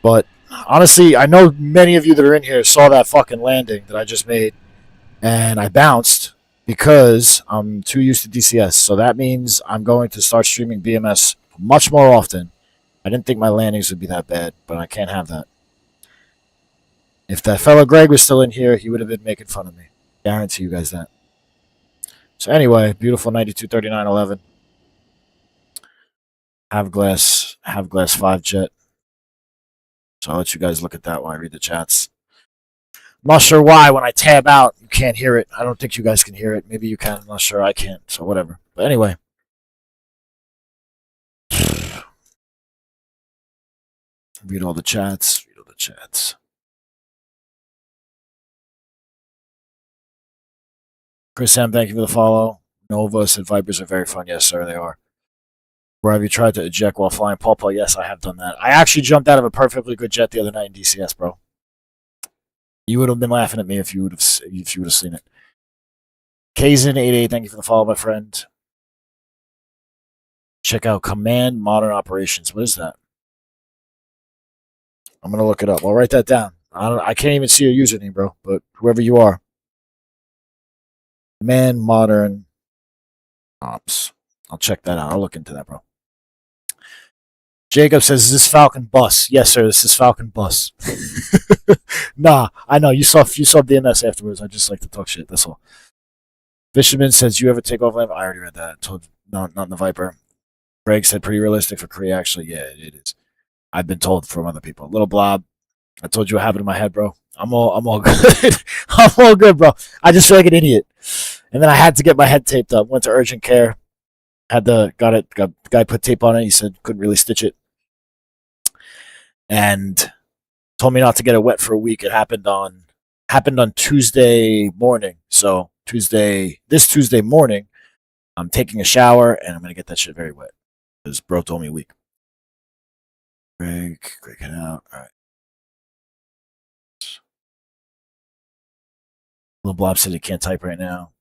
Speaker 1: But honestly, I know many of you that are in here saw that fucking landing that I just made, and I bounced because I'm too used to DCS. So that means I'm going to start streaming BMS much more often. I didn't think my landings would be that bad, but I can't have that. If that fellow Greg was still in here, he would have been making fun of me. Guarantee you guys that. So anyway, beautiful 923911. Have glass 5 jet. So I'll let you guys look at that while I read the chats. I'm not sure why when I tab out you can't hear it. I don't think you guys can hear it. Maybe you can. I'm not sure. I can't. So whatever. But anyway. Read all the chats. Chris Sam, thank you for the follow. Nova said Vipers are very fun. Yes, sir, they are. Where have you tried to eject while flying Pawpaw? Yes, I have done that. I actually jumped out of a perfectly good jet the other night in DCS, bro. You would have been laughing at me if you would have seen it. Kazin88, thank you for the follow, my friend. Check out Command Modern Operations. What is that? I'm gonna look it up. I'll write that down. I can't even see your username, bro. But whoever you are, Command Modern Ops. I'll check that out. I'll look into that, bro. Jacob says, "Is this Falcon Bus?" Yes, sir. This is Falcon Bus. Nah, I know you saw BMS afterwards. I just like to talk shit. That's all. Fisherman says, "You ever take off live?" I already read that. Told no, not in the Viper. Greg said, "Pretty realistic for Korea." Actually, yeah, it is. I've been told from other people. Little Blob, I told you what happened in my head, bro. I'm all good. I'm all good, bro. I just feel like an idiot. And then I had to get my head taped up. Went to urgent care. Got the guy put tape on it. He said couldn't really stitch it. And told me not to get it wet for a week. It happened on Tuesday morning. So this Tuesday morning, I'm taking a shower and I'm gonna get that shit very wet. Because bro told me a week. Greg it out. All right. Little Blob said he can't type right now.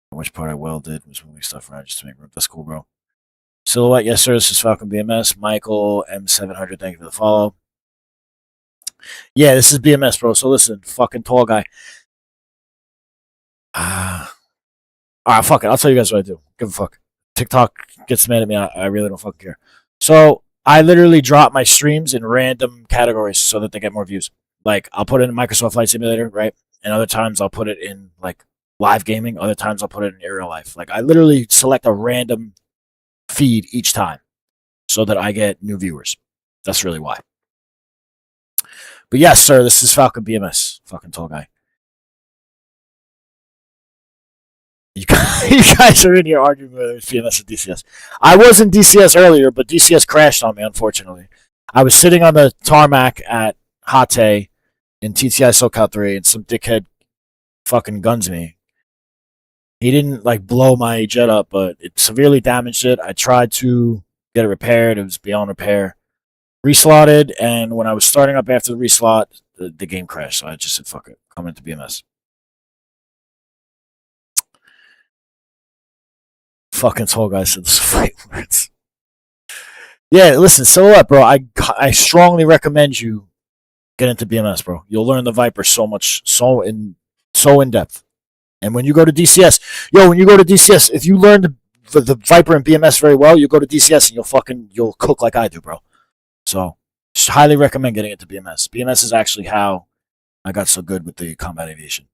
Speaker 1: Which part I welded was moving stuff around just to make room. That's cool, bro. Silhouette, yes, sir. This is Falcon BMS. Michael M700, thank you for the follow. Yeah, this is BMS, bro. So listen, fucking tall guy. Alright, fuck it. I'll tell you guys what I do. Give a fuck. TikTok gets mad at me. I really don't fucking care. So I literally drop my streams in random categories so that they get more views. Like, I'll put it in Microsoft Flight Simulator, right? And other times I'll put it in, like, live gaming. Other times I'll put it in aerial life. Like, I literally select a random feed each time so that I get new viewers. That's really why. But yes, sir, this is Falcon BMS. Fucking tall guy. You guys are in here arguing whether it's BMS or DCS. I was in DCS earlier, but DCS crashed on me, unfortunately. I was sitting on the tarmac at Hate in TTI SoCal 3, and some dickhead fucking guns me. He didn't, like, blow my jet up, but it severely damaged it. I tried to get it repaired. It was beyond repair. Reslotted, and when I was starting up after the reslot, the game crashed. So I just said, fuck it. Come into BMS. Fucking tall guy said this fight words. Yeah, listen, Silhouette, bro. I strongly recommend you get into BMS, bro. You'll learn the Viper so much, so in depth. And when you go to DCS, if you learn the Viper and BMS very well, you'll go to DCS and you'll cook like I do, bro. So, just highly recommend getting into BMS. BMS is actually how I got so good with the combat aviation.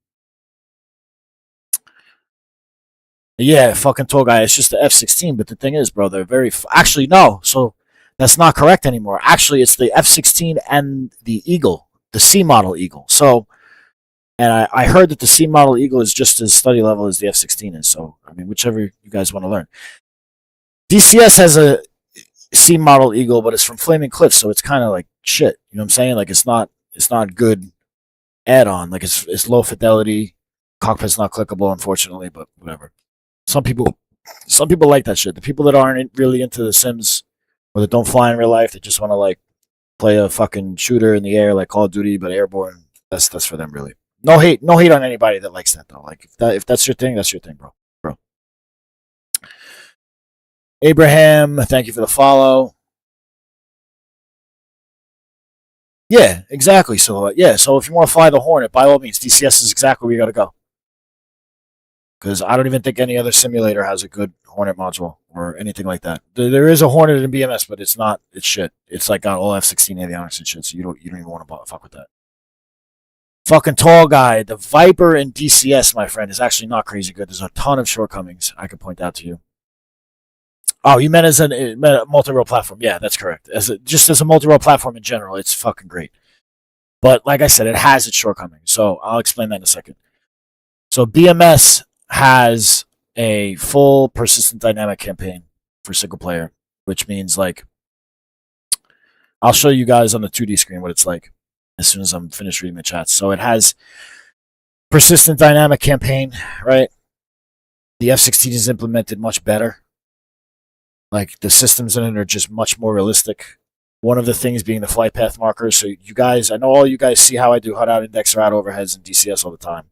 Speaker 1: Yeah, fucking tall guy. It's just the F16, but the thing is, bro, they're very... Actually, no. So, that's not correct anymore. Actually, it's the F16 and the Eagle, the C model Eagle. So, and I heard that the C model Eagle is just as study level as the F16 is. So, I mean, whichever you guys want to learn. DCS has a C model Eagle, but it's from Flaming Cliff, so it's kind of like shit. You know what I'm saying? Like, it's not good add-on. Like, it's low fidelity. Cockpit's not clickable, unfortunately, but whatever. Some people like that shit. The people that aren't really into the Sims or that don't fly in real life. They just want to like play a fucking shooter in the air like Call of Duty but airborne. That's for them really. No hate on anybody that likes that though. Like if that's your thing, that's your thing, bro. Abraham, thank you for the follow. Yeah, exactly. So so if you want to fly the Hornet, by all means, DCS is exactly where you got to go. Because I don't even think any other simulator has a good Hornet module or anything like that. There is a Hornet in BMS, but it's not. It's shit. It's like got all F16 avionics and shit. So you don't even want to fuck with that. Fucking tall guy. The Viper in DCS, my friend, is actually not crazy good. There's a ton of shortcomings I could point out to you. Oh, you meant as a multi-role platform? Yeah, that's correct. Just as a multi-role platform in general, it's fucking great. But like I said, it has its shortcomings. So I'll explain that in a second. So BMS has a full persistent dynamic campaign for single player, which means like I'll show you guys on the 2D screen what it's like as soon as I'm finished reading the chats. So it has persistent dynamic campaign, right? The F16 is implemented much better. Like the systems in it are just much more realistic. One of the things being the flight path markers. So you guys, I know all you guys see how I do HUD out index or out overheads in DCS all the time.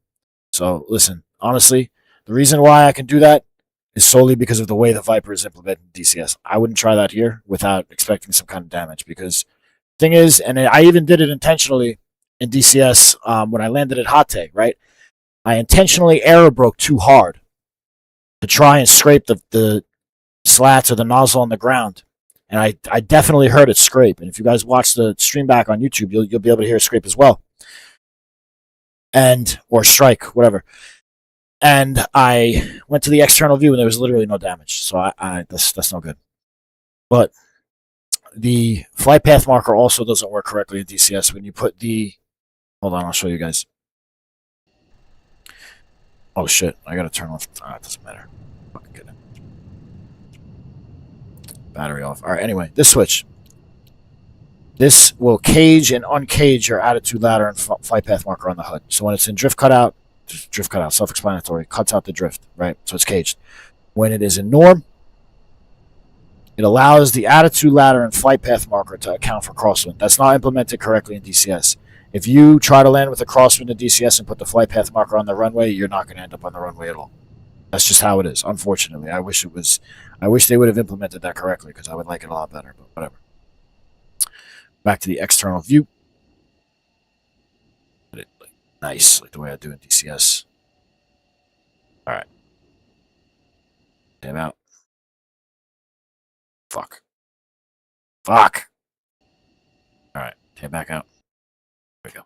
Speaker 1: So listen, honestly, the reason why I can do that is solely because of the way the Viper is implemented in DCS. I wouldn't try that here without expecting some kind of damage because the thing is, and I even did it intentionally in DCS when I landed at Hate, right? I intentionally arrow broke too hard to try and scrape the slats or the nozzle on the ground. And I definitely heard it scrape. And if you guys watch the stream back on YouTube, you'll be able to hear it scrape as well. Or strike, whatever. And I went to the external view and there was literally no damage. So that's no good. But the flight path marker also doesn't work correctly in DCS when you put hold on, I'll show you guys. Oh shit, I gotta turn off. It doesn't matter. Fucking get it. Battery off. Alright, anyway, this switch. This will cage and uncage your attitude ladder and flight path marker on the HUD. So when it's in drift cutout, self-explanatory, cuts out the drift, right? So it's caged. When it is in norm, it allows the attitude ladder and flight path marker to account for crosswind. That's not implemented correctly in DCS. If you try to land with a crosswind in DCS and put the flight path marker on the runway, you're not going to end up on the runway at all. That's just how it is, unfortunately. I wish they would have implemented that correctly because I would like it a lot better, but whatever. Back to the external view. Nice, like the way I do in DCS. Alright. Damn out. Fuck. Alright, take back out. There we go.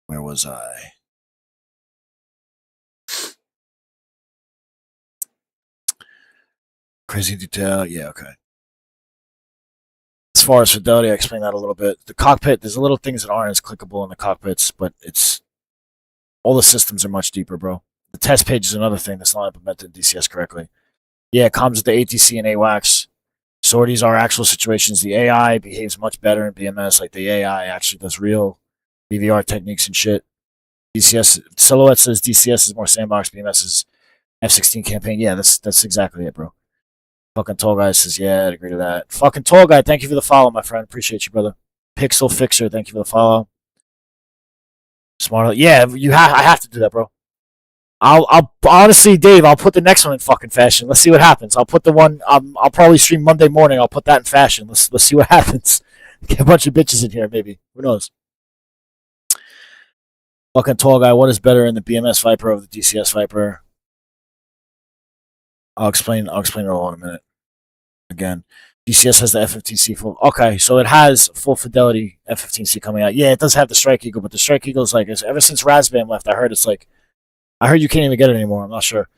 Speaker 1: Where was I? Crazy detail, yeah, okay. As far as fidelity, I explained that a little bit. The cockpit, there's little things that aren't as clickable in the cockpits, but all the systems are much deeper, bro. The test page is another thing that's not implemented in DCS correctly. Yeah, it comes with the ATC and AWACS. Sorties are actual situations. The AI behaves much better in BMS. Like the AI actually does real BVR techniques and shit. DCS, Silhouette says DCS is more sandbox, BMS is F16 campaign. Yeah, that's exactly it, bro. Fucking Tall Guy says, yeah, I'd agree to that. Fucking Tall Guy, thank you for the follow, my friend. Appreciate you, brother. Pixel Fixer, thank you for the follow. Smart, yeah, I have to do that, bro. I'll honestly, Dave, I'll put the next one in fucking fashion. Let's see what happens. I'll put the one, I'll probably stream Monday morning. I'll put that in fashion. Let's see what happens. Get a bunch of bitches in here, maybe. Who knows? Fucking Tall Guy, what is better in the BMS Viper over the DCS Viper? I'll explain it all in a minute. Again, DCS has the F15C full. Okay, so it has full fidelity F15C coming out. Yeah, it does have the Strike Eagle, but the Strike Eagle is like, ever since Razbam left, I heard you can't even get it anymore. I'm not sure.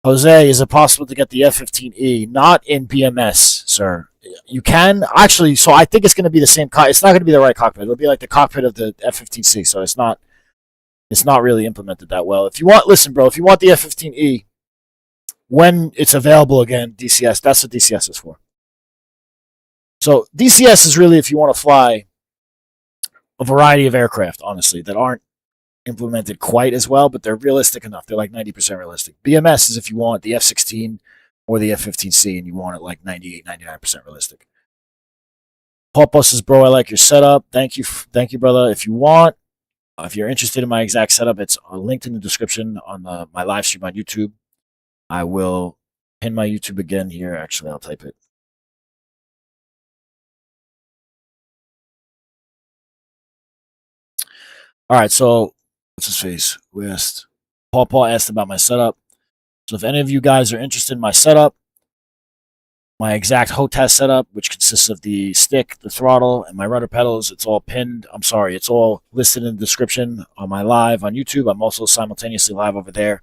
Speaker 1: Jose, is it possible to get the F15E? Not in BMS, sir. You can actually. So I think it's going to be the same. It's not going to be the right cockpit. It'll be like the cockpit of the F15C. So it's not really implemented that well. If you want, listen, bro. If you want the F15E, when it's available again, DCS, that's what DCS is for. So DCS is really if you want to fly a variety of aircraft, honestly, that aren't implemented quite as well, but they're realistic enough. They're like 90% realistic. BMS is if you want the F16 or the F15C and you want it like 98, 99% realistic. Popos says, bro, I like your setup. Thank you, brother. If you want, if you're interested in my exact setup, it's linked in the description on my live stream on YouTube. I will pin my YouTube again here. Actually, I'll type it. All right, so what's his face? West. Paul asked about my setup. So if any of you guys are interested in my setup, my exact HOTAS setup, which consists of the stick, the throttle, and my rudder pedals, it's all pinned. I'm sorry, it's all listed in the description on my live on YouTube. I'm also simultaneously live over there.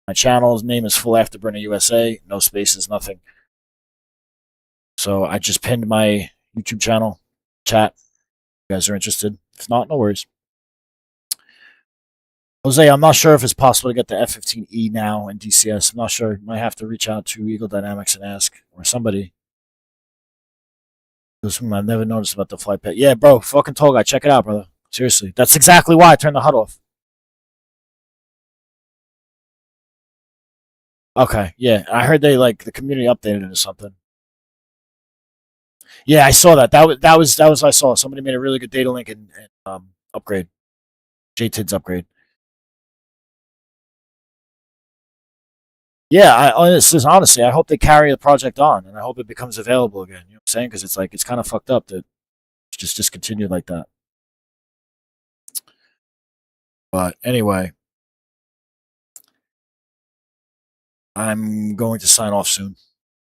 Speaker 1: My channel's name is Full Afterburner USA. No spaces, nothing. So I just pinned my YouTube channel chat. If you guys are interested. If not, no worries. Jose, I'm not sure if it's possible to get the F-15E now in DCS. I'm not sure. Might have to reach out to Eagle Dynamics and ask, or somebody. I've never noticed about the flight pet. Yeah, bro, fucking tall guy. Check it out, brother. Seriously. That's exactly why I turned the HUD off. Okay, yeah. I heard they, like, the community updated it or something. Yeah, I saw that. That was what I saw. Somebody made a really good data link and upgrade. JTID's upgrade. Yeah, honestly, I hope they carry the project on, and I hope it becomes available again. You know what I'm saying? Because it's like it's kind of fucked up that it's just discontinued like that. But anyway, I'm going to sign off soon.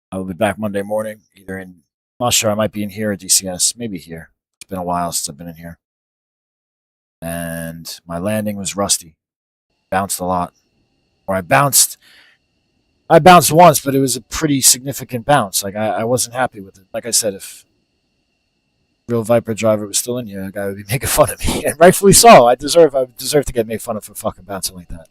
Speaker 1: I will be back Monday morning, either in, I'm not sure, I might be in here at DCS, maybe here. It's been a while since I've been in here. And my landing was rusty. Bounced a lot. Or I bounced once, but it was a pretty significant bounce. Like, I wasn't happy with it. Like I said, if real Viper driver was still in here, the guy would be making fun of me. And rightfully so. I deserve to get made fun of for fucking bouncing like that.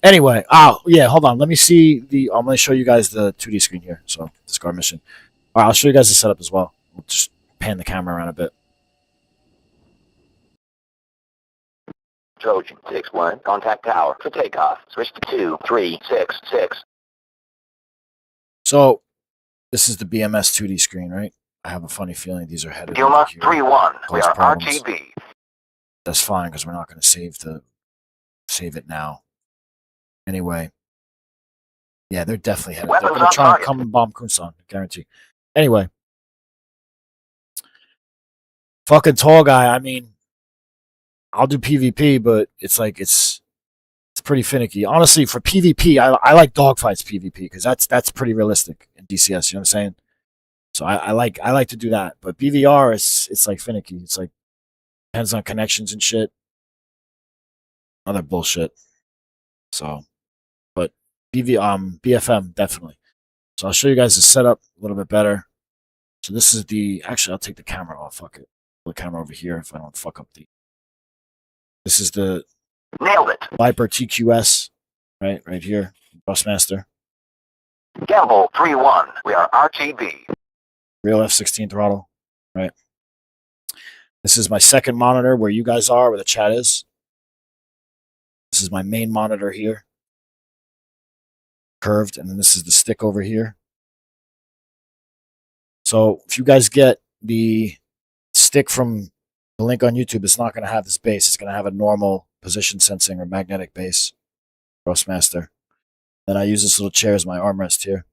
Speaker 1: Anyway, yeah, hold on. Let me see I'm going to show you guys the 2D screen here. So, discard mission. All right, I'll show you guys the setup as well. We'll just pan the camera around a bit.
Speaker 2: Trojan 6-1, contact tower for takeoff. Switch to 2366.
Speaker 1: So, this is the BMS 2D screen, right? I have a funny feeling these are headed
Speaker 2: Gilma
Speaker 1: over here.
Speaker 2: 3-1, we are
Speaker 1: problems.
Speaker 2: RTB.
Speaker 1: That's fine, because we're not going to save it now. Anyway. Yeah, they're definitely headed. They're going to try and come and bomb Kunsan, guarantee. Anyway. Fucking tall guy, I mean, I'll do PvP, but it's like it's pretty finicky. Honestly, for PvP, I like dogfights PvP because that's pretty realistic in DCS. You know what I'm saying? So I like to do that. But BVR, it's like finicky. It's like depends on connections and shit. Other bullshit. So, but BFM definitely. So I'll show you guys the setup a little bit better. So this is actually I'll take the camera off. Fuck it. Put the camera over here if I don't fuck up the. This is the
Speaker 2: Nailed it.
Speaker 1: Viper TQS, right here, Busmaster.
Speaker 2: Gamble 3-1, we are RTB.
Speaker 1: Real F16 throttle, right? This is my second monitor where you guys are, where the chat is. This is my main monitor here, curved, and then this is the stick over here. So if you guys get the stick from the link on YouTube, it's not going to have this base. It's going to have a normal position sensing or magnetic base. Crossmaster. Then I use this little chair as my armrest here.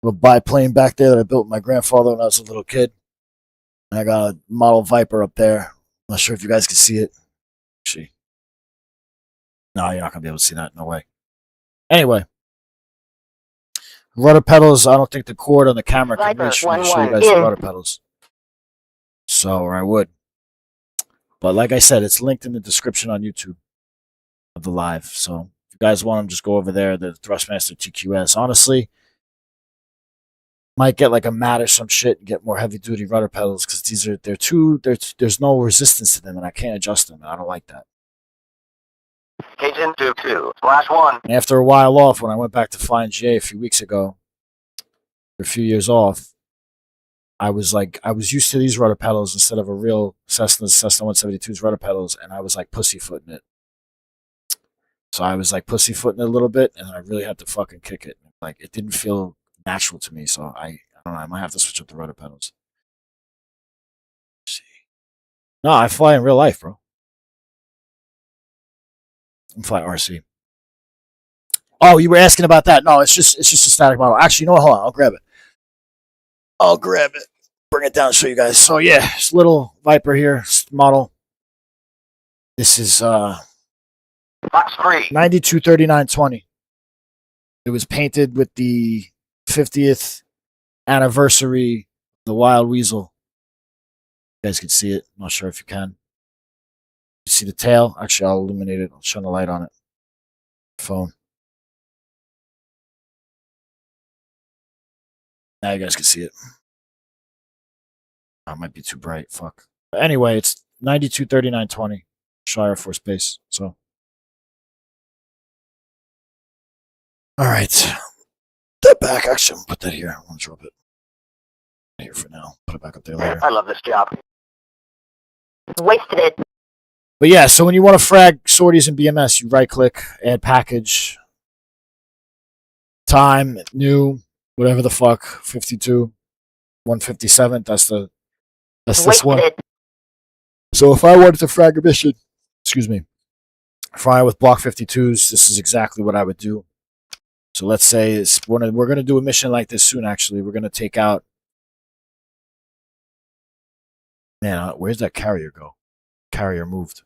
Speaker 1: A little biplane back there that I built with my grandfather when I was a little kid. And I got a model Viper up there. I'm not sure if you guys can see it. Actually, no, you're not going to be able to see that. No way. Anyway. Rudder pedals, I don't think the cord on the camera can reach me to show you guys the rudder pedals. So, or I would. But like I said, it's linked in the description on YouTube of the live. So if you guys want them, just go over there. The Thrustmaster TQS. Honestly, might get like a mat or some shit and get more heavy duty rudder pedals because there's no resistance to them and I can't adjust them. And I don't like that.
Speaker 2: Cajun 2-2, splash 1.
Speaker 1: And after a while off, when I went back to flying GA a few weeks ago, for a few years off, I was used to these rudder pedals instead of a real Cessna 172's rudder pedals, and I was like pussyfooting it. So I was like pussyfooting it a little bit, and I really had to fucking kick it. Like, it didn't feel natural to me, so I don't know, I might have to switch up the rudder pedals. Let's see. No, I fly in real life, bro. I fly RC. Oh, you were asking about that? No, it's just a static model. Actually, you know what? Hold on, I'll grab it. Bring it down and show you guys. So yeah, this little Viper here model. This is
Speaker 2: Box 3.
Speaker 1: 923920. It was painted with the 50th anniversary of the Wild Weasel. You guys can see it. I'm not sure if you can. You see the tail? Actually, I'll illuminate it. I'll shine a light on it. Phone. Now you guys can see it. Oh, it might be too bright. Fuck. But anyway, it's 923920. Shire Force Base. So. All right. That back. Actually, I'm going to put that here. I'm going to drop it here for now. Put it back up there later.
Speaker 2: I love this job.
Speaker 10: Wasted it.
Speaker 1: But yeah, so when you want to frag sorties in BMS, you right click, add package, time, new, whatever the fuck, 52, 157. That's this one.
Speaker 10: It.
Speaker 1: So if I wanted to frag a mission, excuse me, fire with block 52s, this is exactly what I would do. So let's say we're going to do a mission like this soon, actually. We're going to take out... Man, where's that carrier go? Carrier moved.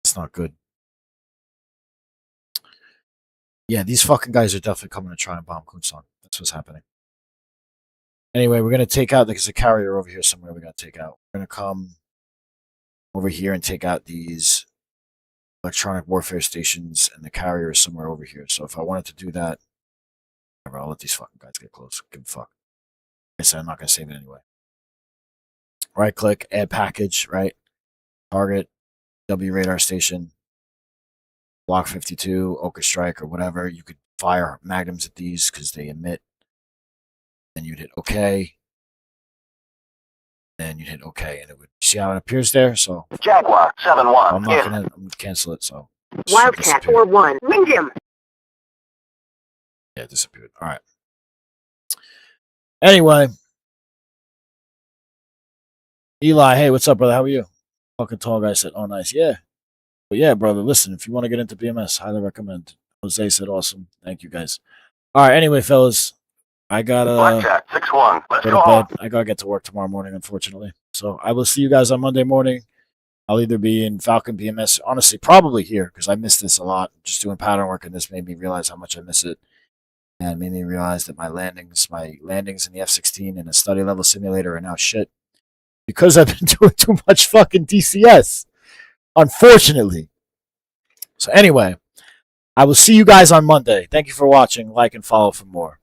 Speaker 1: It's not good. Yeah, these fucking guys are definitely coming to try and bomb Kunsan. That's what's happening. Anyway, we're going to take out... There's a carrier over here somewhere we got to take out. We're going to come over here and take out these electronic warfare stations, and the carrier is somewhere over here. So if I wanted to do that, I'll let these fucking guys get close. Give a fuck. Like I said, I'm not going to save it anyway. Right click, add package, right? Target, W radar station, block 52, Oka Strike, or whatever. You could fire magnums at these because they emit. Then you'd hit OK. Then you'd hit OK, and it would see how it appears there. So
Speaker 2: Jaguar 7-1.
Speaker 1: I'm not gonna cancel it. So
Speaker 10: Wildcat 4-1. Ring him.
Speaker 1: Yeah, it disappeared. All right. Anyway, Eli, hey, what's up, brother? How are you? Fucking tall guy said, "Oh, nice, yeah." But yeah, brother, listen, if you want to get into BMS, highly recommend. Jose said, "Awesome, thank you, guys." All right. Anyway, fellas, I gotta
Speaker 2: Blackjack 6-1. Let's
Speaker 1: go
Speaker 2: go
Speaker 1: to
Speaker 2: home.
Speaker 1: bed. I gotta get to work tomorrow morning, unfortunately. So I will see you guys on Monday morning. I'll either be in Falcon BMS, honestly, probably here, because I miss this a lot. Just doing pattern work, and this made me realize how much I miss it. And made me realize that my landings in the F16 and a study level simulator are now shit. Because I've been doing too much fucking DCS. Unfortunately. So anyway, I will see you guys on Monday. Thank you for watching. Like and follow for more.